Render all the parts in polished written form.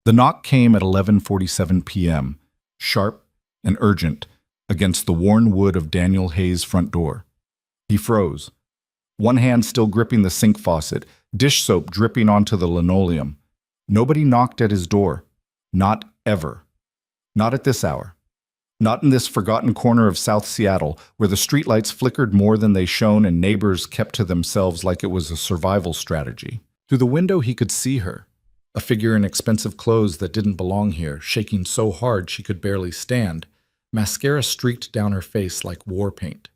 The knock came at 11:47 p.m., sharp and urgent, against the worn wood of Daniel Hayes' front door. He froze, one hand still gripping the sink faucet, dish soap dripping onto the linoleum. Nobody knocked at his door. Not ever. Not at this hour. Not in this forgotten corner of South Seattle, where the streetlights flickered more than they shone and neighbors kept to themselves like it was a survival strategy. Through the window he could see her, a figure in expensive clothes that didn't belong here, shaking so hard she could barely stand. Mascara streaked down her face like war paint.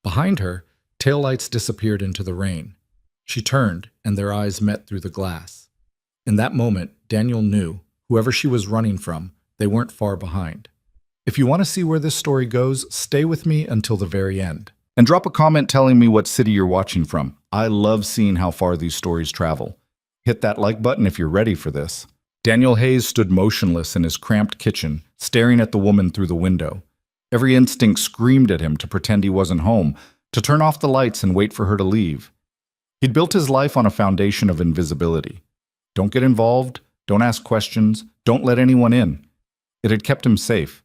Behind her, taillights disappeared into the rain. She turned, and their eyes met through the glass. In that moment, Daniel knew, whoever she was running from, they weren't far behind. If you want to see where this story goes, stay with me until the very end. And drop a comment telling me what city you're watching from. I love seeing how far these stories travel. Hit that like button if you're ready for this. Daniel Hayes stood motionless in his cramped kitchen, staring at the woman through the window. Every instinct screamed at him to pretend he wasn't home, to turn off the lights and wait for her to leave. He'd built his life on a foundation of invisibility. Don't get involved, don't ask questions, don't let anyone in. It had kept him safe,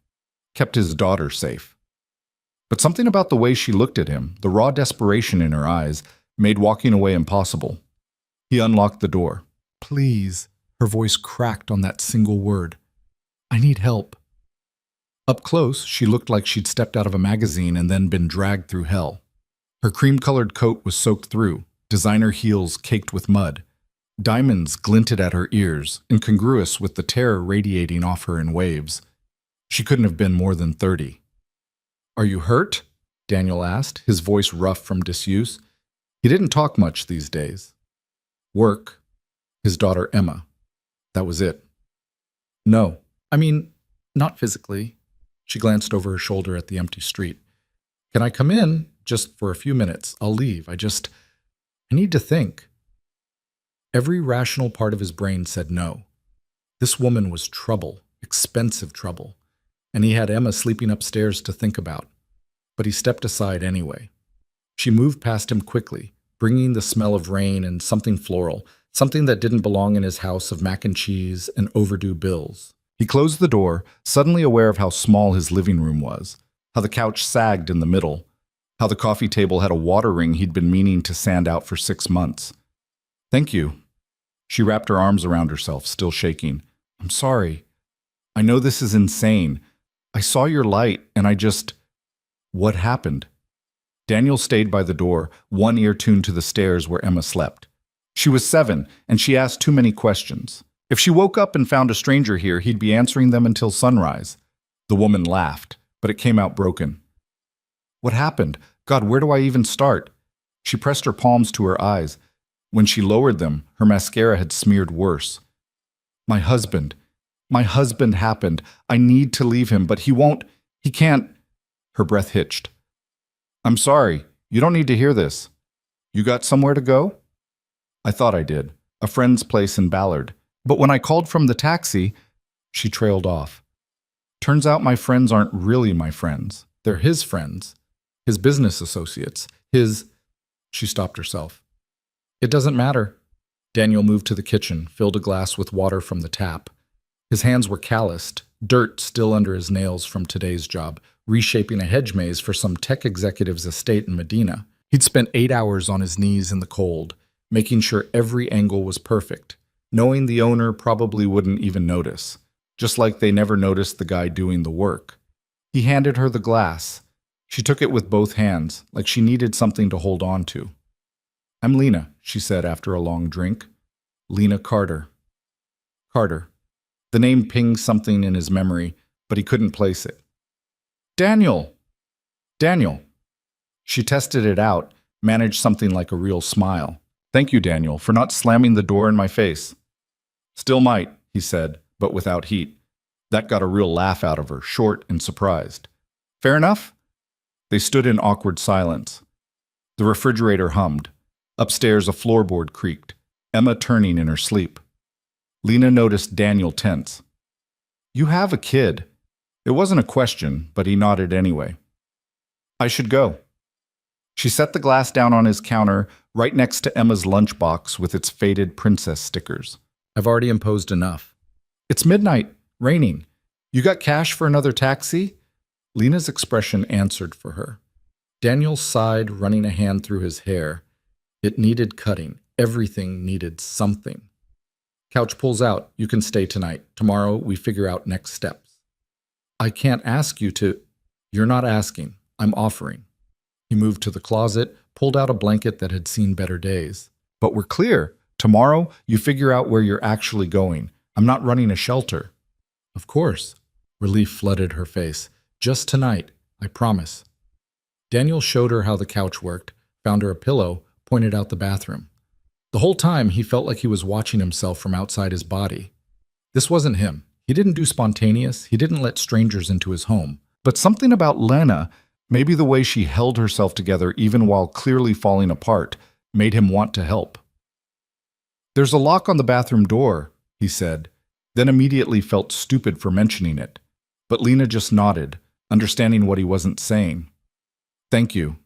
kept his daughter safe. But something about the way she looked at him, the raw desperation in her eyes, made walking away impossible. He unlocked the door. "Please," her voice cracked on that single word. "I need help." Up close, she looked like she'd stepped out of a magazine and then been dragged through hell. Her cream-colored coat was soaked through, designer heels caked with mud. Diamonds glinted at her ears, incongruous with the terror radiating off her in waves. She couldn't have been more than 30. "Are you hurt?" Daniel asked, his voice rough from disuse. He didn't talk much these days. Work, his daughter Emma. That was it. "No. I mean, not physically." She glanced over her shoulder at the empty street. "Can I come in? Just for a few minutes. I'll leave. I need to think." Every rational part of his brain said no. This woman was trouble, expensive trouble, and he had Emma sleeping upstairs to think about. But he stepped aside anyway. She moved past him quickly, bringing the smell of rain and something floral, something that didn't belong in his house of mac and cheese and overdue bills. He closed the door, suddenly aware of how small his living room was, how the couch sagged in the middle, how the coffee table had a water ring he'd been meaning to sand out for 6 months. "Thank you." She wrapped her arms around herself, still shaking. "I'm sorry. I know this is insane. I saw your light, and What happened?" Daniel stayed by the door, one ear tuned to the stairs where Emma slept. She was 7, and she asked too many questions. If she woke up and found a stranger here, he'd be answering them until sunrise. The woman laughed, but it came out broken. "What happened? God, where do I even start?" She pressed her palms to her eyes. When she lowered them, her mascara had smeared worse. My husband happened. I need to leave him, but he can't." Her breath hitched. "I'm sorry. You don't need to hear this. You got somewhere to go?" "I thought I did. A friend's place in Ballard. But when I called from the taxi," she trailed off. "Turns out my friends aren't really my friends. They're his friends. His business associates. She stopped herself. "It doesn't matter." Daniel moved to the kitchen, filled a glass with water from the tap. His hands were calloused, dirt still under his nails from today's job, reshaping a hedge maze for some tech executive's estate in Medina. He'd spent 8 hours on his knees in the cold, making sure every angle was perfect, knowing the owner probably wouldn't even notice, just like they never noticed the guy doing the work. He handed her the glass. She took it with both hands, like she needed something to hold on to. "I'm Lena," she said after a long drink. "Lena Carter." Carter. The name pinged something in his memory, but he couldn't place it. "Daniel!" "Daniel!" She tested it out, managed something like a real smile. "Thank you, Daniel, for not slamming the door in my face." "Still might," he said, but without heat. That got a real laugh out of her, short and surprised. "Fair enough?" They stood in awkward silence. The refrigerator hummed. Upstairs, a floorboard creaked, Emma turning in her sleep. Lena noticed Daniel tense. "You have a kid." It wasn't a question, but he nodded anyway. "I should go." She set the glass down on his counter, right next to Emma's lunchbox with its faded princess stickers. "I've already imposed enough." It's midnight, raining. You got cash for another taxi? Lena's expression answered for her. Daniel sighed, running a hand through his hair. It needed cutting. Everything needed something. Couch pulls out. You can stay tonight. Tomorrow we figure out next steps. I can't ask you to. You're not asking. I'm offering. He moved to the closet, pulled out a blanket that had seen better days. But we're clear. Tomorrow you figure out where you're actually going. I'm not running a shelter. Of course. Relief flooded her face. Just tonight, I promise. Daniel showed her how the couch worked, found her a pillow, pointed out the bathroom. The whole time, he felt like he was watching himself from outside his body. This wasn't him. He didn't do spontaneous. He didn't let strangers into his home. But something about Lena, maybe the way she held herself together even while clearly falling apart, made him want to help. There's a lock on the bathroom door, he said, then immediately felt stupid for mentioning it. But Lena just nodded, understanding what he wasn't saying. Thank you.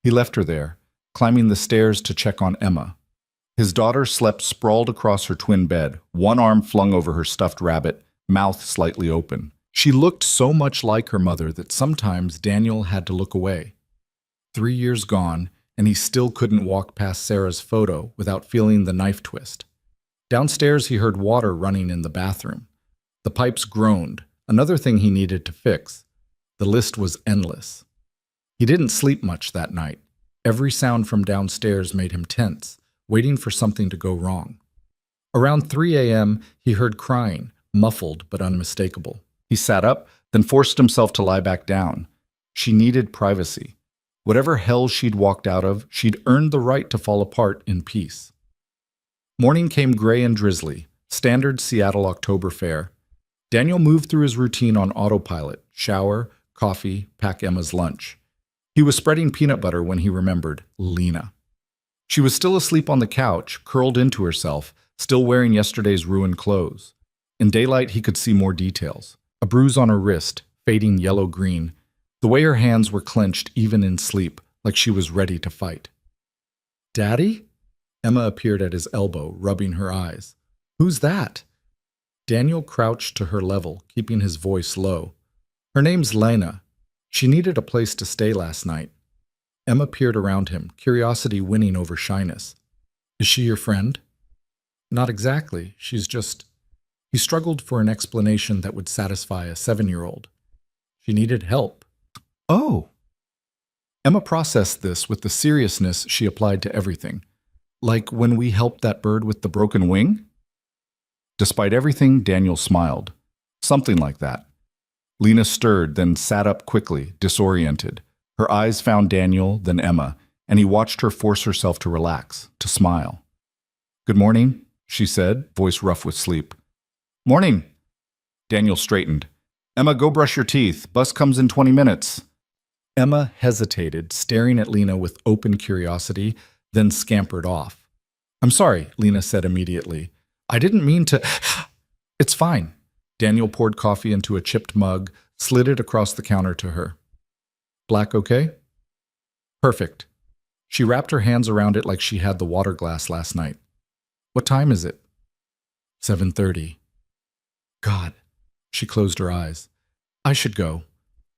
He left her there, climbing the stairs to check on Emma. His daughter slept sprawled across her twin bed, one arm flung over her stuffed rabbit, mouth slightly open. She looked so much like her mother that sometimes Daniel had to look away. 3 years gone, and he still couldn't walk past Sarah's photo without feeling the knife twist. Downstairs, he heard water running in the bathroom. The pipes groaned, another thing he needed to fix. The list was endless. He didn't sleep much that night. Every sound from downstairs made him tense, waiting for something to go wrong. Around 3 a.m., he heard crying, muffled but unmistakable. He sat up, then forced himself to lie back down. She needed privacy. Whatever hell she'd walked out of, she'd earned the right to fall apart in peace. Morning came gray and drizzly, standard Seattle October fare. Daniel moved through his routine on autopilot, shower, coffee, pack Emma's lunch. He was spreading peanut butter when he remembered Lena. She was still asleep on the couch, curled into herself, still wearing yesterday's ruined clothes. In daylight, he could see more details. A bruise on her wrist, fading yellow-green. The way her hands were clenched even in sleep, like she was ready to fight. Daddy? Emma appeared at his elbow, rubbing her eyes. Who's that? Daniel crouched to her level, keeping his voice low. Her name's Lena. She needed a place to stay last night. Emma peered around him, curiosity winning over shyness. Is she your friend? Not exactly. She's just... He struggled for an explanation that would satisfy a 7-year-old. She needed help. Oh. Emma processed this with the seriousness she applied to everything. Like when we helped that bird with the broken wing? Despite everything, Daniel smiled. Something like that. Lena stirred, then sat up quickly, disoriented. Her eyes found Daniel, then Emma, and he watched her force herself to relax, to smile. Good morning, she said, voice rough with sleep. Morning. Daniel straightened. Emma, go brush your teeth. Bus comes in 20 minutes. Emma hesitated, staring at Lena with open curiosity, then scampered off. I'm sorry, Lena said immediately. I didn't mean to... It's fine. Daniel poured coffee into a chipped mug, slid it across the counter to her. Black okay? Perfect. She wrapped her hands around it like she had the water glass last night. What time is it? 7:30. God. She closed her eyes. I should go.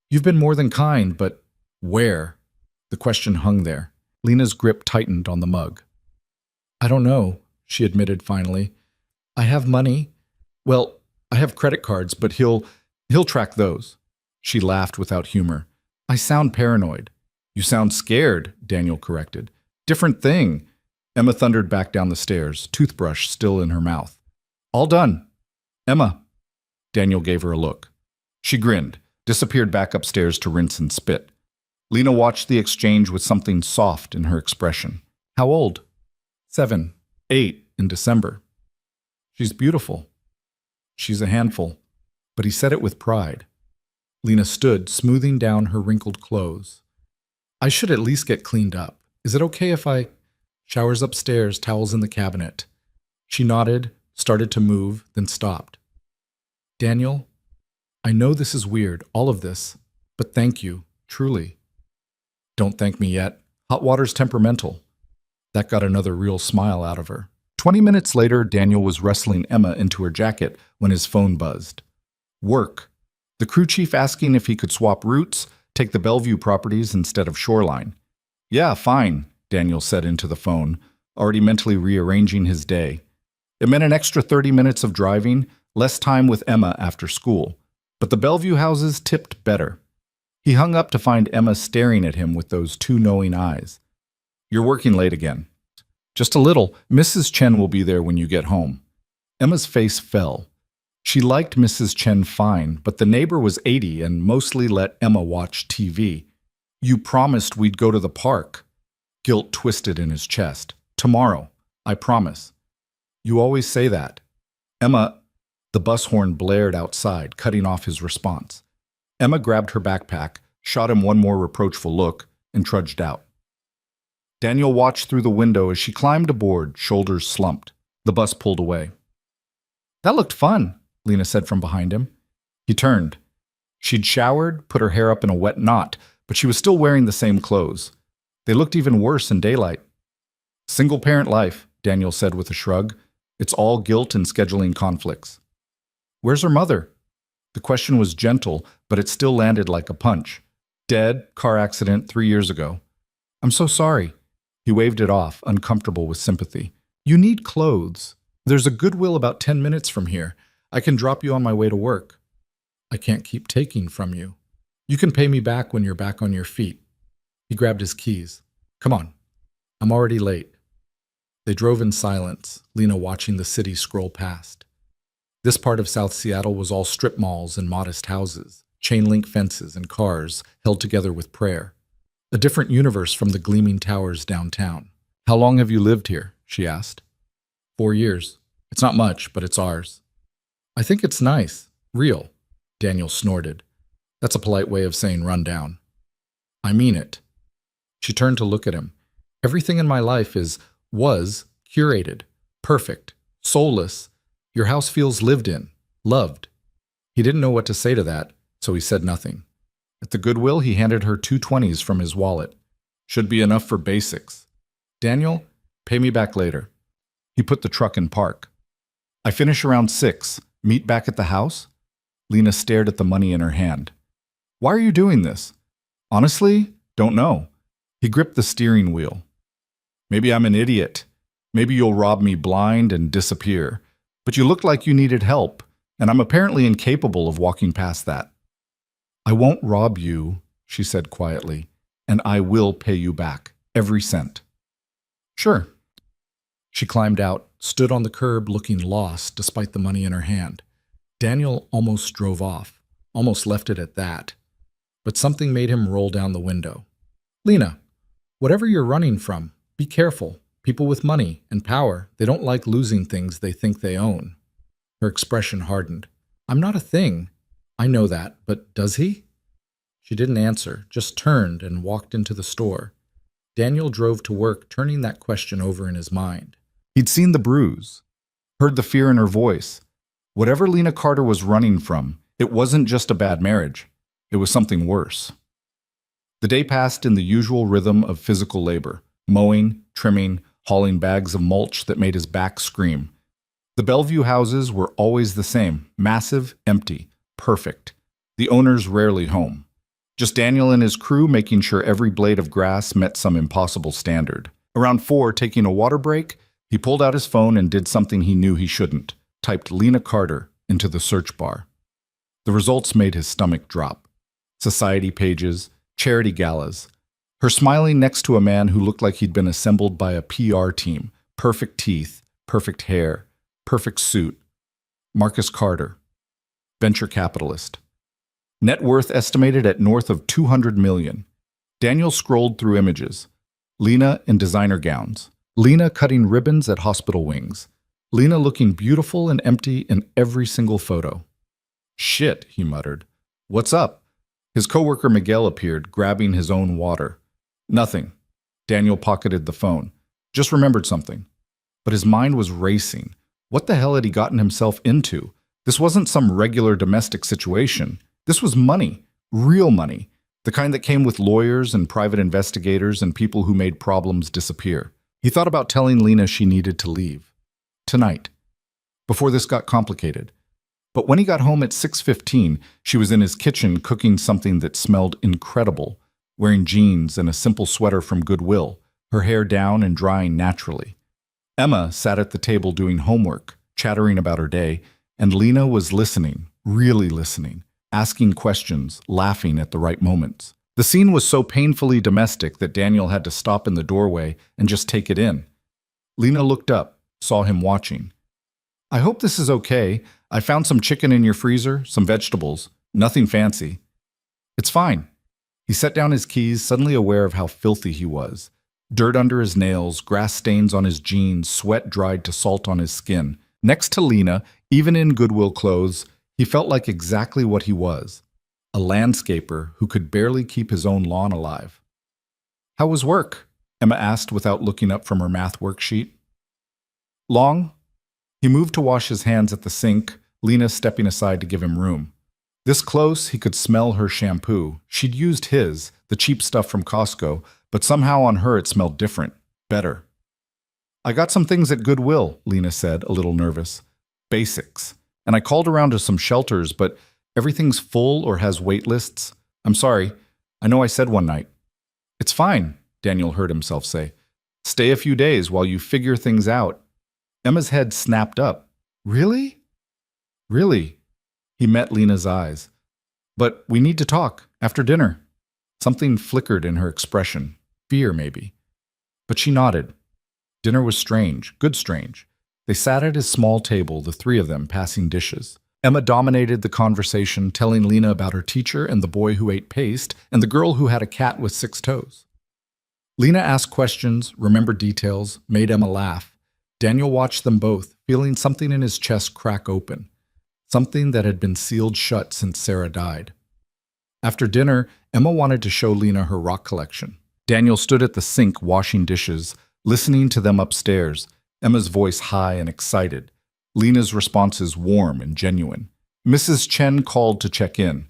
You've been more than kind, but where? The question hung there. Lena's grip tightened on the mug. I don't know, she admitted finally. I have money. Well, I have credit cards, but he'll track those. She laughed without humor. I sound paranoid. You sound scared, Daniel corrected. Different thing. Emma thundered back down the stairs, toothbrush still in her mouth. All done. Emma. Daniel gave her a look. She grinned, disappeared back upstairs to rinse and spit. Lena watched the exchange with something soft in her expression. How old? 7, 8 in December. She's beautiful. She's a handful. But he said it with pride. Lena stood, smoothing down her wrinkled clothes. I should at least get cleaned up. Is it okay if I... Showers upstairs, towels in the cabinet. She nodded, started to move, then stopped. Daniel, I know this is weird, all of this, but thank you, truly. Don't thank me yet. Hot water's temperamental. That got another real smile out of her. 20 minutes later, Daniel was wrestling Emma into her jacket when his phone buzzed. Work. The crew chief asking if he could swap routes, take the Bellevue properties instead of Shoreline. Yeah, fine, Daniel said into the phone, already mentally rearranging his day. It meant an extra 30 minutes of driving, less time with Emma after school. But the Bellevue houses tipped better. He hung up to find Emma staring at him with those two knowing eyes. You're working late again. Just a little. Mrs. Chen will be there when you get home. Emma's face fell. She liked Mrs. Chen fine, but the neighbor was 80 and mostly let Emma watch TV. You promised we'd go to the park. Guilt twisted in his chest. Tomorrow, I promise. You always say that. Emma, the bus horn blared outside, cutting off his response. Emma grabbed her backpack, shot him one more reproachful look, and trudged out. Daniel watched through the window as she climbed aboard, shoulders slumped. The bus pulled away. That looked fun, Lena said from behind him. He turned. She'd showered, put her hair up in a wet knot, but she was still wearing the same clothes. They looked even worse in daylight. Single-parent life, Daniel said with a shrug. It's all guilt and scheduling conflicts. Where's her mother? The question was gentle, but it still landed like a punch. Dead, car accident 3 years ago. I'm so sorry. He waved it off, uncomfortable with sympathy. You need clothes. There's a Goodwill about 10 minutes from here. I can drop you on my way to work. I can't keep taking from you. You can pay me back when you're back on your feet. He grabbed his keys. Come on. I'm already late. They drove in silence, Lena watching the city scroll past. This part of South Seattle was all strip malls and modest houses, chain-link fences and cars held together with prayer. A different universe from the gleaming towers downtown. How long have you lived here? She asked. 4 years. It's not much, but it's ours. I think it's nice. Real. Daniel snorted. That's a polite way of saying run down. I mean it. She turned to look at him. Everything in my life was curated, perfect, soulless. Your house feels lived in, loved. He didn't know what to say to that, so he said nothing. At the Goodwill, he handed her 2 20s from his wallet. Should be enough for basics. Daniel, pay me back later. He put the truck in park. I finish around 6. Meet back at the house? Lena stared at the money in her hand. Why are you doing this? Honestly, don't know. He gripped the steering wheel. Maybe I'm an idiot. Maybe you'll rob me blind and disappear. But you looked like you needed help, and I'm apparently incapable of walking past that. I won't rob you, she said quietly, and I will pay you back, every cent. Sure. She climbed out, stood on the curb looking lost despite the money in her hand. Daniel almost drove off, almost left it at that. But something made him roll down the window. Lena, whatever you're running from, be careful. People with money and power, they don't like losing things they think they own. Her expression hardened. I'm not a thing. I know that, but does he? She didn't answer, just turned and walked into the store. Daniel drove to work, turning that question over in his mind. He'd seen the bruise, heard the fear in her voice. Whatever Lena Carter was running from, it wasn't just a bad marriage. It was something worse. The day passed in the usual rhythm of physical labor, mowing, trimming, hauling bags of mulch that made his back scream. The Bellevue houses were always the same, massive, empty, perfect. The owners rarely home. Just Daniel and his crew making sure every blade of grass met some impossible standard. Around 4, taking a water break, he pulled out his phone and did something he knew he shouldn't, typed Lena Carter into the search bar. The results made his stomach drop. Society pages, charity galas. Her smiling next to a man who looked like he'd been assembled by a PR team. Perfect teeth, perfect hair, perfect suit. Marcus Carter, venture capitalist. Net worth estimated at north of 200 million. Daniel scrolled through images. Lena in designer gowns. Lena cutting ribbons at hospital wings. Lena looking beautiful and empty in every single photo. Shit, he muttered. What's up? His coworker Miguel appeared, grabbing his own water. Nothing. Daniel pocketed the phone. Just remembered something. But his mind was racing. What the hell had he gotten himself into? This wasn't some regular domestic situation. This was money. Real money. The kind that came with lawyers and private investigators and people who made problems disappear. He thought about telling Lena she needed to leave. Tonight, before this got complicated. But when he got home at 6:15, she was in his kitchen cooking something that smelled incredible, wearing jeans and a simple sweater from Goodwill, her hair down and drying naturally. Emma sat at the table doing homework, chattering about her day, and Lena was listening, really listening, asking questions, laughing at the right moments. The scene was so painfully domestic that Daniel had to stop in the doorway and just take it in. Lena looked up, saw him watching. "I hope this is okay. I found some chicken in your freezer, some vegetables. Nothing fancy." "It's fine." He set down his keys, suddenly aware of how filthy he was. Dirt under his nails, grass stains on his jeans, sweat dried to salt on his skin. Next to Lena, even in Goodwill clothes, he felt like exactly what he was. A landscaper who could barely keep his own lawn alive. "How was work?" Emma asked without looking up from her math worksheet. "Long?" He moved to wash his hands at the sink, Lena stepping aside to give him room. This close, he could smell her shampoo. She'd used his, the cheap stuff from Costco, but somehow on her it smelled different, better. "I got some things at Goodwill," Lena said, a little nervous. "Basics. And I called around to some shelters, but everything's full or has wait lists. I'm sorry. I know I said one night." "It's fine," Daniel heard himself say. "Stay a few days while you figure things out." Emma's head snapped up. "Really?" "Really?" He met Lena's eyes. "But we need to talk, after dinner." Something flickered in her expression. Fear, maybe. But she nodded. Dinner was strange, good strange. They sat at his small table, the three of them, passing dishes. Emma dominated the conversation, telling Lena about her teacher and the boy who ate paste and the girl who had a cat with 6 toes. Lena asked questions, remembered details, made Emma laugh. Daniel watched them both, feeling something in his chest crack open. Something that had been sealed shut since Sarah died. After dinner, Emma wanted to show Lena her rock collection. Daniel stood at the sink washing dishes, listening to them upstairs, Emma's voice high and excited, Lena's responses warm and genuine. Mrs. Chen called to check in.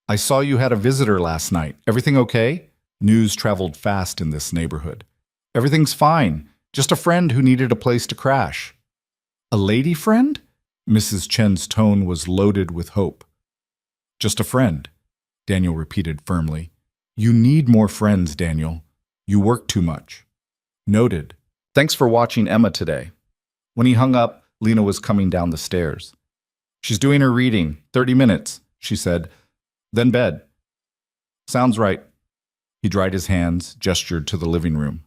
"I saw you had a visitor last night. Everything okay?" News traveled fast in this neighborhood. "Everything's fine. Just a friend who needed a place to crash." "A lady friend?" Mrs. Chen's tone was loaded with hope. "Just a friend," Daniel repeated firmly. "You need more friends, Daniel. You work too much." "Noted. Thanks for watching Emma today." When he hung up, Lena was coming down the stairs. "She's doing her reading. 30 minutes, she said. Then bed." "Sounds right." He dried his hands, gestured to the living room.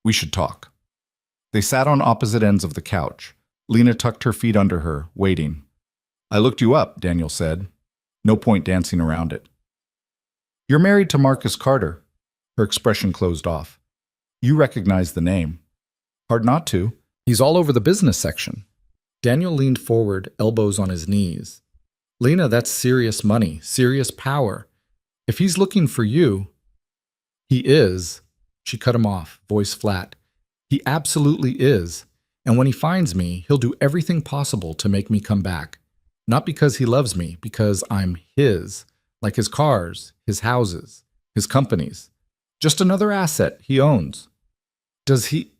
"We should talk." They sat on opposite ends of the couch. Lena tucked her feet under her, waiting. "I looked you up," Daniel said. No point dancing around it. "You're married to Marcus Carter." Her expression closed off. "You recognize the name." "Hard not to. He's all over the business section." Daniel leaned forward, elbows on his knees. "Lena, that's serious money, serious power. If he's looking for you—" "He is." She cut him off, voice flat. "He absolutely is. And when he finds me, he'll do everything possible to make me come back. Not because he loves me, because I'm his, like his cars, his houses, his companies. Just another asset he owns." "Does he—"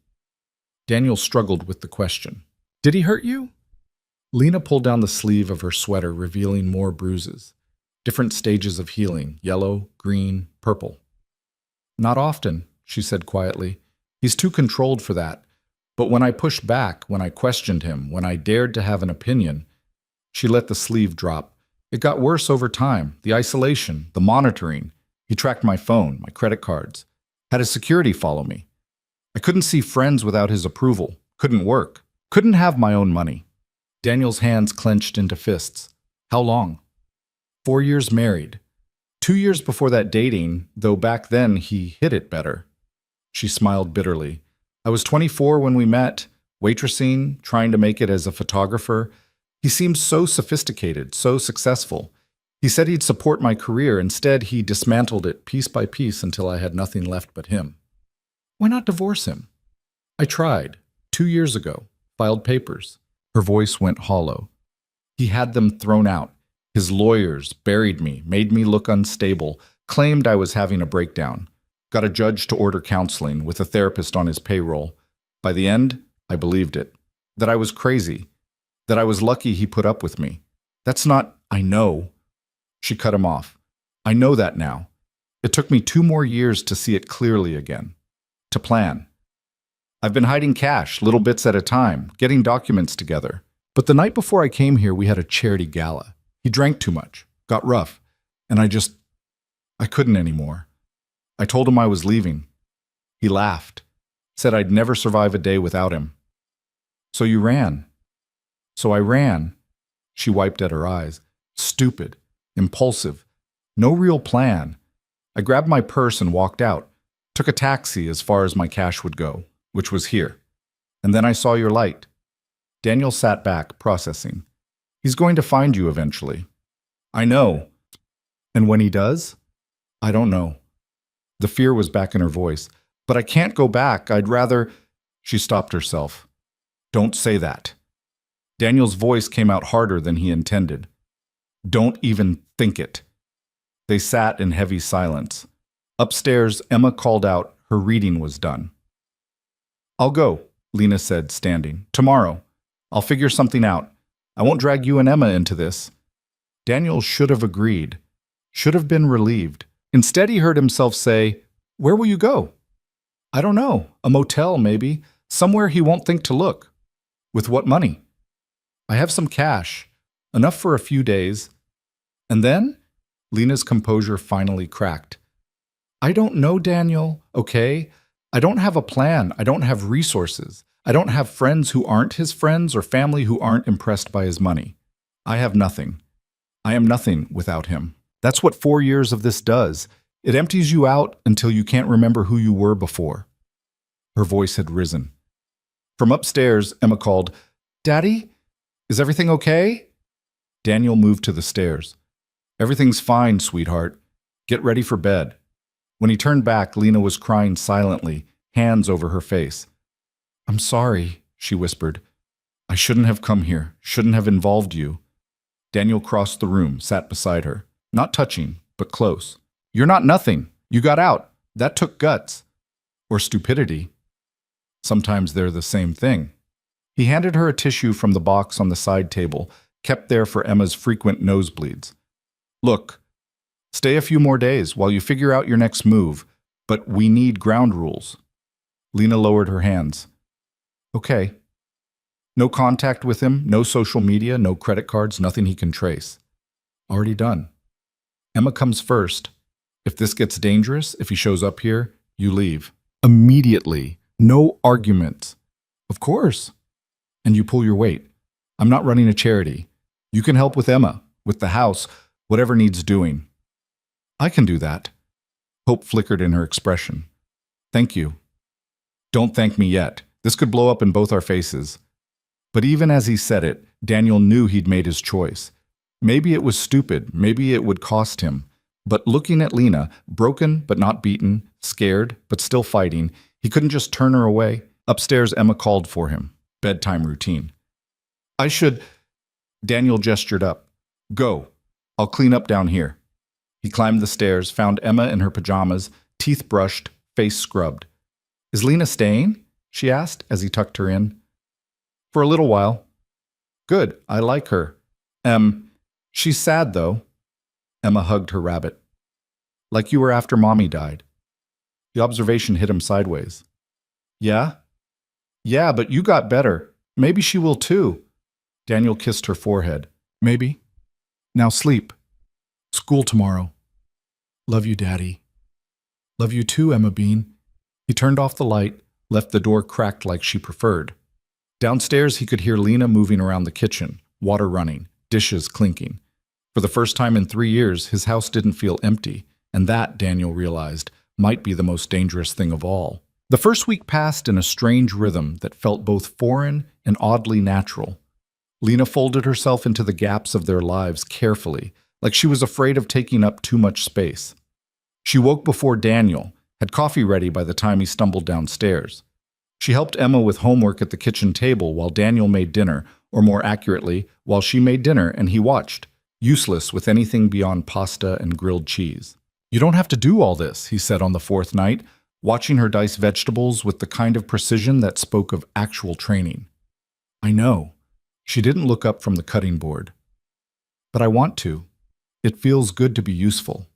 Daniel struggled with the question. "Did he hurt you?" Lena pulled down the sleeve of her sweater, revealing more bruises. Different stages of healing, yellow, green, purple. "Not often," she said quietly. "He's too controlled for that. But when I pushed back, when I questioned him, when I dared to have an opinion—" She let the sleeve drop. "It got worse over time, the isolation, the monitoring. He tracked my phone, my credit cards, had his security follow me. I couldn't see friends without his approval, couldn't work, couldn't have my own money." Daniel's hands clenched into fists. "How long?" 4 years married. 2 years before that dating, though back then he hid it better. She smiled bitterly. "I was 24 when we met, waitressing, trying to make it as a photographer. He seemed so sophisticated, so successful. He said he'd support my career. Instead, he dismantled it piece by piece until I had nothing left but him. Why not divorce him?" "I tried. 2 years ago. Filed papers." Her voice went hollow. "He had them thrown out. His lawyers buried me, made me look unstable, claimed I was having a breakdown. Got a judge to order counseling with a therapist on his payroll. By the end, I believed it. that I was crazy, that I was lucky he put up with me. That's not, I know. She cut him off. I know that now. It took me 2 more years to see it clearly again. To plan. I've been hiding cash, little bits at a time, getting documents together. But the night before I came here, we had a charity gala. He drank too much, got rough, and I couldn't anymore. I told him I was leaving. He laughed, said I'd never survive a day without him. So you ran. So I ran. She wiped at her eyes. Stupid, impulsive, no real plan. I grabbed my purse and walked out, took a taxi as far as my cash would go, which was here. And then I saw your light. Daniel sat back, processing. He's going to find you eventually. I know. And when he does? I don't know. The fear was back in her voice. But I can't go back. I'd rather... She stopped herself. Don't say that. Daniel's voice came out harder than he intended. Don't even think it. They sat in heavy silence. Upstairs, Emma called out her reading was done. I'll go, Lena said, standing. Tomorrow. I'll figure something out. I won't drag you and Emma into this. Daniel should have agreed. Should have been relieved. Instead, he heard himself say, Where will you go? I don't know. A motel, maybe. Somewhere he won't think to look. With what money? I have some cash. Enough for a few days. And then? Lena's composure finally cracked. I don't know, Daniel, okay? I don't have a plan. I don't have resources. I don't have friends who aren't his friends or family who aren't impressed by his money. I have nothing. I am nothing without him. That's what 4 years of this does. It empties you out until you can't remember who you were before. Her voice had risen. From upstairs, Emma called, Daddy? Is everything okay? Daniel moved to the stairs. Everything's fine, sweetheart. Get ready for bed. When he turned back, Lena was crying silently, hands over her face. I'm sorry, she whispered. I shouldn't have come here, shouldn't have involved you. Daniel crossed the room, sat beside her. Not touching, but close. You're not nothing. You got out. That took guts. Or stupidity. Sometimes they're the same thing. He handed her a tissue from the box on the side table, kept there for Emma's frequent nosebleeds. Look, stay a few more days while you figure out your next move, but we need ground rules. Lena lowered her hands. Okay. No contact with him, no social media, no credit cards, nothing he can trace. Already done. Emma comes first. If this gets dangerous, if he shows up here, you leave. Immediately. No arguments. Of course. And you pull your weight. I'm not running a charity. You can help with Emma, with the house, whatever needs doing. I can do that. Hope flickered in her expression. Thank you. Don't thank me yet. This could blow up in both our faces. But even as he said it, Daniel knew he'd made his choice. Maybe it was stupid, maybe it would cost him. But looking at Lena, broken but not beaten, scared but still fighting, he couldn't just turn her away. Upstairs, Emma called for him. Bedtime routine. Daniel gestured up. Go. I'll clean up down here. He climbed the stairs, found Emma in her pajamas, teeth brushed, face scrubbed. Is Lena staying? She asked as he tucked her in. For a little while. Good, I like her. She's sad though. Emma hugged her rabbit. Like you were after Mommy died. The observation hit him sideways. Yeah? Yeah, but you got better. Maybe she will too. Daniel kissed her forehead. Maybe. Now sleep. School tomorrow. Love you, Daddy. Love you too, Emma Bean. He turned off the light, left the door cracked like she preferred. Downstairs, he could hear Lena moving around the kitchen, water running, dishes clinking. For the first time in 3 years, his house didn't feel empty, and that, Daniel realized, might be the most dangerous thing of all. The first week passed in a strange rhythm that felt both foreign and oddly natural. Lena folded herself into the gaps of their lives carefully, like she was afraid of taking up too much space. She woke before Daniel, had coffee ready by the time he stumbled downstairs. She helped Emma with homework at the kitchen table while Daniel made dinner, or more accurately, while she made dinner and he watched, useless with anything beyond pasta and grilled cheese. You don't have to do all this, he said on the 4th night, watching her dice vegetables with the kind of precision that spoke of actual training. I know. She didn't look up from the cutting board. But I want to. It feels good to be useful.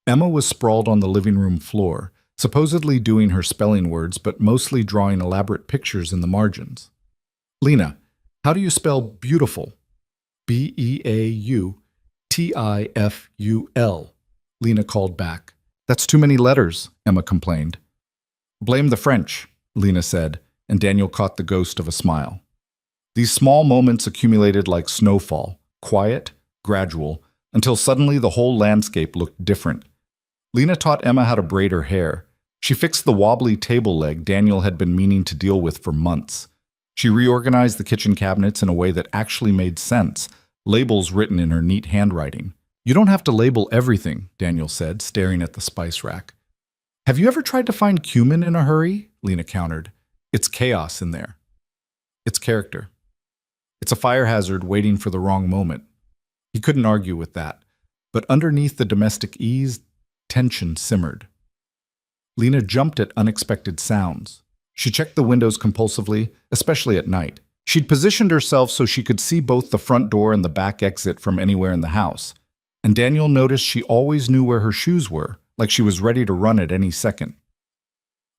Emma was sprawled on the living room floor, supposedly doing her spelling words, but mostly drawing elaborate pictures in the margins. Lena, how do you spell beautiful? Beautiful, Lena called back. That's too many letters, Emma complained. Blame the French, Lena said, and Daniel caught the ghost of a smile. These small moments accumulated like snowfall, quiet, gradual, until suddenly the whole landscape looked different. Lena taught Emma how to braid her hair. She fixed the wobbly table leg Daniel had been meaning to deal with for months. She reorganized the kitchen cabinets in a way that actually made sense, labels written in her neat handwriting. You don't have to label everything, Daniel said, staring at the spice rack. Have you ever tried to find cumin in a hurry? Lena countered. It's chaos in there. It's character. It's a fire hazard waiting for the wrong moment. He couldn't argue with that, but underneath the domestic ease, tension simmered. Lena jumped at unexpected sounds. She checked the windows compulsively, especially at night. She'd positioned herself so she could see both the front door and the back exit from anywhere in the house. And Daniel noticed she always knew where her shoes were, like she was ready to run at any second.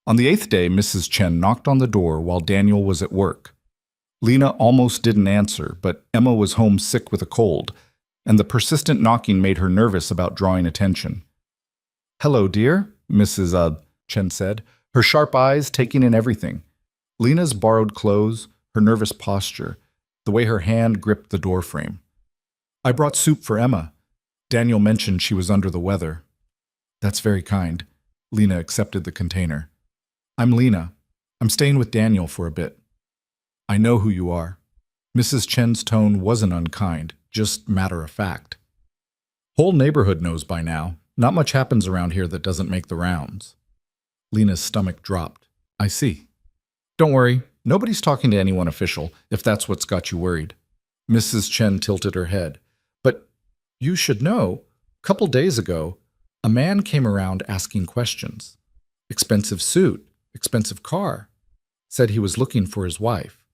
On the 8th day, Mrs. Chen knocked on the door while Daniel was at work. Lena almost didn't answer, but Emma was home sick with a cold, and the persistent knocking made her nervous about drawing attention. Hello, dear, Mrs. Chen said, her sharp eyes taking in everything. Lena's borrowed clothes, her nervous posture, the way her hand gripped the doorframe. I brought soup for Emma. Daniel mentioned she was under the weather. That's very kind. Lena accepted the container. I'm Lena. I'm staying with Daniel for a bit. I know who you are. Mrs. Chen's tone wasn't unkind, just matter of fact. Whole neighborhood knows by now. Not much happens around here that doesn't make the rounds. Lena's stomach dropped. I see. Don't worry, nobody's talking to anyone official, if that's what's got you worried. Mrs. Chen tilted her head. But you should know, a couple days ago, a man came around asking questions. Expensive suit, expensive car. Said he was looking for his wife.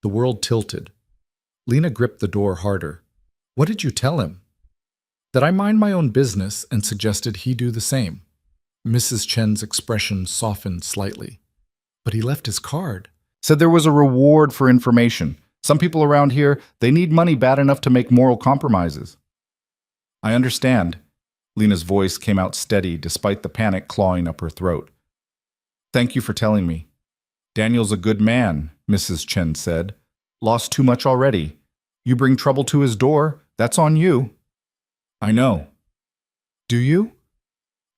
The world tilted. Lena gripped the door harder. What did you tell him? That I mind my own business and suggested he do the same. Mrs. Chen's expression softened slightly. But he left his card. Said there was a reward for information. Some people around here, they need money bad enough to make moral compromises. I understand. Lena's voice came out steady despite the panic clawing up her throat. Thank you for telling me. Daniel's a good man, Mrs. Chen said. Lost too much already. You bring trouble to his door, that's on you. I know. Do you?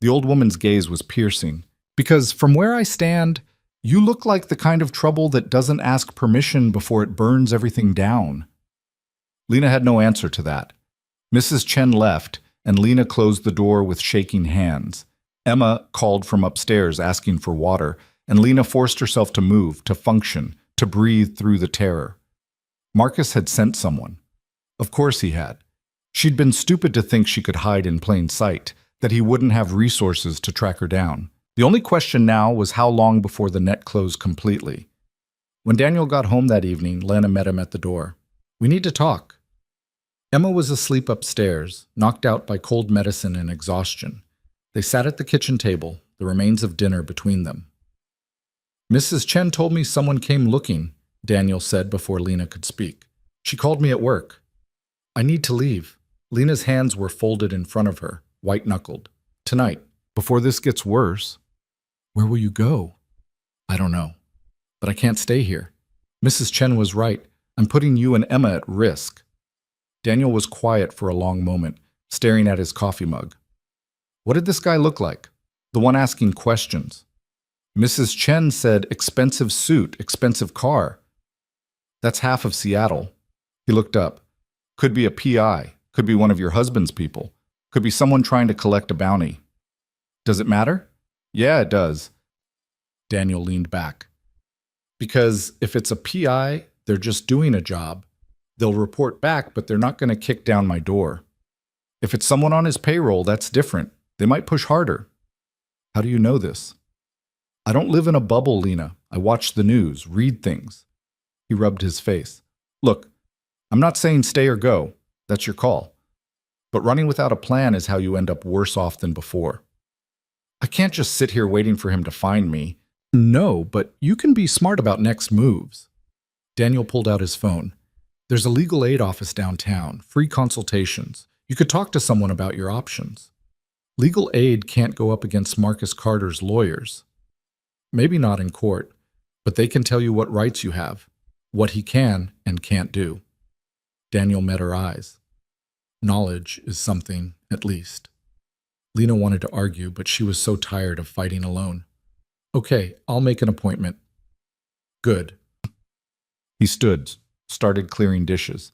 The old woman's gaze was piercing. Because from where I stand, you look like the kind of trouble that doesn't ask permission before it burns everything down. Lena had no answer to that. Mrs. Chen left, and Lena closed the door with shaking hands. Emma called from upstairs asking for water, and Lena forced herself to move, to function, to breathe through the terror. Marcus had sent someone. Of course he had. She'd been stupid to think she could hide in plain sight, that he wouldn't have resources to track her down. The only question now was how long before the net closed completely. When Daniel got home that evening, Lena met him at the door. We need to talk. Emma was asleep upstairs, knocked out by cold medicine and exhaustion. They sat at the kitchen table, the remains of dinner between them. Mrs. Chen told me someone came looking, Daniel said before Lena could speak. She called me at work. I need to leave. Lena's hands were folded in front of her, white-knuckled. Tonight, before this gets worse. Where will you go? I don't know. But I can't stay here. Mrs. Chen was right. I'm putting you and Emma at risk. Daniel was quiet for a long moment, staring at his coffee mug. What did this guy look like? The one asking questions. Mrs. Chen said expensive suit, expensive car. That's half of Seattle. He looked up. Could be a PI. Could be one of your husband's people. Could be someone trying to collect a bounty. Does it matter? Yeah, it does. Daniel leaned back. Because if it's a PI, they're just doing a job. They'll report back, but they're not going to kick down my door. If it's someone on his payroll, that's different. They might push harder. How do you know this? I don't live in a bubble, Lena. I watch the news, read things. He rubbed his face. Look, I'm not saying stay or go. That's your call. But running without a plan is how you end up worse off than before. I can't just sit here waiting for him to find me. No, but you can be smart about next moves. Daniel pulled out his phone. There's a legal aid office downtown, free consultations. You could talk to someone about your options. Legal aid can't go up against Marcus Carter's lawyers. Maybe not in court, but they can tell you what rights you have, what he can and can't do. Daniel met her eyes. Knowledge is something, at least. Lena wanted to argue, but she was so tired of fighting alone. Okay, I'll make an appointment. Good. He stood, started clearing dishes.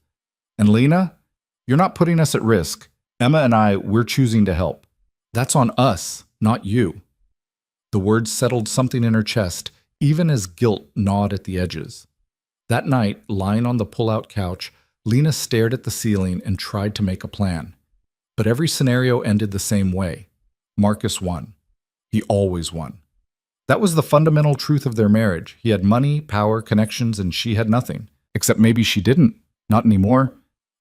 And Lena, you're not putting us at risk. Emma and we're choosing to help. That's on us, not you. The words settled something in her chest, even as guilt gnawed at the edges. That night, lying on the pull-out couch, Lena stared at the ceiling and tried to make a plan. But every scenario ended the same way. Marcus won. He always won. That was the fundamental truth of their marriage. He had money, power, connections, and she had nothing. Except maybe she didn't. Not anymore.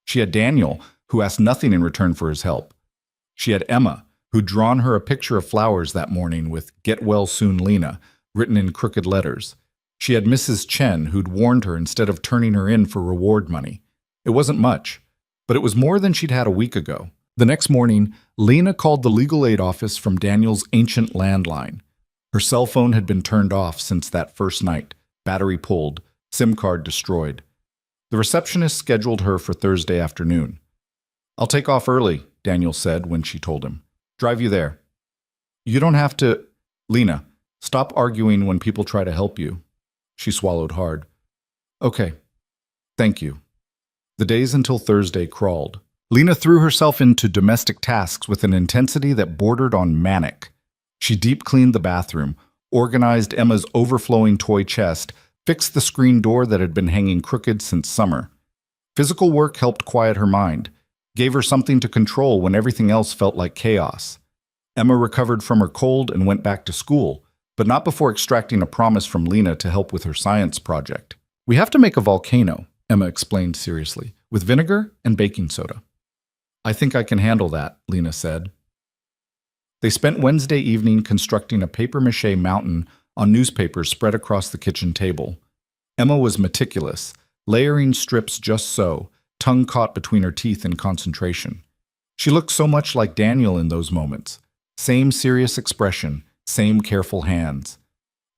She had Daniel, who asked nothing in return for his help. She had Emma, who'd drawn her a picture of flowers that morning with "Get well soon, Lena," written in crooked letters. She had Mrs. Chen, who'd warned her instead of turning her in for reward money. It wasn't much, but it was more than she'd had a week ago. The next morning, Lena called the legal aid office from Daniel's ancient landline. Her cell phone had been turned off since that first night, battery pulled, SIM card destroyed. The receptionist scheduled her for Thursday afternoon. "I'll take off early," Daniel said when she told him. "Drive you there." "You don't have to—" "Lena, stop arguing when people try to help you." She swallowed hard. "Okay. Thank you." The days until Thursday crawled. Lena threw herself into domestic tasks with an intensity that bordered on manic. She deep-cleaned the bathroom, organized Emma's overflowing toy chest, fixed the screen door that had been hanging crooked since summer. Physical work helped quiet her mind, gave her something to control when everything else felt like chaos. Emma recovered from her cold and went back to school, but not before extracting a promise from Lena to help with her science project. "We have to make a volcano," Emma explained seriously, "with vinegar and baking soda." "I think I can handle that," Lena said. They spent Wednesday evening constructing a papier-mâché mountain on newspapers spread across the kitchen table. Emma was meticulous, layering strips just so, tongue caught between her teeth in concentration. She looked so much like Daniel in those moments. Same serious expression, same careful hands.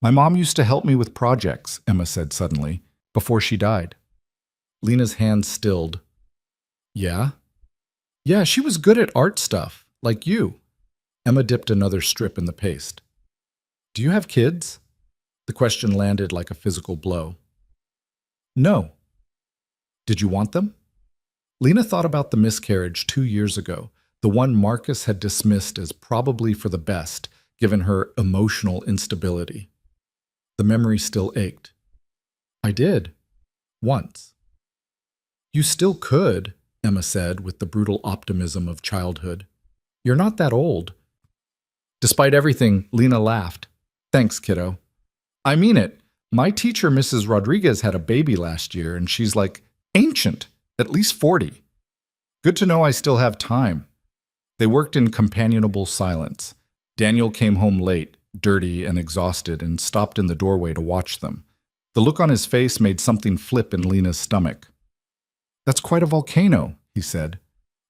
"My mom used to help me with projects," Emma said suddenly, "before she died." Lena's hands stilled. "Yeah?" "Yeah, she was good at art stuff, like you." Emma dipped another strip in the paste. "Do you have kids?" The question landed like a physical blow. "No." "Did you want them?" Lena thought about the miscarriage 2 years ago, the one Marcus had dismissed as probably for the best, given her emotional instability. The memory still ached. "I did. Once." "You still could," Emma said with the brutal optimism of childhood. "You're not that old." Despite everything, Lena laughed. "Thanks, kiddo." "I mean it. My teacher, Mrs. Rodriguez, had a baby last year, and she's like ancient, at least 40. Good to know I still have time." They worked in companionable silence. Daniel came home late, dirty and exhausted, and stopped in the doorway to watch them. The look on his face made something flip in Lena's stomach. "That's quite a volcano," he said.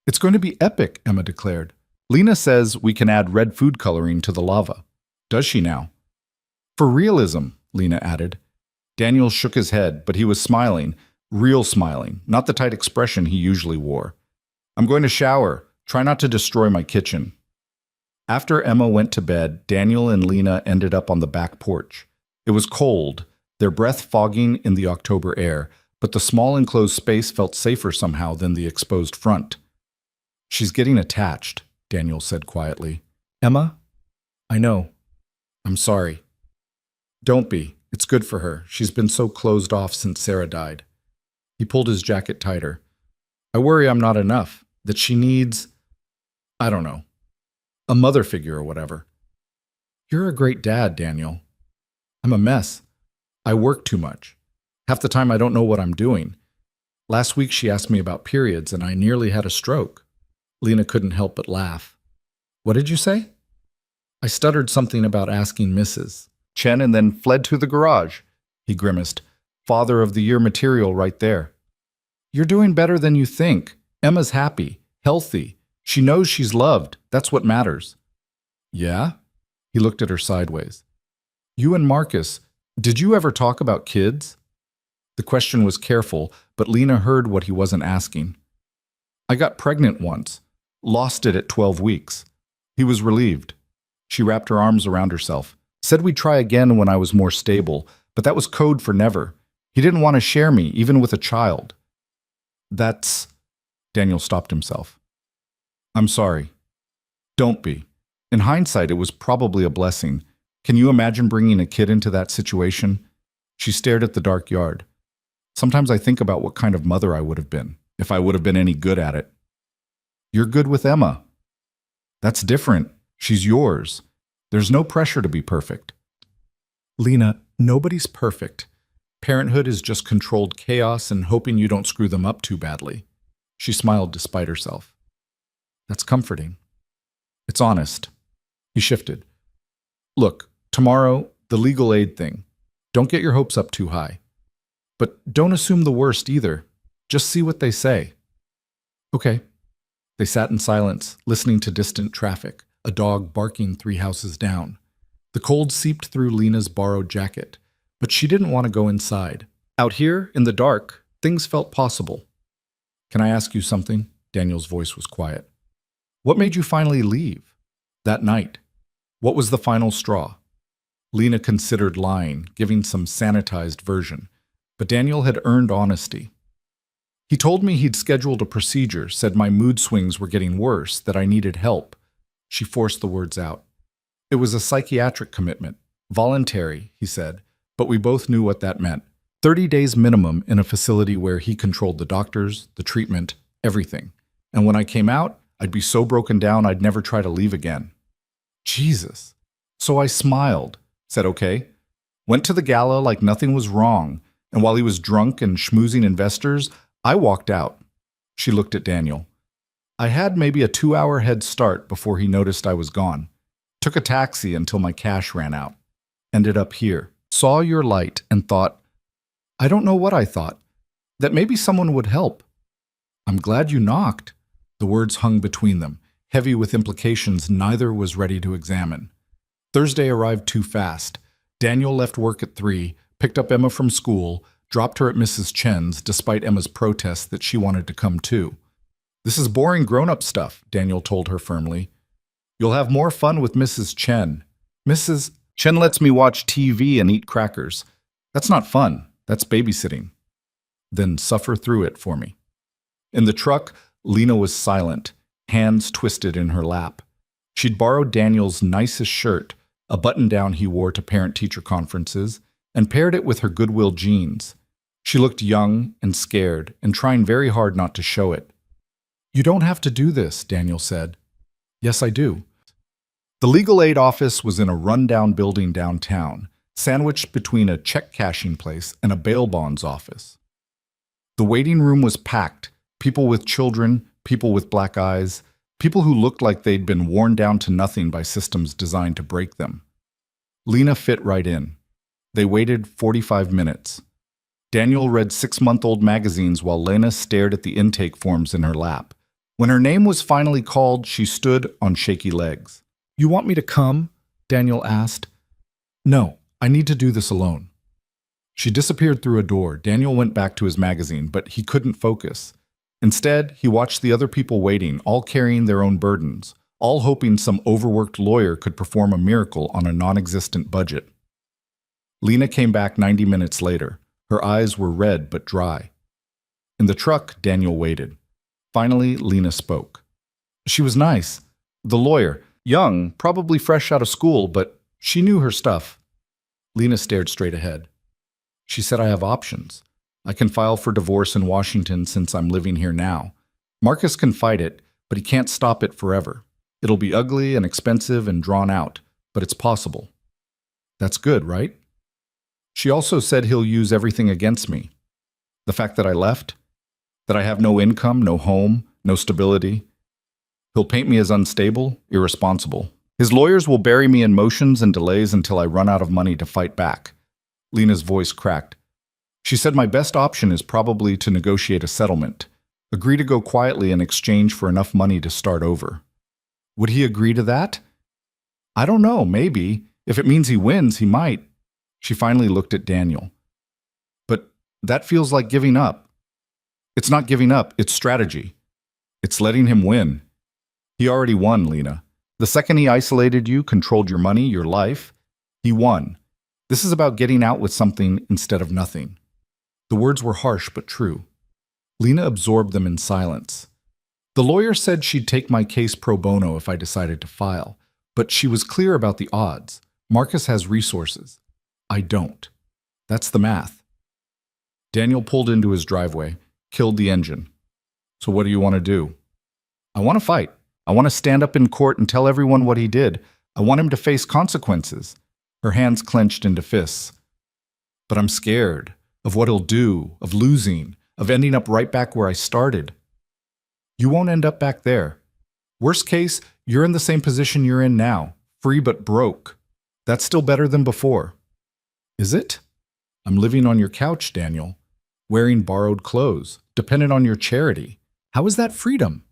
"It's going to be epic," Emma declared. "Lena says we can add red food coloring to the lava." "Does she now?" "For realism," Lena added. Daniel shook his head, but he was smiling, real smiling, not the tight expression he usually wore. "I'm going to shower. Try not to destroy my kitchen." After Emma went to bed, Daniel and Lena ended up on the back porch. It was cold, their breath fogging in the October air, but the small enclosed space felt safer somehow than the exposed front. "She's getting attached," Daniel said quietly. "Emma? I know. I'm sorry." "Don't be. It's good for her. She's been so closed off since Sarah died." He pulled his jacket tighter. "I worry I'm not enough, that she needs, I don't know, a mother figure or whatever." "You're a great dad, Daniel." "I'm a mess. I work too much. Half the time I don't know what I'm doing. Last week she asked me about periods and I nearly had a stroke. Lena couldn't help but laugh. What did you say? I stuttered something about asking Mrs. Chen and then fled to the garage. He grimaced. Father of the Year material right there. You're doing better than you think. Emma's happy, healthy. She knows she's loved. That's what matters. Yeah? He looked at her sideways. You and Marcus, did you ever talk about kids? The question was careful, but Lena heard what he wasn't asking. I got pregnant once. Lost it at 12 weeks. He was relieved. She wrapped her arms around herself. Said we'd try again when I was more stable, but that was code for never. He didn't want to share me, even with a child. That's... Daniel stopped himself. I'm sorry. Don't be. In hindsight, it was probably a blessing. Can you imagine bringing a kid into that situation? She stared at the dark yard. Sometimes I think about what kind of mother I would have been, if I would have been any good at it. You're good with Emma. That's different. She's yours. There's no pressure to be perfect. Lena, nobody's perfect. Parenthood is just controlled chaos and hoping you don't screw them up too badly. She smiled despite herself. That's comforting. It's honest. He shifted. Look, tomorrow, the legal aid thing. Don't get your hopes up too high. But don't assume the worst either. Just see what they say. Okay. They sat in silence, listening to distant traffic, a dog barking 3 houses down. The cold seeped through Lena's borrowed jacket, but she didn't want to go inside. Out here, in the dark, things felt possible. Can I ask you something? Daniel's voice was quiet. What made you finally leave? That night. What was the final straw? Lena considered lying, giving some sanitized version, but Daniel had earned honesty. He told me he'd scheduled a procedure, said my mood swings were getting worse, that I needed help. She forced the words out. It was a psychiatric commitment. Voluntary, he said, but we both knew what that meant. 30 days minimum in a facility where he controlled the doctors, the treatment, everything. And when I came out, I'd be so broken down I'd never try to leave again. Jesus. So I smiled, said okay, went to the gala like nothing was wrong, and while he was drunk and schmoozing investors, I walked out. She looked at Daniel. I had maybe a 2-hour head start before he noticed I was gone. Took a taxi until my cash ran out. Ended up here. Saw your light and thought, I don't know what I thought, that maybe someone would help. I'm glad you knocked. The words hung between them, heavy with implications neither was ready to examine. Thursday arrived too fast. Daniel left work at 3, picked up Emma from school, dropped her at Mrs. Chen's despite Emma's protest that she wanted to come too. This is boring grown-up stuff, Daniel told her firmly. You'll have more fun with Mrs. Chen. Mrs. Chen lets me watch TV and eat crackers. That's not fun. That's babysitting. Then suffer through it for me. In the truck, Lena was silent, hands twisted in her lap. She'd borrowed Daniel's nicest shirt, a button-down he wore to parent-teacher conferences, and paired it with her Goodwill jeans. She looked young and scared and trying very hard not to show it. You don't have to do this, Daniel said. Yes, I do. The legal aid office was in a rundown building downtown, sandwiched between a check-cashing place and a bail bonds office. The waiting room was packed, people with children, people with black eyes, people who looked like they'd been worn down to nothing by systems designed to break them. Lena fit right in. They waited 45 minutes. Daniel read 6-month-old magazines while Lena stared at the intake forms in her lap. When her name was finally called, she stood on shaky legs. You want me to come? Daniel asked. No, I need to do this alone. She disappeared through a door. Daniel went back to his magazine, but he couldn't focus. Instead, he watched the other people waiting, all carrying their own burdens, all hoping some overworked lawyer could perform a miracle on a non-existent budget. Lena came back 90 minutes later. Her eyes were red but dry. In the truck, Daniel waited. Finally, Lena spoke. She was nice. The lawyer, young, probably fresh out of school, but she knew her stuff. Lena stared straight ahead. She said, I have options. I can file for divorce in Washington since I'm living here now. Marcus can fight it, but he can't stop it forever. It'll be ugly and expensive and drawn out, but it's possible. That's good, right? She also said he'll use everything against me. The fact that I left, that I have no income, no home, no stability. He'll paint me as unstable, irresponsible. His lawyers will bury me in motions and delays until I run out of money to fight back. Lena's voice cracked. She said my best option is probably to negotiate a settlement, agree to go quietly in exchange for enough money to start over. Would he agree to that? I don't know, maybe. If it means he wins, he might. She finally looked at Daniel. But that feels like giving up. It's not giving up, it's strategy. It's letting him win. He already won, Lena. The second he isolated you, controlled your money, your life, he won. This is about getting out with something instead of nothing. The words were harsh but true. Lena absorbed them in silence. The lawyer said she'd take my case pro bono if I decided to file, but she was clear about the odds. Marcus has resources. I don't. That's the math. Daniel pulled into his driveway, killed the engine. So what do you want to do? I want to fight. I want to stand up in court and tell everyone what he did. I want him to face consequences. Her hands clenched into fists. But I'm scared of what he'll do, of losing, of ending up right back where I started. You won't end up back there. Worst case, you're in the same position you're in now, free but broke. That's still better than before. Is it? I'm living on your couch, Daniel, wearing borrowed clothes, dependent on your charity. How is that freedom?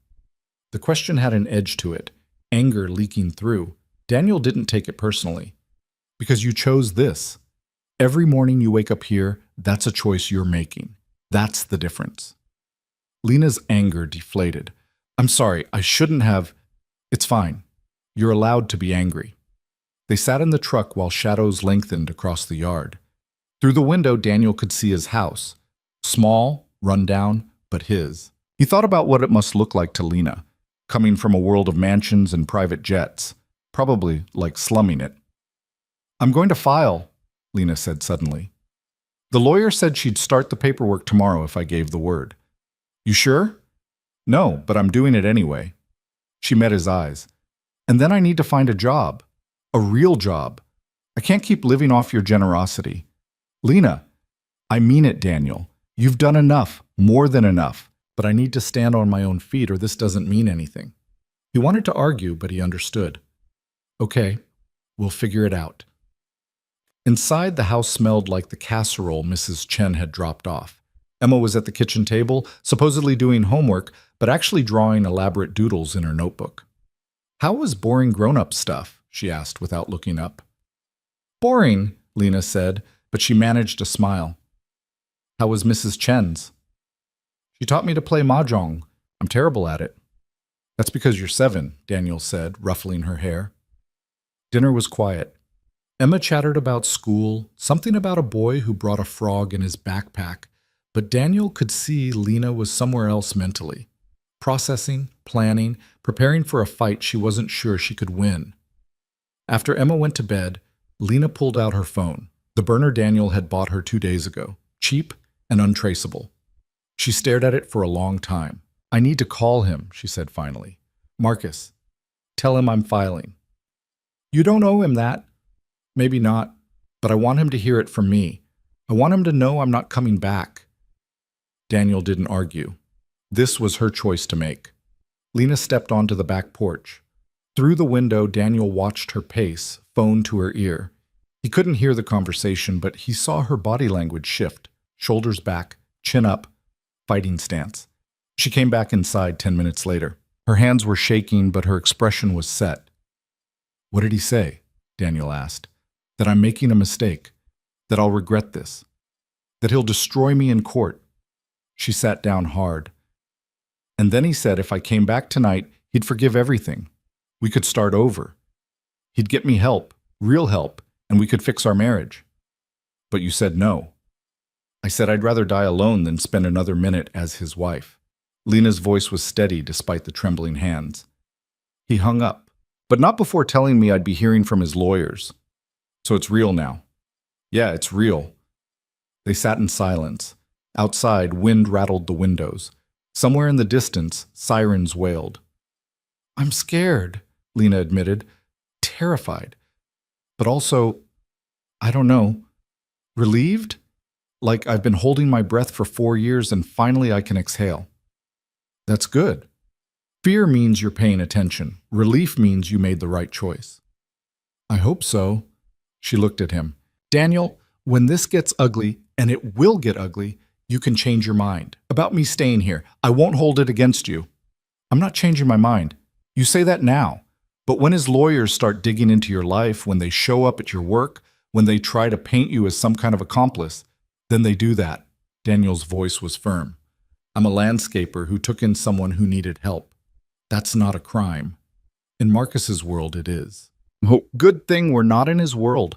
The question had an edge to it, anger leaking through. Daniel didn't take it personally. Because you chose this. Every morning you wake up here, that's a choice you're making. That's the difference. Lena's anger deflated. I'm sorry, I shouldn't have. It's fine. You're allowed to be angry. They sat in the truck while shadows lengthened across the yard. Through the window, Daniel could see his house. Small, run down, but his. He thought about what it must look like to Lena, coming from a world of mansions and private jets, probably like slumming it. I'm going to file, Lena said suddenly. The lawyer said she'd start the paperwork tomorrow if I gave the word. You sure? No, but I'm doing it anyway. She met his eyes. And then I need to find a job. A real job. I can't keep living off your generosity. Lena, I mean it, Daniel. You've done enough, more than enough. But I need to stand on my own feet or this doesn't mean anything. He wanted to argue, but he understood. Okay, we'll figure it out. Inside, the house smelled like the casserole Mrs. Chen had dropped off. Emma was at the kitchen table, supposedly doing homework, but actually drawing elaborate doodles in her notebook. How was boring grown-up stuff? She asked without looking up. Boring, Lena said, but she managed a smile. How was Mrs. Chen's? She taught me to play mahjong. I'm terrible at it. That's because you're 7, Daniel said, ruffling her hair. Dinner was quiet. Emma chattered about school, something about a boy who brought a frog in his backpack, but Daniel could see Lena was somewhere else mentally. Processing, planning, preparing for a fight she wasn't sure she could win. After Emma went to bed, Lena pulled out her phone, the burner Daniel had bought her 2 days ago, cheap and untraceable. She stared at it for a long time. I need to call him, she said finally. Marcus, tell him I'm filing. You don't owe him that. Maybe not, but I want him to hear it from me. I want him to know I'm not coming back. Daniel didn't argue. This was her choice to make. Lena stepped onto the back porch. Through the window, Daniel watched her pace, phone to her ear. He couldn't hear the conversation, but he saw her body language shift, shoulders back, chin up, fighting stance. She came back inside 10 minutes later. Her hands were shaking, but her expression was set. What did he say? Daniel asked. That I'm making a mistake. That I'll regret this. That he'll destroy me in court. She sat down hard. And then he said if I came back tonight, he'd forgive everything. We could start over. He'd get me help, real help, and we could fix our marriage. But you said no. I said I'd rather die alone than spend another minute as his wife. Lena's voice was steady despite the trembling hands. He hung up, but not before telling me I'd be hearing from his lawyers. So it's real now. Yeah, it's real. They sat in silence. Outside, wind rattled the windows. Somewhere in the distance, sirens wailed. I'm scared, Lena admitted, terrified. But also, I don't know. Relieved? Like I've been holding my breath for 4 years and finally I can exhale. That's good. Fear means you're paying attention. Relief means you made the right choice. I hope so. She looked at him. Daniel, when this gets ugly, and it will get ugly, you can change your mind. About me staying here, I won't hold it against you. I'm not changing my mind. You say that now. But when his lawyers start digging into your life, when they show up at your work, when they try to paint you as some kind of accomplice, then they do that. Daniel's voice was firm. I'm a landscaper who took in someone who needed help. That's not a crime. In Marcus's world, it is. Oh, good thing we're not in his world.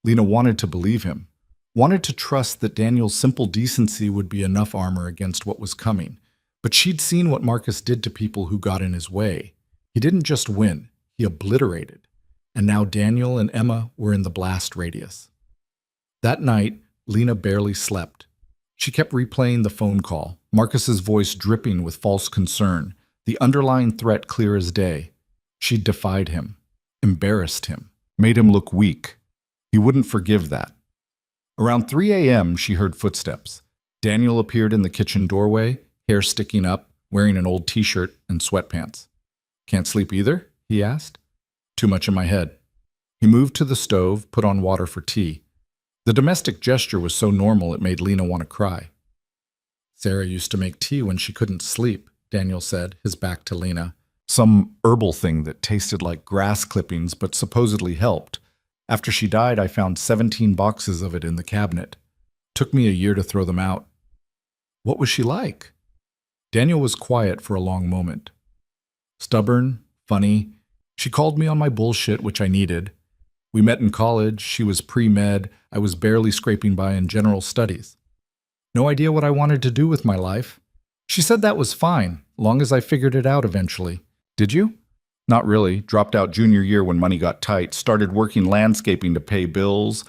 Lena wanted to believe him, wanted to trust that Daniel's simple decency would be enough armor against what was coming. But she'd seen what Marcus did to people who got in his way. He didn't just win, he obliterated. And now Daniel and Emma were in the blast radius. That night, Lena barely slept. She kept replaying the phone call, Marcus's voice dripping with false concern, the underlying threat clear as day. She'd defied him, embarrassed him, made him look weak. He wouldn't forgive that. Around 3 a.m., she heard footsteps. Daniel appeared in the kitchen doorway, hair sticking up, wearing an old t-shirt and sweatpants. Can't sleep either? He asked. Too much in my head. He moved to the stove, put on water for tea. The domestic gesture was so normal it made Lena want to cry. Sarah used to make tea when she couldn't sleep, Daniel said, his back to Lena. Some herbal thing that tasted like grass clippings but supposedly helped. After she died, I found 17 boxes of it in the cabinet. Took me a year to throw them out. What was she like? Daniel was quiet for a long moment. Stubborn, funny. She called me on my bullshit, which I needed. We met in college. She was pre-med. I was barely scraping by in general studies. No idea what I wanted to do with my life. She said that was fine, long as I figured it out eventually. Did you? Not really. Dropped out junior year when money got tight. Started working landscaping to pay bills.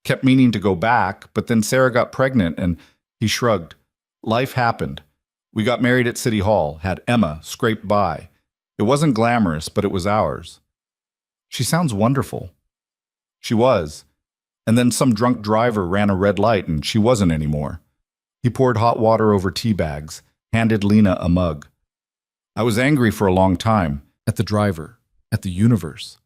Kept meaning to go back, but then Sarah got pregnant and he shrugged. Life happened. We got married at City Hall, had Emma, scraped by. It wasn't glamorous, but it was ours. She sounds wonderful. She was. And then some drunk driver ran a red light and she wasn't anymore. He poured hot water over tea bags, handed Lena a mug. I was angry for a long time. At the driver, at the universe,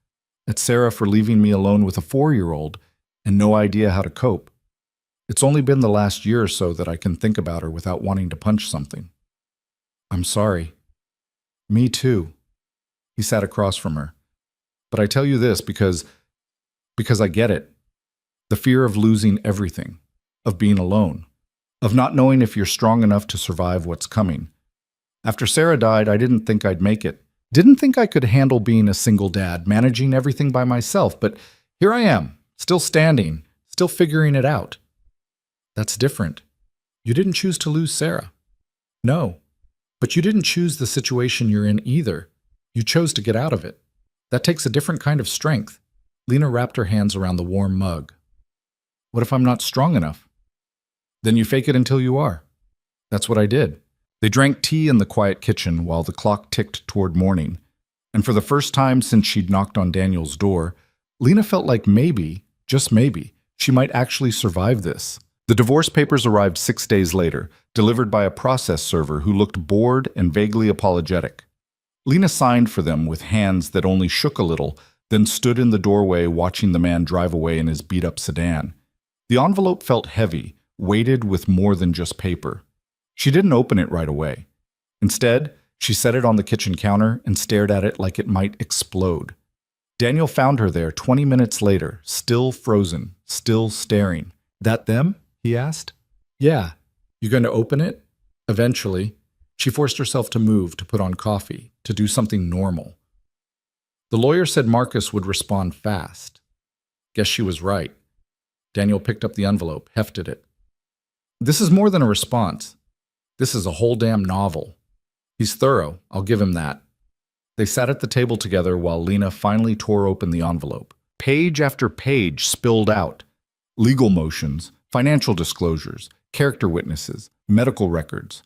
at Sarah for leaving me alone with a 4-year-old and no idea how to cope. It's only been the last year or so that I can think about her without wanting to punch something. I'm sorry. Me too. He sat across from her. But I tell you this because I get it. The fear of losing everything, of being alone, of not knowing if you're strong enough to survive what's coming. After Sarah died, I didn't think I'd make it. Didn't think I could handle being a single dad, managing everything by myself, but here I am, still standing, still figuring it out. That's different. You didn't choose to lose Sarah. No, but you didn't choose the situation you're in either. You chose to get out of it. That takes a different kind of strength. Lena wrapped her hands around the warm mug. What if I'm not strong enough? Then you fake it until you are. That's what I did. They drank tea in the quiet kitchen while the clock ticked toward morning, and for the first time since she'd knocked on Daniel's door, Lena felt like maybe, just maybe, she might actually survive this. The divorce papers arrived 6 days later, delivered by a process server who looked bored and vaguely apologetic. Lena signed for them with hands that only shook a little, then stood in the doorway watching the man drive away in his beat-up sedan. The envelope felt heavy, weighted with more than just paper. She didn't open it right away. Instead, she set it on the kitchen counter and stared at it like it might explode. Daniel found her there 20 minutes later, still frozen, still staring. That them? He asked. Yeah. You going to open it? Eventually. She forced herself to move, to put on coffee, to do something normal. The lawyer said Marcus would respond fast. Guess she was right. Daniel picked up the envelope, hefted it. This is more than a response. This is a whole damn novel. He's thorough, I'll give him that. They sat at the table together while Lena finally tore open the envelope. Page after page spilled out. Legal motions, financial disclosures, character witnesses, medical records.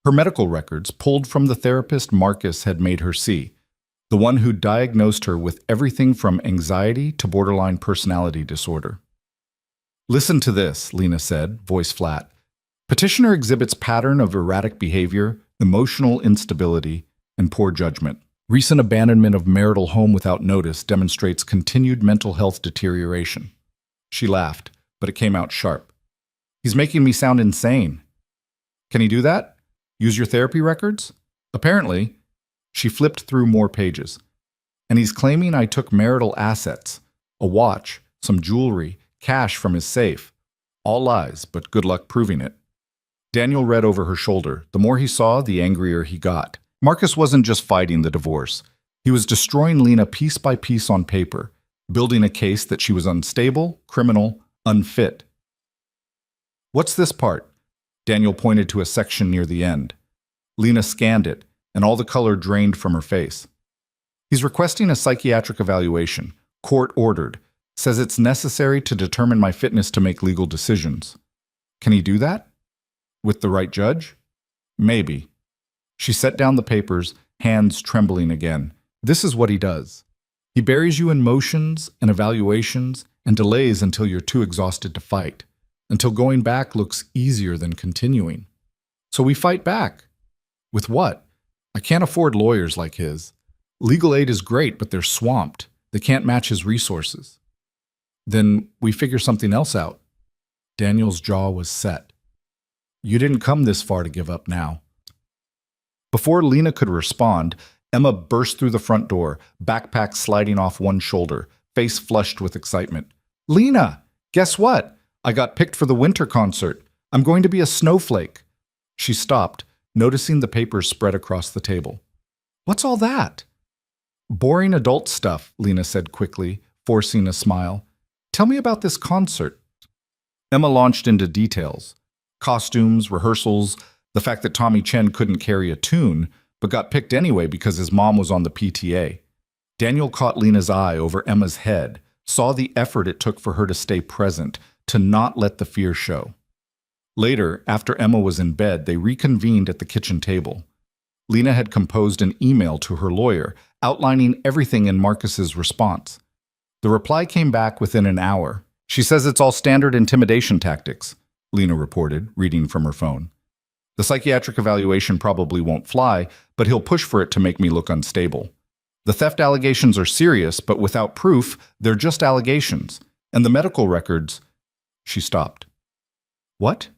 Her medical records, pulled from the therapist Marcus had made her see, the one who diagnosed her with everything from anxiety to borderline personality disorder. Listen to this, Lena said, voice flat. Petitioner exhibits pattern of erratic behavior, emotional instability, and poor judgment. Recent abandonment of marital home without notice demonstrates continued mental health deterioration. She laughed, but it came out sharp. He's making me sound insane. Can he do that? Use your therapy records? Apparently. She flipped through more pages. And he's claiming I took marital assets, a watch, some jewelry, cash from his safe. All lies, but good luck proving it. Daniel read over her shoulder. The more he saw, the angrier he got. Marcus wasn't just fighting the divorce. He was destroying Lena piece by piece on paper, building a case that she was unstable, criminal, unfit. What's this part? Daniel pointed to a section near the end. Lena scanned it, and all the color drained from her face. He's requesting a psychiatric evaluation, court-ordered, says it's necessary to determine my fitness to make legal decisions. Can he do that? With the right judge? Maybe. She set down the papers, hands trembling again. This is what he does. He buries you in motions and evaluations and delays until you're too exhausted to fight, until going back looks easier than continuing. So we fight back. With what? I can't afford lawyers like his. Legal aid is great, but they're swamped. They can't match his resources. Then we figure something else out. Daniel's jaw was set. You didn't come this far to give up now. Before Lena could respond, Emma burst through the front door, backpack sliding off one shoulder, face flushed with excitement. Lena, guess what? I got picked for the winter concert. I'm going to be a snowflake. She stopped, noticing the papers spread across the table. What's all that? Boring adult stuff, Lena said quickly, forcing a smile. Tell me about this concert. Emma launched into details. Costumes, rehearsals, the fact that Tommy Chen couldn't carry a tune, but got picked anyway because his mom was on the PTA. Daniel caught Lena's eye over Emma's head, saw the effort it took for her to stay present, to not let the fear show. Later, after Emma was in bed, they reconvened at the kitchen table. Lena had composed an email to her lawyer, outlining everything in Marcus's response. The reply came back within an hour. She says it's all standard intimidation tactics, Lena reported, reading from her phone. The psychiatric evaluation probably won't fly, but he'll push for it to make me look unstable. The theft allegations are serious, but without proof, they're just allegations. And the medical records... She stopped. What?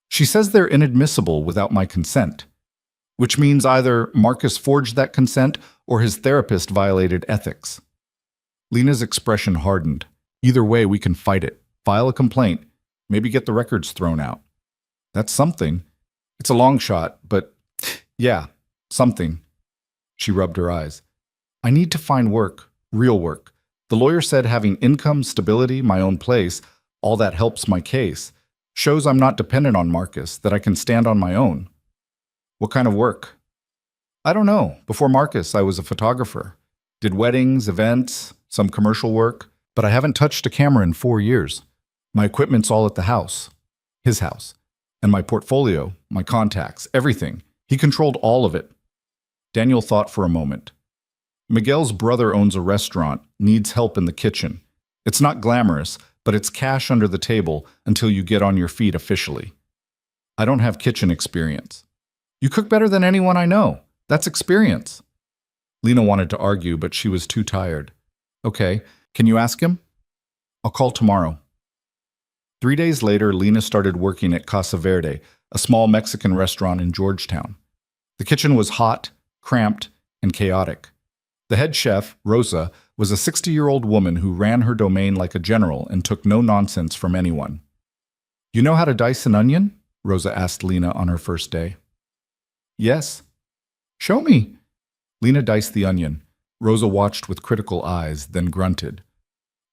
She says they're inadmissible without my consent, which means either Marcus forged that consent or his therapist violated ethics. Lena's expression hardened. Either way, we can fight it. File a complaint. Maybe get the records thrown out. That's something. It's a long shot, but yeah, something. She rubbed her eyes. I need to find work, real work. The lawyer said having income, stability, my own place, all that helps my case. Shows I'm not dependent on Marcus, that I can stand on my own. What kind of work? I don't know. Before Marcus, I was a photographer. Did weddings, events, some commercial work, but I haven't touched a camera in 4 years. My equipment's all at the house. His house. And my portfolio, my contacts, everything. He controlled all of it. Daniel thought for a moment. Miguel's brother owns a restaurant, needs help in the kitchen. It's not glamorous, but it's cash under the table until you get on your feet officially. I don't have kitchen experience. You cook better than anyone I know. That's experience. Lena wanted to argue, but she was too tired. Okay, can you ask him? I'll call tomorrow. 3 days later, Lena started working at Casa Verde, a small Mexican restaurant in Georgetown. The kitchen was hot, cramped, and chaotic. The head chef, Rosa, was a 60-year-old woman who ran her domain like a general and took no nonsense from anyone. You know how to dice an onion? Rosa asked Lena on her first day. Yes. Show me. Lena diced the onion. Rosa watched with critical eyes, then grunted.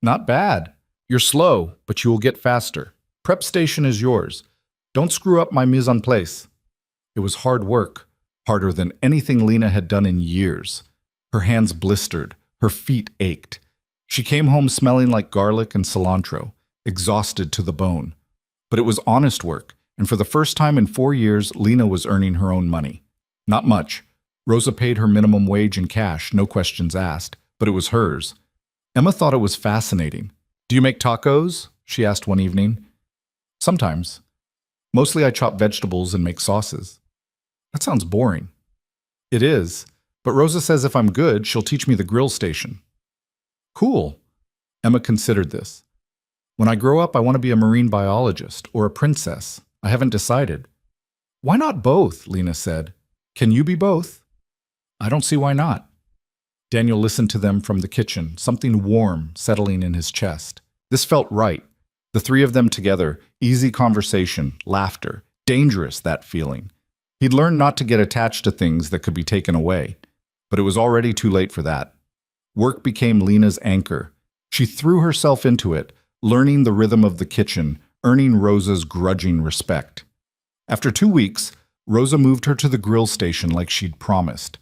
Not bad. You're slow, but you will get faster. Prep station is yours. Don't screw up my mise en place. It was hard work, harder than anything Lena had done in years. Her hands blistered, her feet ached. She came home smelling like garlic and cilantro, exhausted to the bone. But it was honest work, and for the first time in 4 years, Lena was earning her own money. Not much. Rosa paid her minimum wage in cash, no questions asked, but it was hers. Emma thought it was fascinating. Do you make tacos? she asked one evening. Sometimes. Mostly I chop vegetables and make sauces. That sounds boring. It is, but Rosa says if I'm good, she'll teach me the grill station. Cool. Emma considered this. When I grow up, I want to be a marine biologist or a princess. I haven't decided. Why not both? Lena said. Can you be both? I don't see why not. Daniel listened to them from the kitchen, something warm settling in his chest. This felt right. The three of them together, easy conversation, laughter, dangerous, that feeling. He'd learned not to get attached to things that could be taken away, but it was already too late for that. Work became Lena's anchor. She threw herself into it, learning the rhythm of the kitchen, earning Rosa's grudging respect. After 2 weeks, Rosa moved her to the grill station like she'd promised.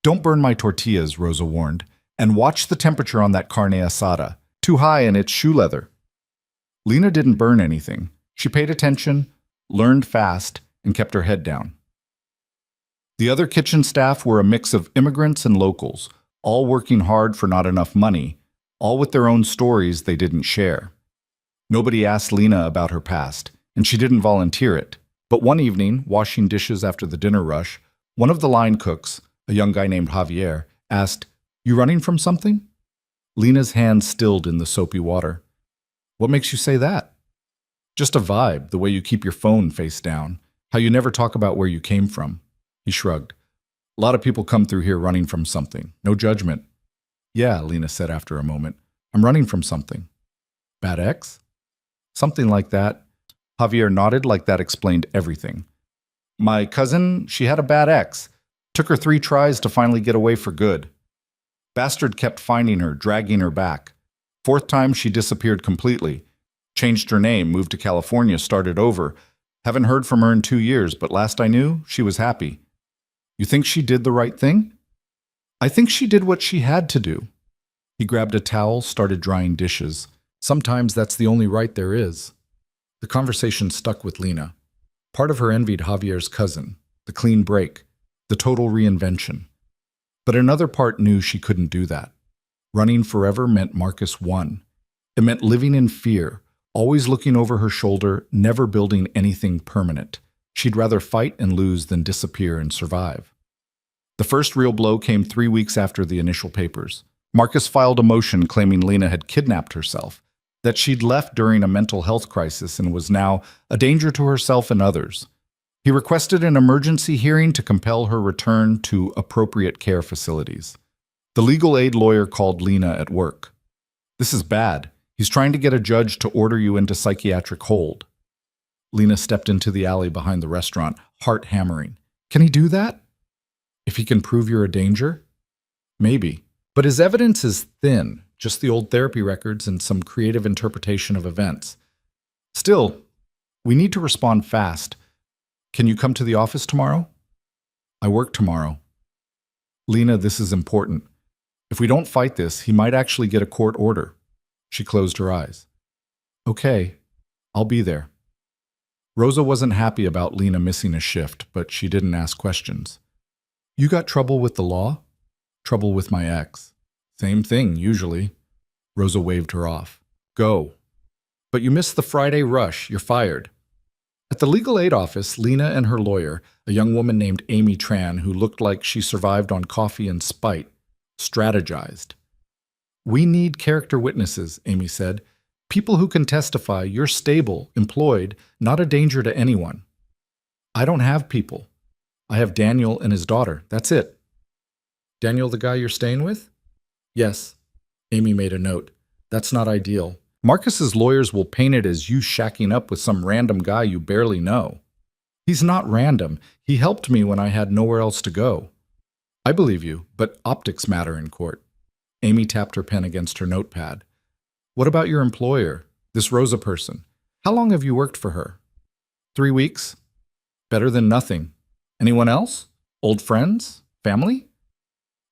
Don't burn my tortillas, Rosa warned, and watch the temperature on that carne asada. Too high and it's shoe leather. Lena didn't burn anything. She paid attention, learned fast, and kept her head down. The other kitchen staff were a mix of immigrants and locals, all working hard for not enough money, all with their own stories they didn't share. Nobody asked Lena about her past, and she didn't volunteer it. But one evening, washing dishes after the dinner rush, one of the line cooks, a young guy named Javier, asked, "You running from something?" Lena's hand stilled in the soapy water. What makes you say that? Just a vibe, the way you keep your phone face down, how you never talk about where you came from. He shrugged. A lot of people come through here running from something. No judgment. Yeah, Lena said after a moment. I'm running from something. Bad ex? Something like that. Javier nodded like that explained everything. My cousin, she had a bad ex. Took her 3 tries to finally get away for good. Bastard kept finding her, dragging her back. 4th time, she disappeared completely. Changed her name, moved to California, started over. Haven't heard from her in 2 years, but last I knew, she was happy. You think she did the right thing? I think she did what she had to do. He grabbed a towel, started drying dishes. Sometimes that's the only right there is. The conversation stuck with Lena. Part of her envied Javier's cousin, the clean break, the total reinvention. But another part knew she couldn't do that. Running forever meant Marcus won. It meant living in fear, always looking over her shoulder, never building anything permanent. She'd rather fight and lose than disappear and survive. The first real blow came 3 weeks after the initial papers. Marcus filed a motion claiming Lena had kidnapped herself, that she'd left during a mental health crisis and was now a danger to herself and others. He requested an emergency hearing to compel her return to appropriate care facilities. The legal aid lawyer called Lena at work. This is bad. He's trying to get a judge to order you into psychiatric hold. Lena stepped into the alley behind the restaurant, heart hammering. Can he do that? If he can prove you're a danger? Maybe. But his evidence is thin, just the old therapy records and some creative interpretation of events. Still, we need to respond fast. Can you come to the office tomorrow? I work tomorrow. Lena, this is important. If we don't fight this, he might actually get a court order. She closed her eyes. Okay, I'll be there. Rosa wasn't happy about Lena missing a shift, but she didn't ask questions. You got trouble with the law? Trouble with my ex. Same thing, usually. Rosa waved her off. Go. But you missed the Friday rush. You're fired. At the legal aid office, Lena and her lawyer, a young woman named Amy Tran, who looked like she survived on coffee and spite, strategized. We need character witnesses, Amy said. People who can testify you're stable, employed, not a danger to anyone. I don't have people. I have Daniel and his daughter. That's it. Daniel, the guy you're staying with? Yes. Amy made a note. That's not ideal. Marcus's lawyers will paint it as you shacking up with some random guy you barely know. He's not random. He helped me when I had nowhere else to go. I believe you, but optics matter in court. Amy tapped her pen against her notepad. What about your employer, this Rosa person? How long have you worked for her? 3 weeks. Better than nothing. Anyone else? Old friends? Family?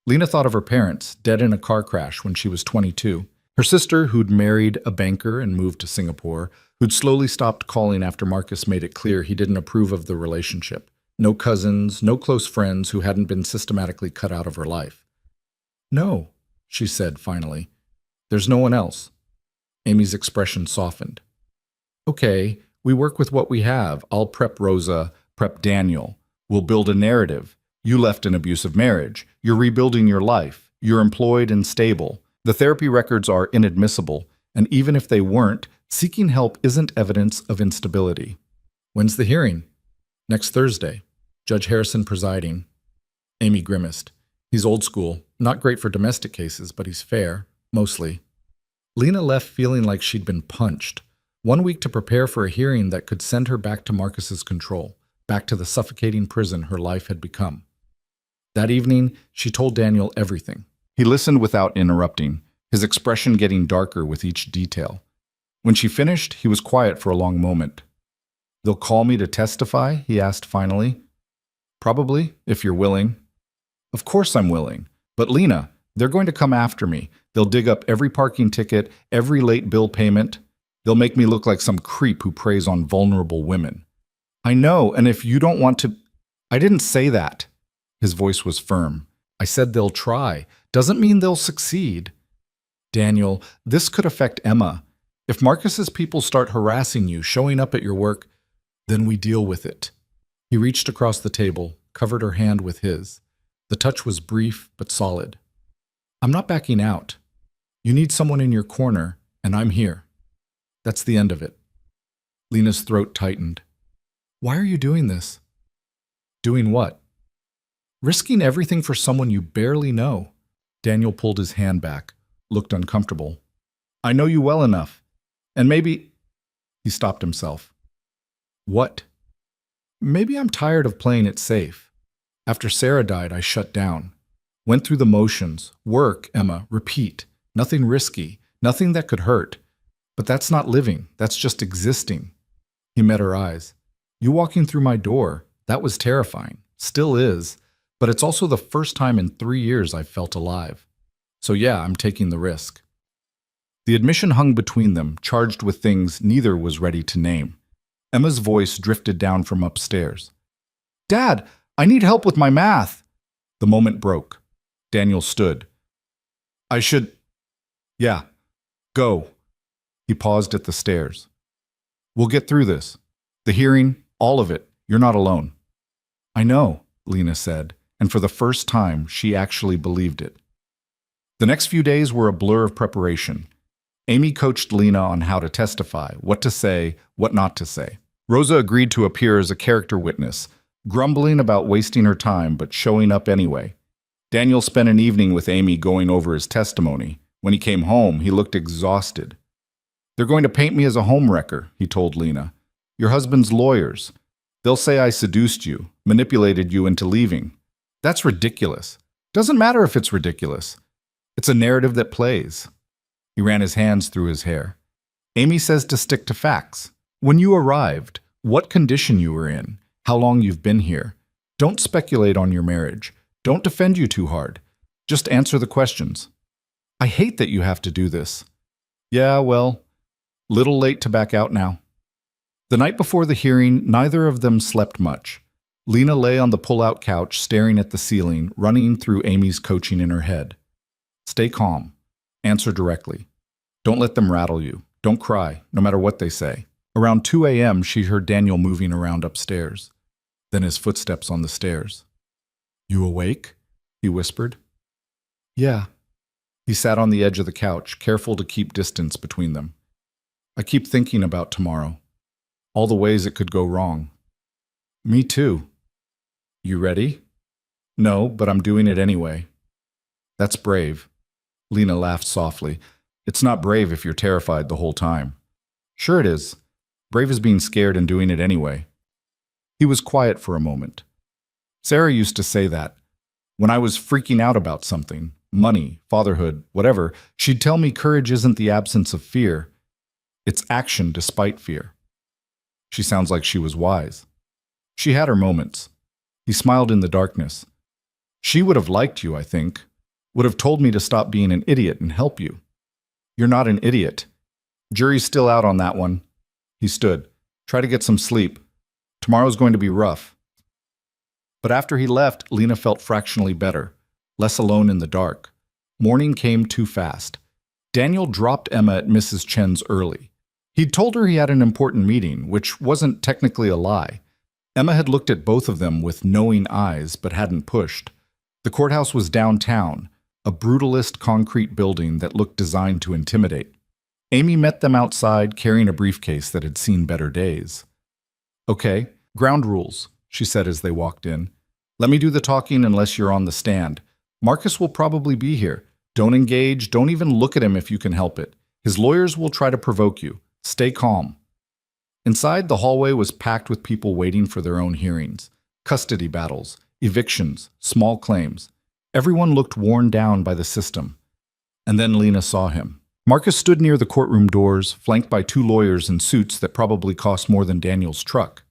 Lena thought of her parents, dead in a car crash when she was 22. Her sister, who'd married a banker and moved to Singapore, who'd slowly stopped calling after Marcus made it clear he didn't approve of the relationship. No cousins, no close friends who hadn't been systematically cut out of her life. No, she said finally. There's no one else. Amy's expression softened. Okay, we work with what we have. I'll prep Rosa, prep Daniel. We'll build a narrative. You left an abusive marriage. You're rebuilding your life. You're employed and stable. The therapy records are inadmissible, and even if they weren't, seeking help isn't evidence of instability. When's the hearing? Next Thursday. Judge Harrison presiding. Amy grimaced. He's old school, not great for domestic cases, but he's fair, mostly. Lena left feeling like she'd been punched. 1 week to prepare for a hearing that could send her back to Marcus's control, back to the suffocating prison her life had become. That evening, she told Daniel everything. He listened without interrupting, his expression getting darker with each detail. When she finished, he was quiet for a long moment. "They'll call me to testify?" he asked finally. "Probably, if you're willing." "Of course I'm willing. But Lena, they're going to come after me. They'll dig up every parking ticket, every late bill payment. They'll make me look like some creep who preys on vulnerable women." "I know, and if you don't want to—" "I didn't say that." His voice was firm. "I said they'll try. Doesn't mean they'll succeed." "Daniel, this could affect Emma. If Marcus's people start harassing you, showing up at your work, then we deal with it." He reached across the table, covered her hand with his. The touch was brief but solid. "I'm not backing out. You need someone in your corner, and I'm here. That's the end of it." Lena's throat tightened. "Why are you doing this?" "Doing what?" "Risking everything for someone you barely know." Daniel pulled his hand back, looked uncomfortable. "I know you well enough. And maybe—" He stopped himself. "What?" "Maybe I'm tired of playing it safe. After Sarah died, I shut down. Went through the motions. Work, Emma, repeat. Nothing risky. Nothing that could hurt. But that's not living. That's just existing." He met her eyes. "You walking through my door, that was terrifying. Still is. But it's also the first time in 3 years I've felt alive. So yeah, I'm taking the risk." The admission hung between them, charged with things neither was ready to name. Emma's voice drifted down from upstairs. "Dad, I need help with my math." The moment broke. Daniel stood. "I should—" "Yeah, go." He paused at the stairs. "We'll get through this. The hearing, all of it. You're not alone." "I know," Lena said, and for the first time, she actually believed it. The next few days were a blur of preparation. Amy coached Lena on how to testify, what to say, what not to say. Rosa agreed to appear as a character witness, grumbling about wasting her time but showing up anyway. Daniel spent an evening with Amy going over his testimony. When he came home, he looked exhausted. "They're going to paint me as a homewrecker," he told Lena. "Your husband's lawyers. They'll say I seduced you, manipulated you into leaving. That's ridiculous. Doesn't matter if it's ridiculous. It's a narrative that plays." He ran his hands through his hair. "Amy says to stick to facts. When you arrived, what condition you were in, how long you've been here. Don't speculate on your marriage. Don't defend you too hard. Just answer the questions." "I hate that you have to do this." "Yeah, well, little late to back out now." The night before the hearing, neither of them slept much. Lena lay on the pull-out couch, staring at the ceiling, running through Amy's coaching in her head. "Stay calm. Answer directly. Don't let them rattle you. Don't cry, no matter what they say." Around 2 a.m., she heard Daniel moving around upstairs. Then his footsteps on the stairs. "You awake?" he whispered. "Yeah." He sat on the edge of the couch, careful to keep distance between them. "I keep thinking about tomorrow. All the ways it could go wrong." "Me too." "You ready?" "No, but I'm doing it anyway." "That's brave." Lena laughed softly. "It's not brave if you're terrified the whole time." "Sure it is. Brave is being scared and doing it anyway." He was quiet for a moment. "Sarah used to say that. When I was freaking out about something, money, fatherhood, whatever, she'd tell me courage isn't the absence of fear. It's action despite fear." She sounds like she was wise. She had her moments. He smiled in the darkness. "She would have liked you, I think. Would have told me to stop being an idiot and help you." "You're not an idiot. Jury's still out on that one." He stood. "Try to get some sleep. Tomorrow's going to be rough." But after he left, Lena felt fractionally better, less alone in the dark. Morning came too fast. Daniel dropped Emma at Mrs. Chen's early. He'd told her he had an important meeting, which wasn't technically a lie. Emma had looked at both of them with knowing eyes, but hadn't pushed. The courthouse was downtown, a brutalist concrete building that looked designed to intimidate. Amy met them outside, carrying a briefcase that had seen better days. "Okay, ground rules," she said as they walked in. "Let me do the talking unless you're on the stand. Marcus will probably be here. Don't engage, don't even look at him if you can help it. His lawyers will try to provoke you. Stay calm." Inside, the hallway was packed with people waiting for their own hearings. Custody battles, evictions, small claims. Everyone looked worn down by the system. And then Lena saw him. Marcus stood near the courtroom doors, flanked by two lawyers in suits that probably cost more than Daniel's truck.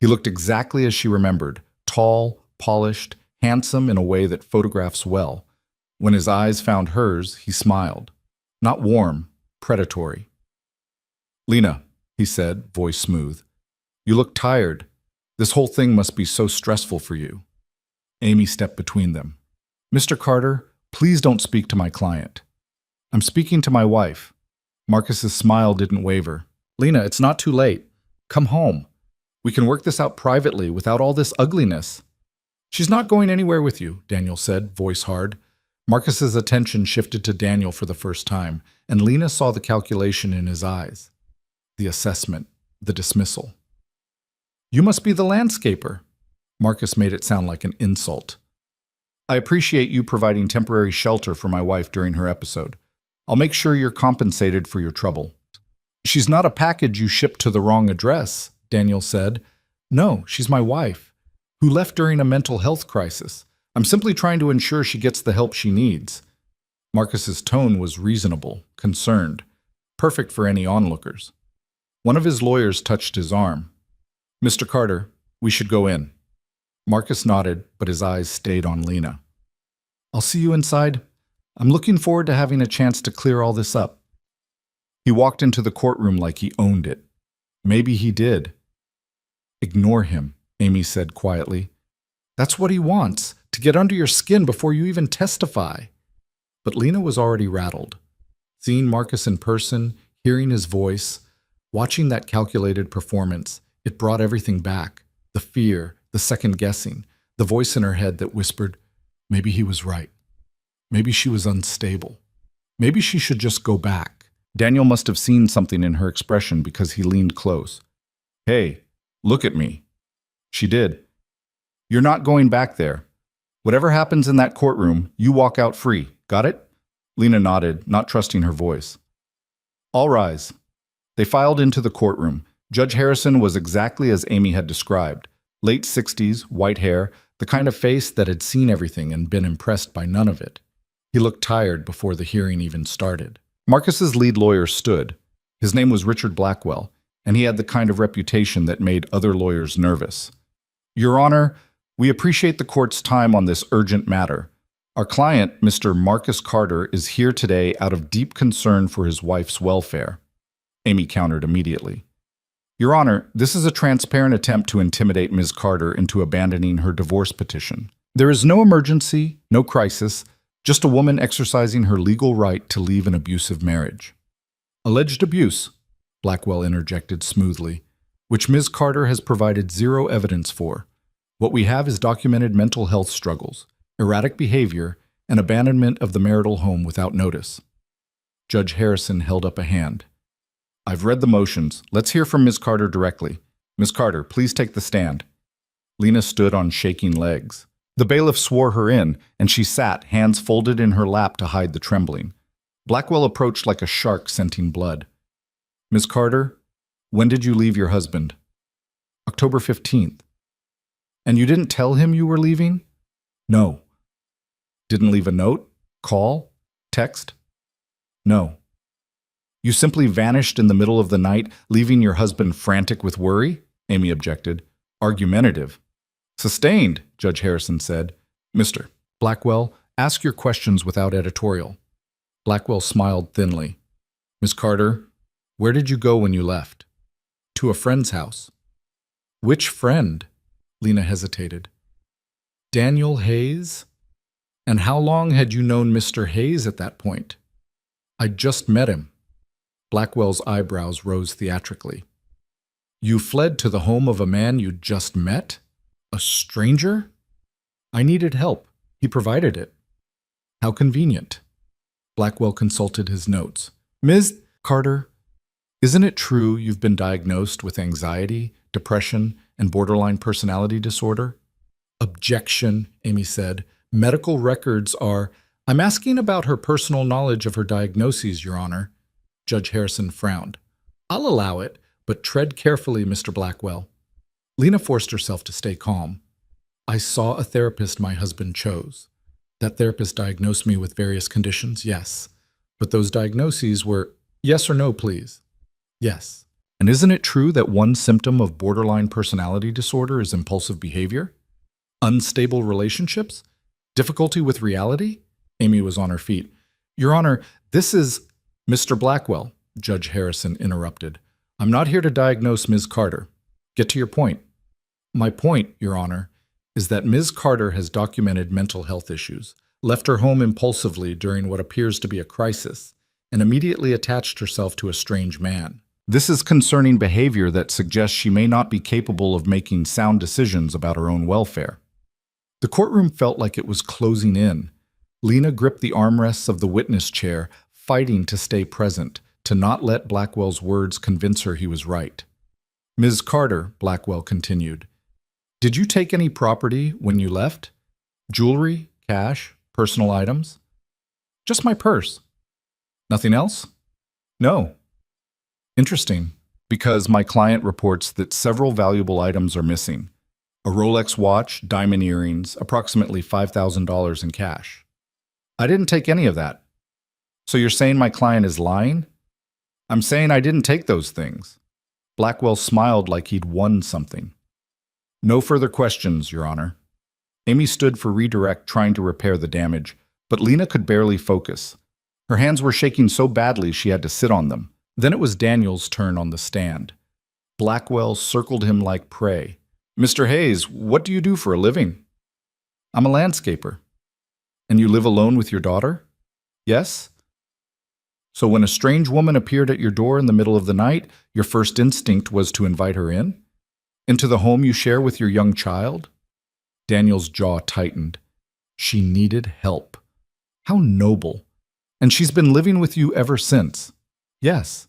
He looked exactly as she remembered, tall, polished, handsome in a way that photographs well. When his eyes found hers, he smiled. Not warm, predatory. "Lena," he said, voice smooth, "you look tired. This whole thing must be so stressful for you." Amy stepped between them. "Mr. Carter, please don't speak to my client. I'm speaking to my wife." Marcus's smile didn't waver. "Lena, it's not too late. Come home. We can work this out privately without all this ugliness." "She's not going anywhere with you," Daniel said, voice hard. Marcus's attention shifted to Daniel for the first time, and Lena saw the calculation in his eyes. The assessment, the dismissal. "You must be the landscaper." Marcus made it sound like an insult. "I appreciate you providing temporary shelter for my wife during her episode. I'll make sure you're compensated for your trouble." "She's not a package you shipped to the wrong address," Daniel said. "No, she's my wife, who left during a mental health crisis. I'm simply trying to ensure she gets the help she needs." Marcus's tone was reasonable, concerned, perfect for any onlookers. One of his lawyers touched his arm. "Mr. Carter, we should go in." Marcus nodded, but his eyes stayed on Lena. "I'll see you inside. I'm looking forward to having a chance to clear all this up." He walked into the courtroom like he owned it. Maybe he did. "Ignore him," Amy said quietly. "That's what he wants, to get under your skin before you even testify." But Lena was already rattled. Seeing Marcus in person, hearing his voice, watching that calculated performance, it brought everything back. The fear, the second-guessing, the voice in her head that whispered, maybe he was right. Maybe she was unstable. Maybe she should just go back. Daniel must have seen something in her expression because he leaned close. "Hey, look at me." She did. "You're not going back there. Whatever happens in that courtroom, you walk out free. Got it?" Lena nodded, not trusting her voice. "All rise." They filed into the courtroom. Judge Harrison was exactly as Amy had described. Late 60s, white hair, the kind of face that had seen everything and been impressed by none of it. He looked tired before the hearing even started. Marcus's lead lawyer stood. His name was Richard Blackwell, and he had the kind of reputation that made other lawyers nervous. "Your Honor, we appreciate the court's time on this urgent matter. Our client, Mr. Marcus Carter, is here today out of deep concern for his wife's welfare." Amy countered immediately. "Your Honor, this is a transparent attempt to intimidate Ms. Carter into abandoning her divorce petition. There is no emergency, no crisis, just a woman exercising her legal right to leave an abusive marriage." "Alleged abuse," Blackwell interjected smoothly, "which Ms. Carter has provided zero evidence for. What we have is documented mental health struggles, erratic behavior, and abandonment of the marital home without notice." Judge Harrison held up a hand. "I've read the motions. Let's hear from Ms. Carter directly. Ms. Carter, please take the stand." Lena stood on shaking legs. The bailiff swore her in, and she sat, hands folded in her lap to hide the trembling. Blackwell approached like a shark scenting blood. "Ms. Carter, when did you leave your husband?" "October 15th. "And you didn't tell him you were leaving?" "No." "Didn't leave a note? Call? Text?" "No." "You simply vanished in the middle of the night, leaving your husband frantic with worry?" Amy objected. "Argumentative." "Sustained," Judge Harrison said. "Mr. Blackwell, ask your questions without editorial." Blackwell smiled thinly. "Ms. Carter, where did you go when you left?" "To a friend's house." "Which friend?" Lena hesitated. "Daniel Hayes? And how long had you known Mr. Hayes at that point?" "I'd just met him." Blackwell's eyebrows rose theatrically. You fled to the home of a man you'd just met? A stranger? I needed help. He provided it. How convenient. Blackwell consulted his notes. Ms. Carter, isn't it true you've been diagnosed with anxiety, depression, and borderline personality disorder? Objection, Amy said. Medical records are... I'm asking about her personal knowledge of her diagnoses, Your Honor. Judge Harrison frowned. I'll allow it, but tread carefully, Mr. Blackwell. Lena forced herself to stay calm. I saw a therapist my husband chose. That therapist diagnosed me with various conditions, yes. But those diagnoses were, yes or no, please. Yes. And isn't it true that one symptom of borderline personality disorder is impulsive behavior? Unstable relationships? Difficulty with reality? Amy was on her feet. Your Honor, this is... Mr. Blackwell, Judge Harrison interrupted. I'm not here to diagnose Ms. Carter. Get to your point. My point, Your Honor, is that Ms. Carter has documented mental health issues, left her home impulsively during what appears to be a crisis, and immediately attached herself to a strange man. This is concerning behavior that suggests she may not be capable of making sound decisions about her own welfare. The courtroom felt like it was closing in. Lena gripped the armrests of the witness chair, fighting to stay present, to not let Blackwell's words convince her he was right. Ms. Carter, Blackwell continued, did you take any property when you left? Jewelry, cash, personal items? Just my purse. Nothing else? No. Interesting, because my client reports that several valuable items are missing. A Rolex watch, diamond earrings, approximately $5,000 in cash. I didn't take any of that. So you're saying my client is lying? I'm saying I didn't take those things. Blackwell smiled like he'd won something. No further questions, Your Honor. Amy stood for redirect, trying to repair the damage, but Lena could barely focus. Her hands were shaking so badly she had to sit on them. Then it was Daniel's turn on the stand. Blackwell circled him like prey. Mr. Hayes, what do you do for a living? I'm a landscaper. And you live alone with your daughter? Yes. So when a strange woman appeared at your door in the middle of the night, your first instinct was to invite her in? Into the home you share with your young child? Daniel's jaw tightened. She needed help. How noble. And she's been living with you ever since? Yes.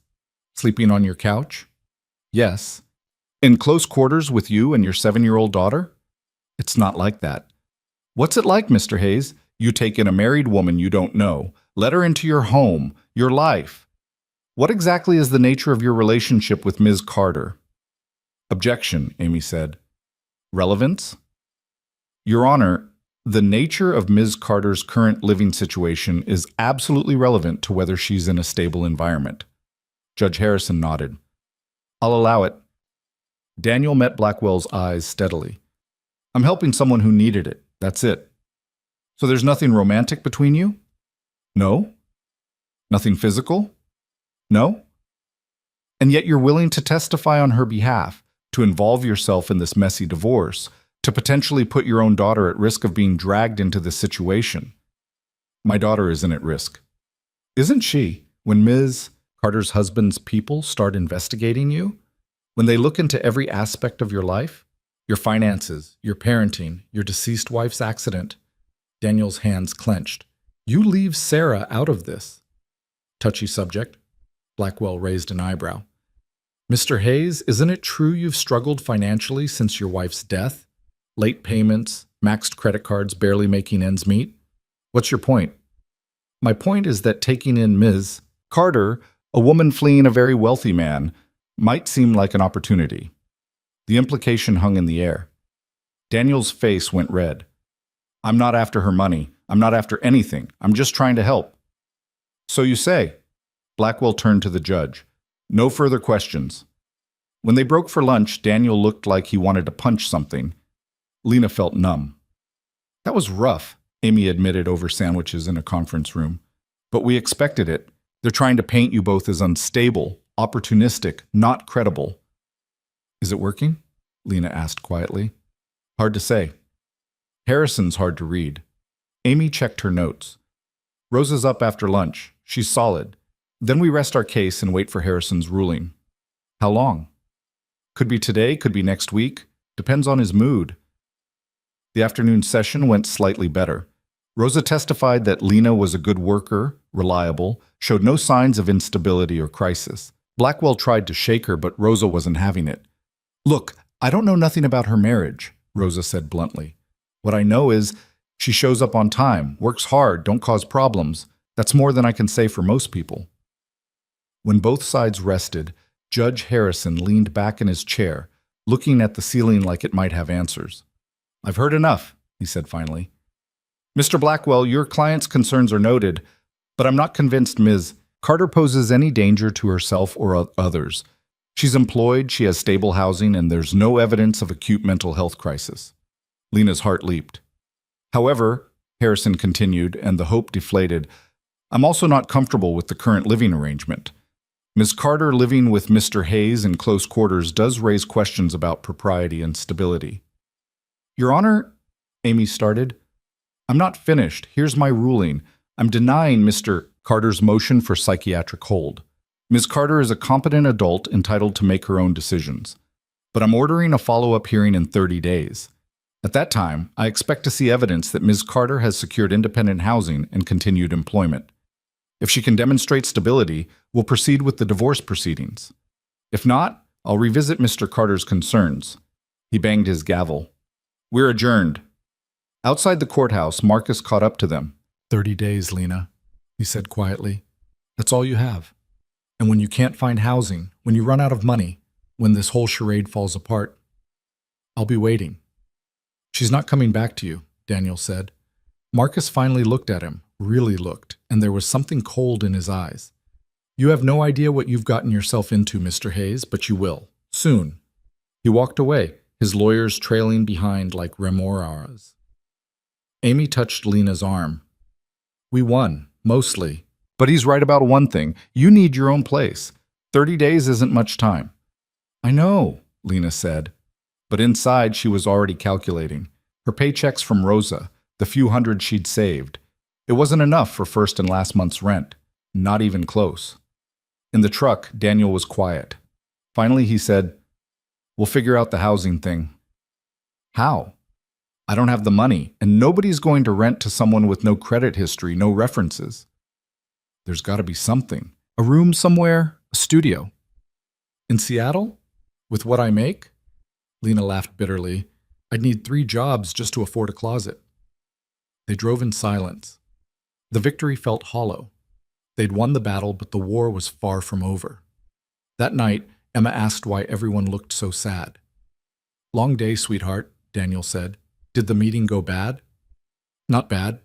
Sleeping on your couch? Yes. In close quarters with you and your 7-year-old daughter? It's not like that. What's it like, Mr. Hayes? You take in a married woman you don't know, let her into your home, your life. What exactly is the nature of your relationship with Ms. Carter? Objection, Amy said. Relevance? Your Honor, the nature of Ms. Carter's current living situation is absolutely relevant to whether she's in a stable environment. Judge Harrison nodded. I'll allow it. Daniel met Blackwell's eyes steadily. I'm helping someone who needed it. That's it. So there's nothing romantic between you? No? Nothing physical? No? And yet you're willing to testify on her behalf, to involve yourself in this messy divorce, to potentially put your own daughter at risk of being dragged into this situation. My daughter isn't at risk. Isn't she, when Ms. Carter's husband's people start investigating you? When they look into every aspect of your life? Your finances, your parenting, your deceased wife's accident? Daniel's hands clenched. You leave Sarah out of this. Touchy subject. Blackwell raised an eyebrow. Mr. Hayes, isn't it true you've struggled financially since your wife's death? Late payments, maxed credit cards barely making ends meet? What's your point? My point is that taking in Ms. Carter, a woman fleeing a very wealthy man, might seem like an opportunity. The implication hung in the air. Daniel's face went red. I'm not after her money. I'm not after anything. I'm just trying to help. So you say. Blackwell turned to the judge. No further questions. When they broke for lunch, Daniel looked like he wanted to punch something. Lena felt numb. That was rough, Amy admitted over sandwiches in a conference room. But we expected it. They're trying to paint you both as unstable, opportunistic, not credible. Is it working? Lena asked quietly. Hard to say. Harrison's hard to read. Amy checked her notes. Rosa's up after lunch. She's solid. Then we rest our case and wait for Harrison's ruling. How long? Could be today, could be next week. Depends on his mood. The afternoon session went slightly better. Rosa testified that Lena was a good worker, reliable, showed no signs of instability or crisis. Blackwell tried to shake her, but Rosa wasn't having it. Look, I don't know nothing about her marriage, Rosa said bluntly. What I know is she shows up on time, works hard, don't cause problems. That's more than I can say for most people. When both sides rested, Judge Harrison leaned back in his chair, looking at the ceiling like it might have answers. I've heard enough, he said finally. Mr. Blackwell, your client's concerns are noted, but I'm not convinced Ms. Carter poses any danger to herself or others. She's employed, she has stable housing, and there's no evidence of acute mental health crisis. Lena's heart leaped. However, Harrison continued, and the hope deflated, I'm also not comfortable with the current living arrangement. Ms. Carter living with Mr. Hayes in close quarters does raise questions about propriety and stability. Your Honor, Amy started. I'm not finished. Here's my ruling. I'm denying Mr. Carter's motion for psychiatric hold. Ms. Carter is a competent adult entitled to make her own decisions. But I'm ordering a follow-up hearing in 30 days. At that time, I expect to see evidence that Ms. Carter has secured independent housing and continued employment. If she can demonstrate stability, we'll proceed with the divorce proceedings. If not, I'll revisit Mr. Carter's concerns. He banged his gavel. We're adjourned. Outside the courthouse, Marcus caught up to them. 30 days, Lena, he said quietly. That's all you have. And when you can't find housing, when you run out of money, when this whole charade falls apart, I'll be waiting. She's not coming back to you, Daniel said. Marcus finally looked at him, really looked, and there was something cold in his eyes. You have no idea what you've gotten yourself into, Mr. Hayes, but you will. Soon. He walked away, his lawyers trailing behind like remoras. Amy touched Lena's arm. We won, mostly. But he's right about one thing. You need your own place. 30 days isn't much time. I know, Lena said. But inside she was already calculating. Her paychecks from Rosa, the few hundred she'd saved. It wasn't enough for first and last month's rent. Not even close. In the truck, Daniel was quiet. Finally he said, We'll figure out the housing thing. How? I don't have the money, and nobody's going to rent to someone with no credit history, no references. There's got to be something. A room somewhere, a studio. In Seattle? With what I make? Lena laughed bitterly. I'd need 3 jobs just to afford a closet. They drove in silence. The victory felt hollow. They'd won the battle, but the war was far from over. That night, Emma asked why everyone looked so sad. Long day, sweetheart, Daniel said. Did the meeting go bad? Not bad,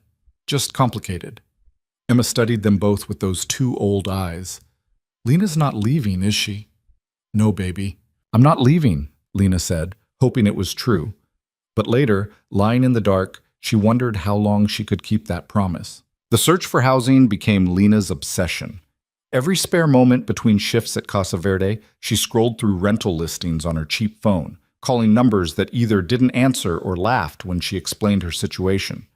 just complicated. Emma studied them both with those 2 old eyes. Lena's not leaving, is she? No, baby. I'm not leaving, Lena said, hoping it was true. But later, lying in the dark, she wondered how long she could keep that promise. The search for housing became Lena's obsession. Every spare moment between shifts at Casa Verde, she scrolled through rental listings on her cheap phone, calling numbers that either didn't answer or laughed when she explained her situation.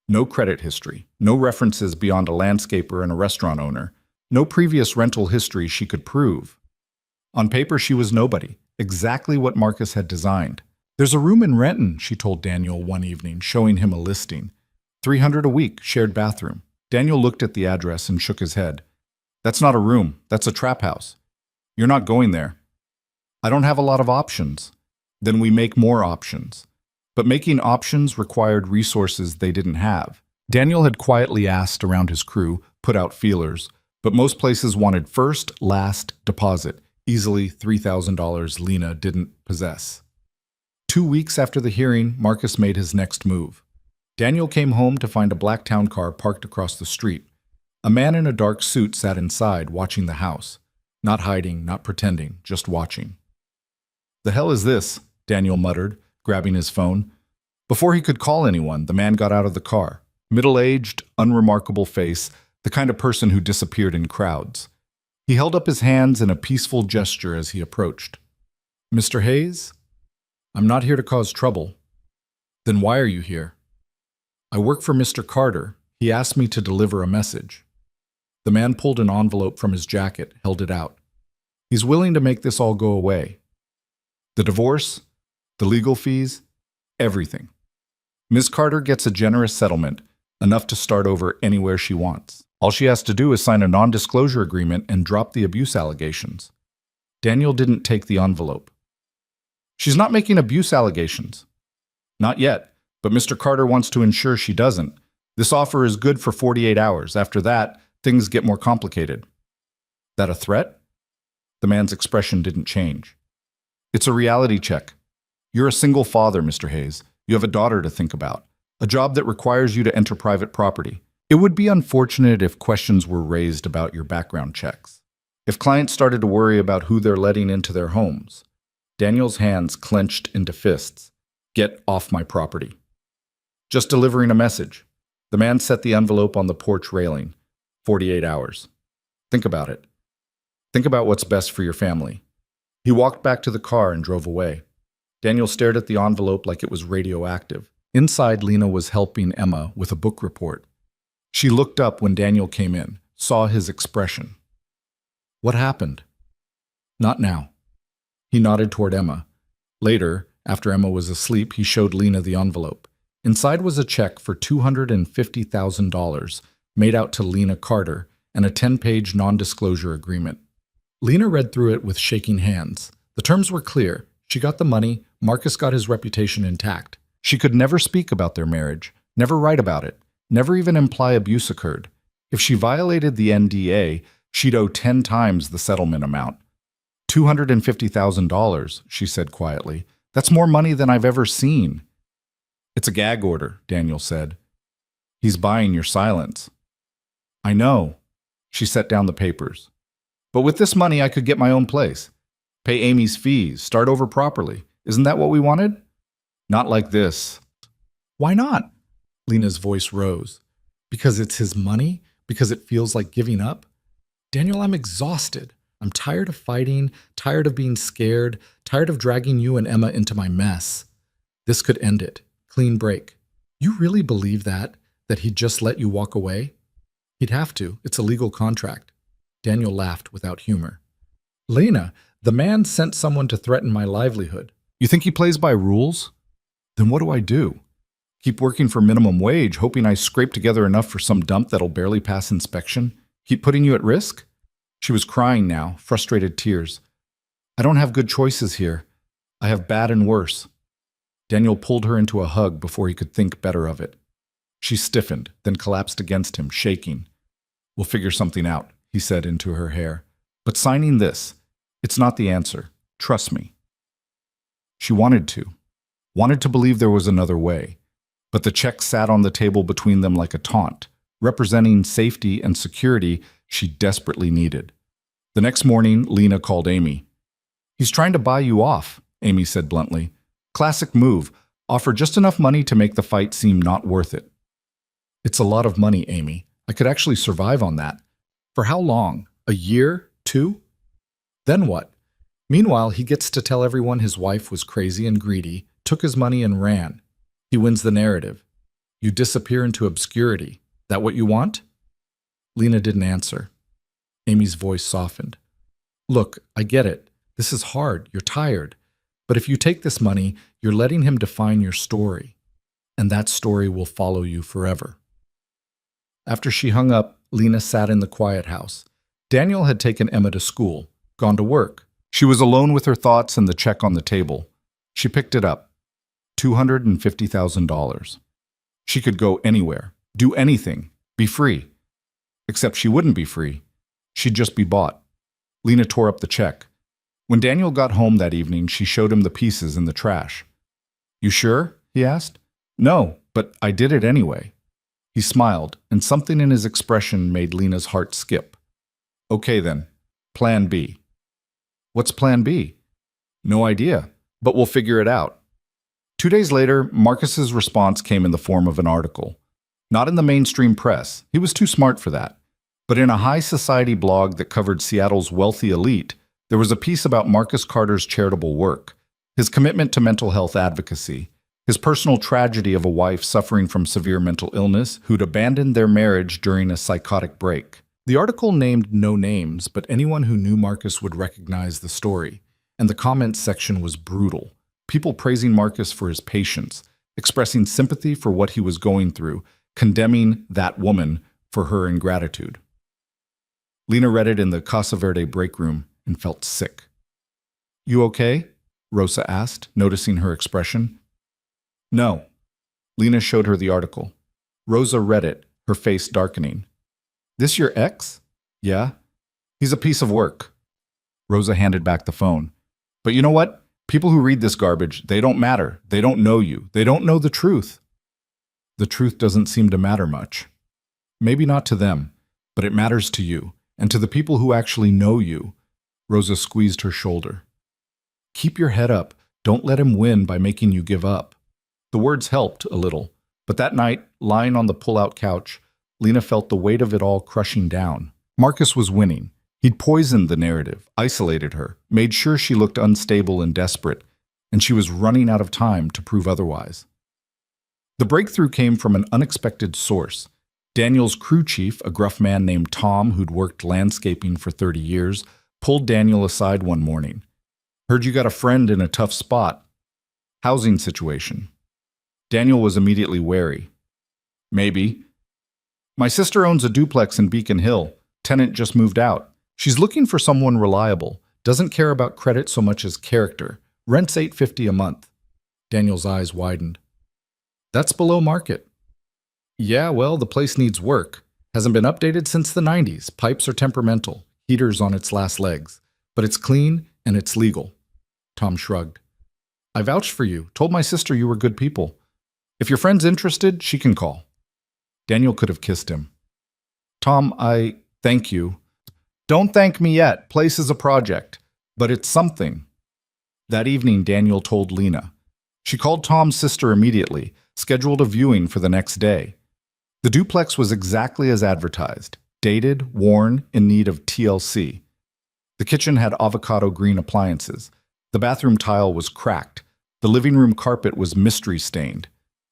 No credit history, no references beyond a landscaper and a restaurant owner, no previous rental history she could prove. On paper, she was nobody, exactly what Marcus had designed. There's a room in Renton, she told Daniel one evening, showing him a listing. $300 a week, shared bathroom. Daniel looked at the address and shook his head. That's not a room, that's a trap house. You're not going there. I don't have a lot of options. Then we make more options. But making options required resources they didn't have. Daniel had quietly asked around his crew, put out feelers, but most places wanted first, last, deposit, easily $3,000 Lena didn't possess. 2 weeks after the hearing, Marcus made his next move. Daniel came home to find a black town car parked across the street. A man in a dark suit sat inside, watching the house. Not hiding, not pretending, just watching. The hell is this? Daniel muttered, grabbing his phone. Before he could call anyone, the man got out of the car. Middle-aged, unremarkable face, the kind of person who disappeared in crowds. He held up his hands in a peaceful gesture as he approached. Mr. Hayes? I'm not here to cause trouble. Then why are you here? I work for Mr. Carter. He asked me to deliver a message. The man pulled an envelope from his jacket, held it out. He's willing to make this all go away. The divorce, the legal fees, everything. Ms. Carter gets a generous settlement, enough to start over anywhere she wants. All she has to do is sign a non-disclosure agreement and drop the abuse allegations. Daniel didn't take the envelope. She's not making abuse allegations. Not yet, but Mr. Carter wants to ensure she doesn't. This offer is good for 48 hours. After that, things get more complicated. That a threat? The man's expression didn't change. It's a reality check. You're a single father, Mr. Hayes. You have a daughter to think about, a job that requires you to enter private property. It would be unfortunate if questions were raised about your background checks. If clients started to worry about who they're letting into their homes. Daniel's hands clenched into fists. Get off my property. Just delivering a message. The man set the envelope on the porch railing. 48 hours. Think about it. Think about what's best for your family. He walked back to the car and drove away. Daniel stared at the envelope like it was radioactive. Inside, Lena was helping Emma with a book report. She looked up when Daniel came in, saw his expression. What happened? Not now. He nodded toward Emma. Later, after Emma was asleep, he showed Lena the envelope. Inside was a check for $250,000 made out to Lena Carter and a 10-page non-disclosure agreement. Lena read through it with shaking hands. The terms were clear. She got the money, Marcus got his reputation intact. She could never speak about their marriage, never write about it, never even imply abuse occurred. If she violated the NDA, she'd owe 10 times the settlement amount. $250,000, she said quietly. That's more money than I've ever seen. It's a gag order, Daniel said. He's buying your silence. I know. She set down the papers. But with this money, I could get my own place. Pay Amy's fees, start over properly. Isn't that what we wanted? Not like this. Why not? Lena's voice rose. Because it's his money? Because it feels like giving up? Daniel, I'm exhausted. I'm tired of fighting, tired of being scared, tired of dragging you and Emma into my mess. This could end it. Clean break. You really believe that he'd just let you walk away? He'd have to. It's a legal contract. Daniel laughed without humor. Lena, the man sent someone to threaten my livelihood. You think he plays by rules? Then what do I do? Keep working for minimum wage, hoping I scrape together enough for some dump that'll barely pass inspection? Keep putting you at risk? She was crying now, frustrated tears. I don't have good choices here. I have bad and worse. Daniel pulled her into a hug before he could think better of it. She stiffened, then collapsed against him, shaking. We'll figure something out, he said into her hair. But signing this, it's not the answer. Trust me. She wanted to believe there was another way. But the check sat on the table between them like a taunt, representing safety and security she desperately needed. The next morning, Lena called Amy. He's trying to buy you off, Amy said bluntly. Classic move. Offer just enough money to make the fight seem not worth it. It's a lot of money, Amy. I could actually survive on that. For how long? A year? 2? Then what? Meanwhile, he gets to tell everyone his wife was crazy and greedy, took his money and ran. He wins the narrative. You disappear into obscurity. That what you want? Lena didn't answer. Amy's voice softened. Look, I get it. This is hard. You're tired. But if you take this money, you're letting him define your story. And that story will follow you forever. After she hung up, Lena sat in the quiet house. Daniel had taken Emma to school, gone to work. She was alone with her thoughts and the check on the table. She picked it up. $250,000. She could go anywhere, do anything, be free. Except she wouldn't be free. She'd just be bought. Lena tore up the check. When Daniel got home that evening, she showed him the pieces in the trash. You sure? He asked. No, but I did it anyway. He smiled, and something in his expression made Lena's heart skip. Okay then, Plan B. What's Plan B? No idea, but we'll figure it out. 2 days later, Marcus's response came in the form of an article. Not in the mainstream press, he was too smart for that, but in a high society blog that covered Seattle's wealthy elite, there was a piece about Marcus Carter's charitable work, his commitment to mental health advocacy, his personal tragedy of a wife suffering from severe mental illness who'd abandoned their marriage during a psychotic break. The article named no names, but anyone who knew Marcus would recognize the story, and the comments section was brutal. People praising Marcus for his patience, expressing sympathy for what he was going through, condemning that woman for her ingratitude. Lena read it in the Casa Verde break room and felt sick. "You okay?" Rosa asked, noticing her expression. "No." Lena showed her the article. Rosa read it, her face darkening. "This your ex?" "Yeah." "He's a piece of work." Rosa handed back the phone. "But you know what? People who read this garbage, they don't matter. They don't know you. They don't know the truth." "The truth doesn't seem to matter much." "Maybe not to them, but it matters to you, and to the people who actually know you." Rosa squeezed her shoulder. "Keep your head up. Don't let him win by making you give up." The words helped a little, but that night, lying on the pull-out couch, Lena felt the weight of it all crushing down. Marcus was winning. He'd poisoned the narrative, isolated her, made sure she looked unstable and desperate, and she was running out of time to prove otherwise. The breakthrough came from an unexpected source. Daniel's crew chief, a gruff man named Tom who'd worked landscaping for 30 years, pulled Daniel aside one morning. "Heard you got a friend in a tough spot. Housing situation." Daniel was immediately wary. "Maybe. My sister owns a duplex in Beacon Hill. Tenant just moved out. She's looking for someone reliable, doesn't care about credit so much as character. Rent's $850 a month." Daniel's eyes widened. "That's below market." "Yeah, well, the place needs work. Hasn't been updated since the 90s. Pipes are temperamental, heaters on its last legs. But it's clean and it's legal." Tom shrugged. "I vouched for you, told my sister you were good people. If your friend's interested, she can call." Daniel could have kissed him. "Tom, thank you." "Don't thank me yet. Place is a project. But it's something." That evening, Daniel told Lena. She called Tom's sister immediately, scheduled a viewing for the next day. The duplex was exactly as advertised, dated, worn, in need of TLC. The kitchen had avocado green appliances. The bathroom tile was cracked. The living room carpet was mystery stained.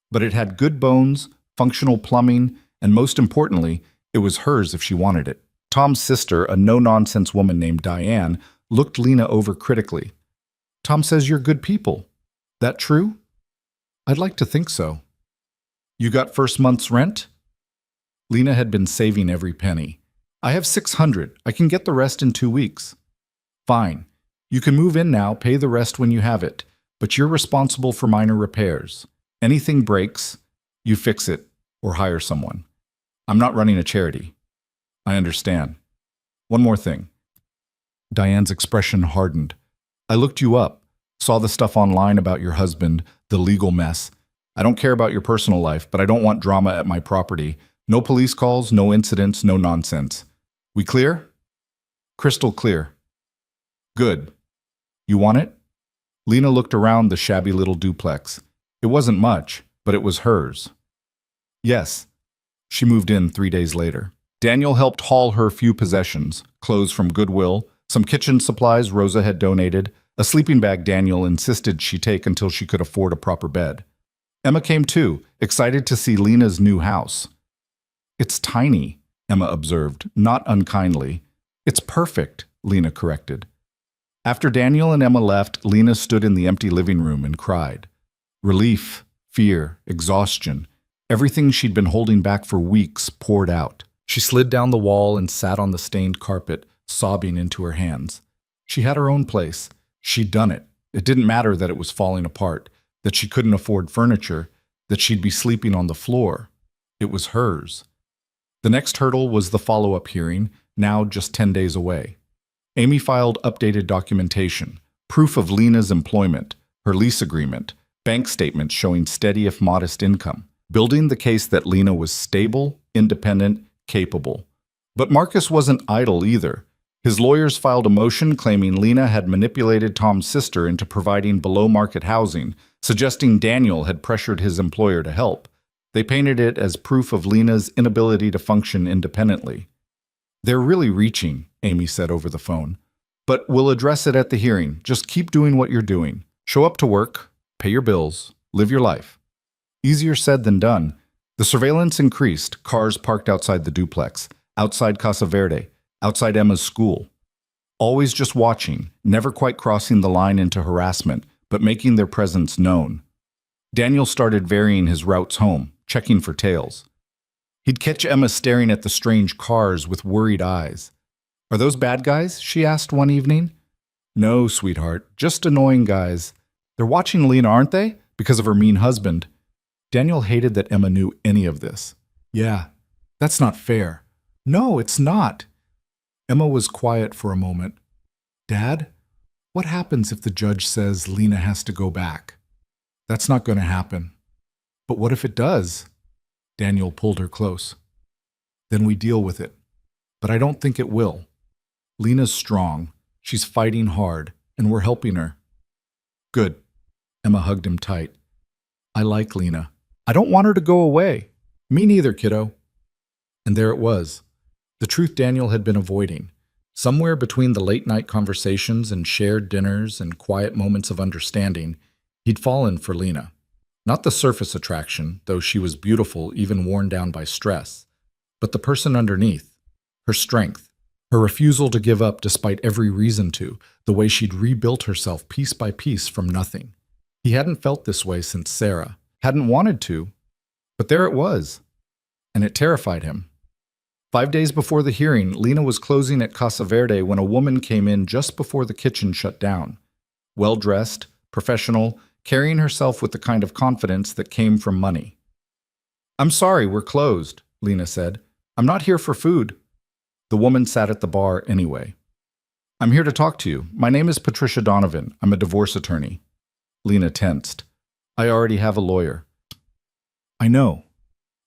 But it had good bones, functional plumbing, and most importantly, it was hers if she wanted it. Tom's sister, a no-nonsense woman named Diane, looked Lena over critically. "Tom says you're good people. That true?" "I'd like to think so." "You got first month's rent?" Lena had been saving every penny. "I have $600. I can get the rest in 2 weeks." "Fine. You can move in now, pay the rest when you have it, but you're responsible for minor repairs. Anything breaks, you fix it or hire someone. I'm not running a charity." "I understand. One more thing." Diane's expression hardened. "I looked you up, saw the stuff online about your husband, the legal mess. I don't care about your personal life, but I don't want drama at my property. No police calls, no incidents, no nonsense. We clear?" "Crystal clear." "Good. You want it?" Lena looked around the shabby little duplex. It wasn't much, but it was hers. "Yes." She moved in 3 days later. Daniel helped haul her few possessions, clothes from Goodwill, some kitchen supplies Rosa had donated, a sleeping bag Daniel insisted she take until she could afford a proper bed. Emma came too, excited to see Lena's new house. "It's tiny," Emma observed, not unkindly. "It's perfect," Lena corrected. After Daniel and Emma left, Lena stood in the empty living room and cried. Relief, fear, exhaustion, everything she'd been holding back for weeks poured out. She slid down the wall and sat on the stained carpet, sobbing into her hands. She had her own place. She'd done it. It didn't matter that it was falling apart, that she couldn't afford furniture, that she'd be sleeping on the floor. It was hers. The next hurdle was the follow-up hearing, now just 10 days away. Amy filed updated documentation, proof of Lena's employment, her lease agreement, bank statements showing steady if modest income, building the case that Lena was stable, independent, capable. But Marcus wasn't idle either. His lawyers filed a motion claiming Lena had manipulated Tom's sister into providing below-market housing, suggesting Daniel had pressured his employer to help. They painted it as proof of Lena's inability to function independently. "They're really reaching," Amy said over the phone. "But we'll address it at the hearing. Just keep doing what you're doing. Show up to work, pay your bills, live your life." Easier said than done. The surveillance increased, cars parked outside the duplex. outside Casa Verde, outside Emma's school. Always just watching, never quite crossing the line into harassment, but making their presence known. Daniel started varying his routes home, checking for tails. He'd catch Emma staring at the strange cars with worried eyes. "Are those bad guys?" she asked one evening. "No, sweetheart, just annoying guys. They're watching Lena, aren't they? Because of her mean husband." Daniel hated that Emma knew any of this. "Yeah, that's not fair." "No, it's not." Emma was quiet for a moment. "Dad, what happens if the judge says Lena has to go back?" "That's not going to happen." "But what if it does?" Daniel pulled her close. "Then we deal with it. But I don't think it will. Lena's strong. She's fighting hard, and we're helping her." "Good." Emma hugged him tight. "I like Lena. I don't want her to go away." "Me neither, kiddo." And there it was. The truth Daniel had been avoiding. Somewhere between the late-night conversations and shared dinners and quiet moments of understanding, he'd fallen for Lena. Not the surface attraction, though she was beautiful even worn down by stress, but the person underneath, her strength, her refusal to give up despite every reason to, the way she'd rebuilt herself piece by piece from nothing. He hadn't felt this way since Sarah, hadn't wanted to, but there it was, and it terrified him. 5 days before the hearing, Lena was closing at Casa Verde when a woman came in just before the kitchen shut down. Well-dressed, professional, carrying herself with the kind of confidence that came from money. "I'm sorry, we're closed," Lena said. "I'm not here for food." The woman sat at the bar anyway. "I'm here to talk to you. My name is Patricia Donovan. I'm a divorce attorney." Lena tensed. "I already have a lawyer." "I know.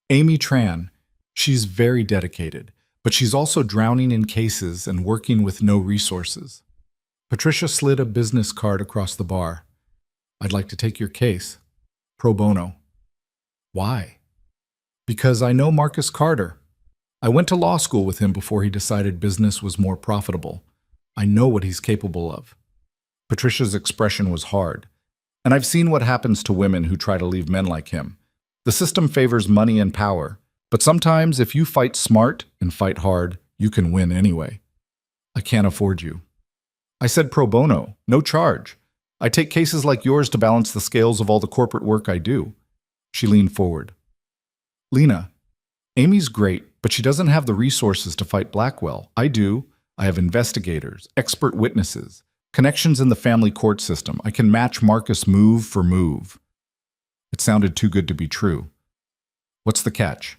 Amy Tran. She's very dedicated, but she's also drowning in cases and working with no resources." Patricia slid a business card across the bar. "I'd like to take your case. Pro bono." "Why?" "Because I know Marcus Carter. I went to law school with him before he decided business was more profitable. I know what he's capable of." Patricia's expression was hard. "And I've seen what happens to women who try to leave men like him. The system favors money and power, but sometimes if you fight smart and fight hard, you can win anyway." "I can't afford you." "I said pro bono, no charge. I take cases like yours to balance the scales of all the corporate work I do." She leaned forward. "Lena, Amy's great, but she doesn't have the resources to fight Blackwell. I do. I have investigators, expert witnesses, connections in the family court system. I can match Marcus move for move." It sounded too good to be true. "What's the catch?"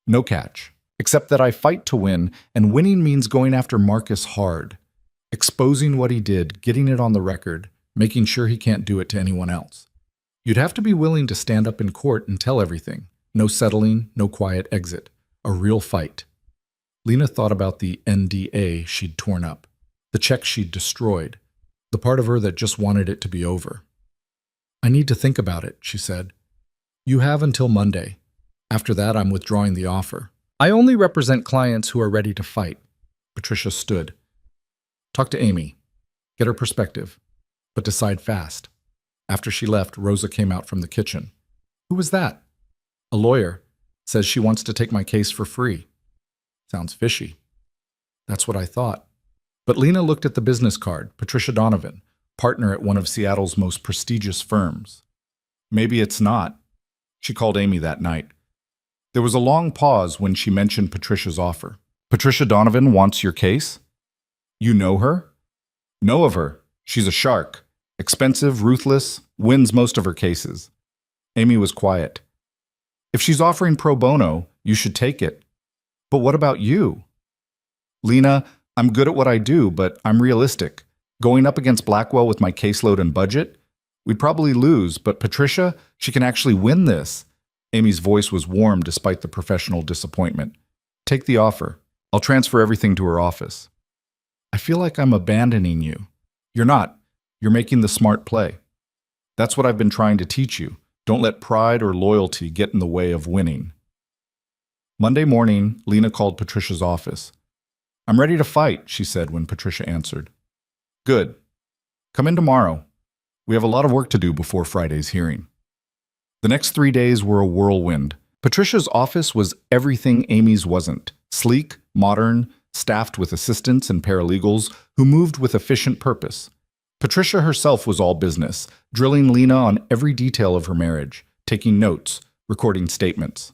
"No catch, except that I fight to win, and winning means going after Marcus hard. Exposing what he did, getting it on the record, making sure he can't do it to anyone else. You'd have to be willing to stand up in court and tell everything. No settling, no quiet exit. A real fight." Lena thought about the NDA she'd torn up, the check she'd destroyed, the part of her that just wanted it to be over. "I need to think about it," she said. "You have until Monday. After that, I'm withdrawing the offer. I only represent clients who are ready to fight." Patricia stood. "Talk to Amy. Get her perspective. But decide fast." After she left, Rosa came out from the kitchen. "Who was that?" "A lawyer. Says she wants to take my case for free." "Sounds fishy." "That's what I thought." But Lena looked at the business card, Patricia Donovan, partner at one of Seattle's most prestigious firms. "Maybe it's not." She called Amy that night. There was a long pause when she mentioned Patricia's offer. "Patricia Donovan wants your case?" "You know her?" "Know of her. She's a shark. Expensive, ruthless, wins most of her cases." Amy was quiet. "If she's offering pro bono, you should take it." "But what about you?" "Lena, I'm good at what I do, but I'm realistic. Going up against Blackwell with my caseload and budget? We'd probably lose, but Patricia, she can actually win this." Amy's voice was warm despite the professional disappointment. "Take the offer. I'll transfer everything to her office." "I feel like I'm abandoning you." "You're not. You're making the smart play. That's what I've been trying to teach you. Don't let pride or loyalty get in the way of winning." Monday morning, Lena called Patricia's office. "I'm ready to fight," she said when Patricia answered. "Good. Come in tomorrow. We have a lot of work to do before Friday's hearing." The next 3 days were a whirlwind. Patricia's office was everything Amy's wasn't. sleek, modern, staffed with assistants and paralegals who moved with efficient purpose. Patricia herself was all business, drilling Lena on every detail of her marriage, taking notes, recording statements.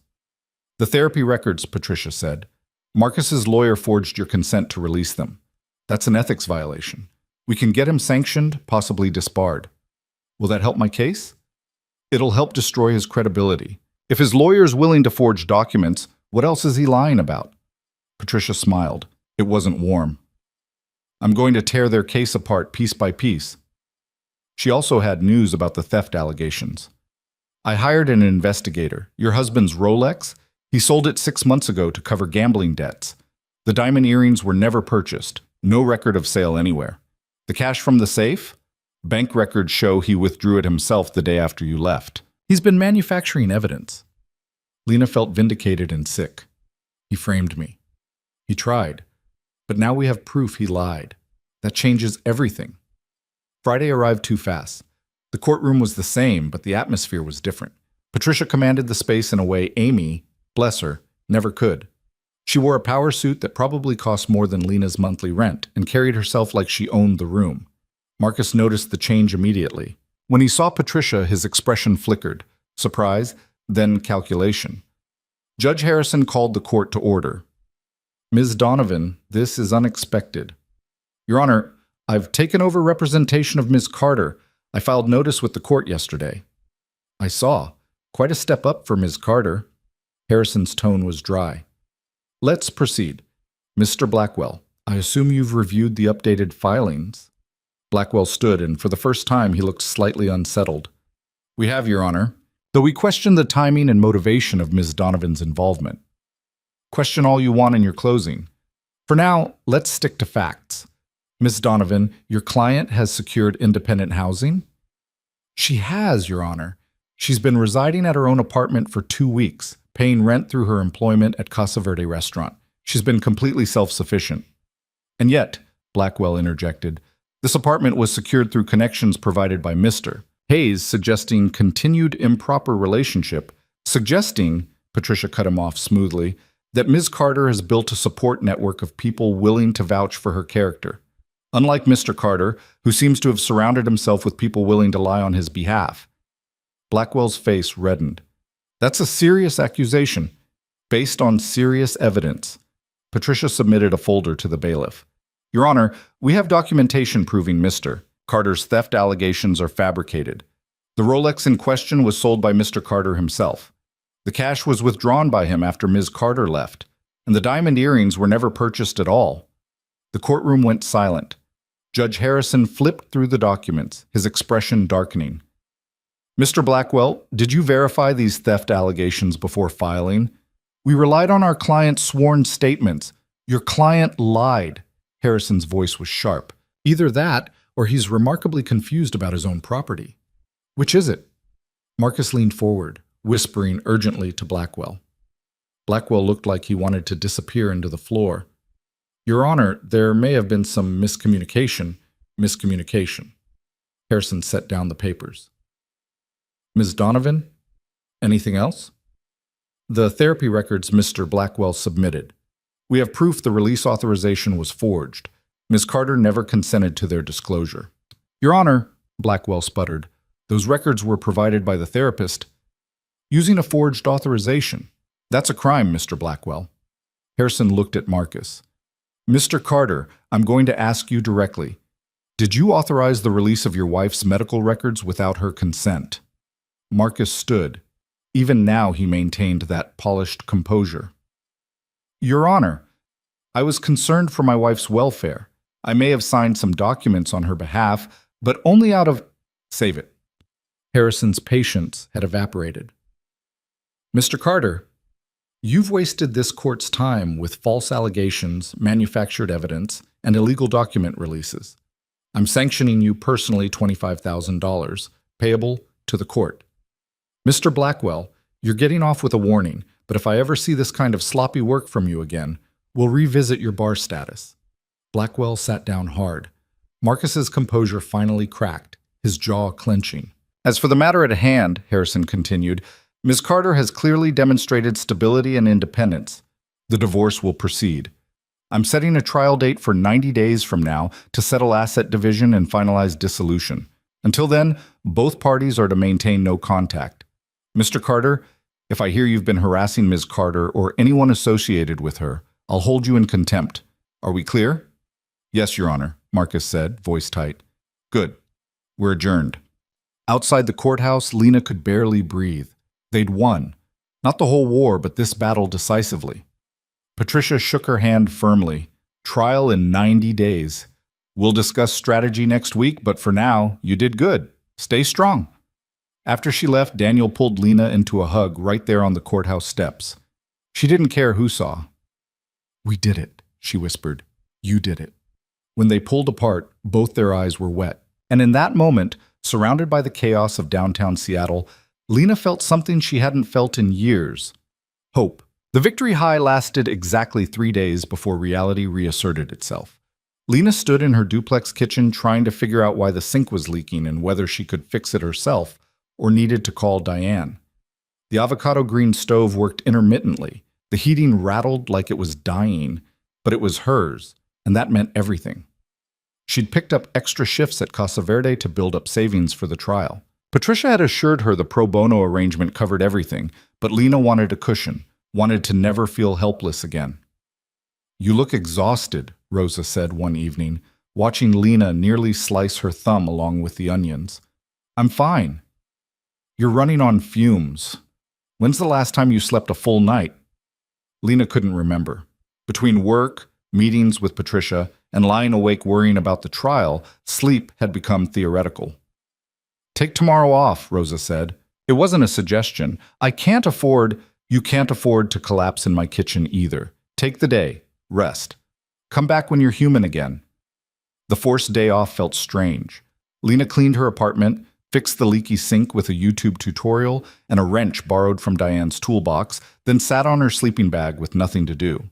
"The therapy records," Patricia said. "Marcus's lawyer forged your consent to release them. That's an ethics violation. We can get him sanctioned, possibly disbarred. Will that help my case?" "It'll help destroy his credibility. If his lawyer is willing to forge documents, what else is he lying about?" Patricia smiled. It wasn't warm. "I'm going to tear their case apart piece by piece." She also had news about the theft allegations. "I hired an investigator. Your husband's Rolex? He sold it 6 months ago to cover gambling debts. The diamond earrings were never purchased. No record of sale anywhere. The cash from the safe? Bank records show he withdrew it himself the day after you left. He's been manufacturing evidence." Lena felt vindicated and sick. "He framed me. He tried. But now we have proof he lied. That changes everything." Friday arrived too fast. The courtroom was the same, but the atmosphere was different. Patricia commanded the space in a way Amy, bless her, never could. She wore a power suit that probably cost more than Lena's monthly rent and carried herself like she owned the room. Marcus noticed the change immediately. When he saw Patricia, his expression flickered. Surprise, then calculation. Judge Harrison called the court to order. "Ms. Donovan, this is unexpected." "Your Honor, I've taken over representation of Ms. Carter. I filed notice with the court yesterday." "I saw. Quite a step up for Ms. Carter." Harrison's tone was dry. "Let's proceed. Mr. Blackwell, I assume you've reviewed the updated filings." Blackwell stood, and for the first time he looked slightly unsettled. "We have, Your Honor, though we question the timing and motivation of Ms. Donovan's involvement." "Question all you want in your closing. For now, let's stick to facts. Ms. Donovan, your client has secured independent housing?" "She has, Your Honor. She's been residing at her own apartment for 2 weeks, paying rent through her employment at Casa Verde restaurant. She's been completely self-sufficient." "And yet," Blackwell interjected, "this apartment was secured through connections provided by Mr. Hayes, suggesting continued improper relationship, suggesting," Patricia cut him off smoothly, "that Ms. Carter has built a support network of people willing to vouch for her character. Unlike Mr. Carter, who seems to have surrounded himself with people willing to lie on his behalf." Blackwell's face reddened. "That's a serious accusation, based on serious evidence." Patricia submitted a folder to the bailiff. "Your Honor, we have documentation proving Mr. Carter's theft allegations are fabricated. The Rolex in question was sold by Mr. Carter himself. The cash was withdrawn by him after Ms. Carter left, and the diamond earrings were never purchased at all." The courtroom went silent. Judge Harrison flipped through the documents, his expression darkening. "Mr. Blackwell, did you verify these theft allegations before filing?" "We relied on our client's sworn statements." "Your client lied." Harrison's voice was sharp. "Either that, or he's remarkably confused about his own property." "Which is it?" Marcus leaned forward, whispering urgently to Blackwell. Blackwell looked like he wanted to disappear into the floor. "Your Honor, there may have been some miscommunication." "Miscommunication." Harrison set down the papers. "Ms. Donovan, anything else?" "The therapy records Mr. Blackwell submitted. We have proof the release authorization was forged. Ms. Carter never consented to their disclosure." "Your Honor," Blackwell sputtered, "those records were provided by the therapist." "Using a forged authorization. That's a crime, Mr. Blackwell." Harrison looked at Marcus. "Mr. Carter, I'm going to ask you directly. Did you authorize the release of your wife's medical records without her consent?" Marcus stood. Even now he maintained that polished composure. "Your Honor, I was concerned for my wife's welfare. I may have signed some documents on her behalf, but only out of—" "Save it." Harrison's patience had evaporated. "Mr. Carter, you've wasted this court's time with false allegations, manufactured evidence, and illegal document releases. I'm sanctioning you personally $25,000, payable to the court. Mr. Blackwell, you're getting off with a warning, but if I ever see this kind of sloppy work from you again, we'll revisit your bar status." Blackwell sat down hard. Marcus's composure finally cracked, his jaw clenching. "As for the matter at hand," Harrison continued, "Ms. Carter has clearly demonstrated stability and independence. The divorce will proceed. I'm setting a trial date for 90 days from now to settle asset division and finalize dissolution. Until then, both parties are to maintain no contact. Mr. Carter, if I hear you've been harassing Ms. Carter or anyone associated with her, I'll hold you in contempt. Are we clear? Yes, Your Honor, Marcus said, voice tight. Good. We're adjourned. Outside the courthouse, Lena could barely breathe. They'd won. Not the whole war, but this battle decisively. Patricia shook her hand firmly. Trial in 90 days. We'll discuss strategy next week, but for now, you did good. Stay strong. After she left, Daniel pulled Lena into a hug right there on the courthouse steps. She didn't care who saw. We did it, she whispered. You did it. When they pulled apart, both their eyes were wet. And in that moment, surrounded by the chaos of downtown Seattle, Lena felt something she hadn't felt in years. Hope. The victory high lasted exactly 3 days before reality reasserted itself. Lena stood in her duplex kitchen trying to figure out why the sink was leaking and whether she could fix it herself or needed to call Diane. The avocado green stove worked intermittently. The heating rattled like it was dying, but it was hers, and that meant everything. She'd picked up extra shifts at Casa Verde to build up savings for the trial. Patricia had assured her the pro bono arrangement covered everything, but Lena wanted a cushion, wanted to never feel helpless again. You look exhausted, Rosa said one evening, watching Lena nearly slice her thumb along with the onions. I'm fine. You're running on fumes. When's the last time you slept a full night? Lena couldn't remember. Between work, meetings with Patricia, and lying awake worrying about the trial, sleep had become theoretical. Take tomorrow off, Rosa said. It wasn't a suggestion. You can't afford to collapse in my kitchen either. Take the day. Rest. Come back when you're human again. The forced day off felt strange. Lena cleaned her apartment, fixed the leaky sink with a YouTube tutorial and a wrench borrowed from Diane's toolbox, then sat on her sleeping bag with nothing to do.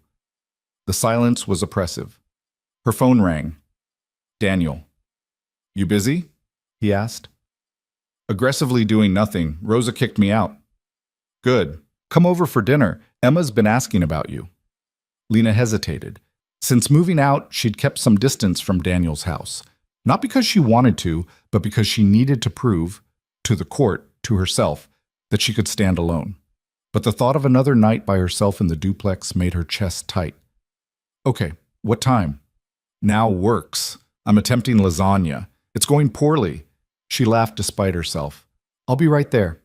The silence was oppressive. Her phone rang. Daniel. You busy? He asked. Aggressively doing nothing. Rosa kicked me out. Good. Come over for dinner. Emma's been asking about you. Lena hesitated. Since moving out, she'd kept some distance from Daniel's house. Not because she wanted to, but because she needed to prove, to the court, to herself, that she could stand alone. But the thought of another night by herself in the duplex made her chest tight. Okay, what time? Now works. I'm attempting lasagna. It's going poorly. She laughed despite herself. I'll be right there.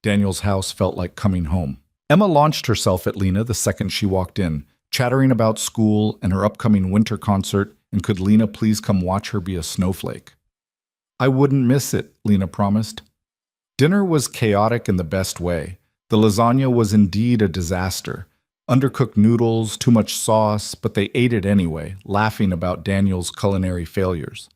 Daniel's house felt like coming home. Emma launched herself at Lena the second she walked in, chattering about school and her upcoming winter concert, and could Lena please come watch her be a snowflake. I wouldn't miss it, Lena promised. Dinner was chaotic in the best way. The lasagna was indeed a disaster. Undercooked noodles, too much sauce, but they ate it anyway, laughing about Daniel's culinary failures.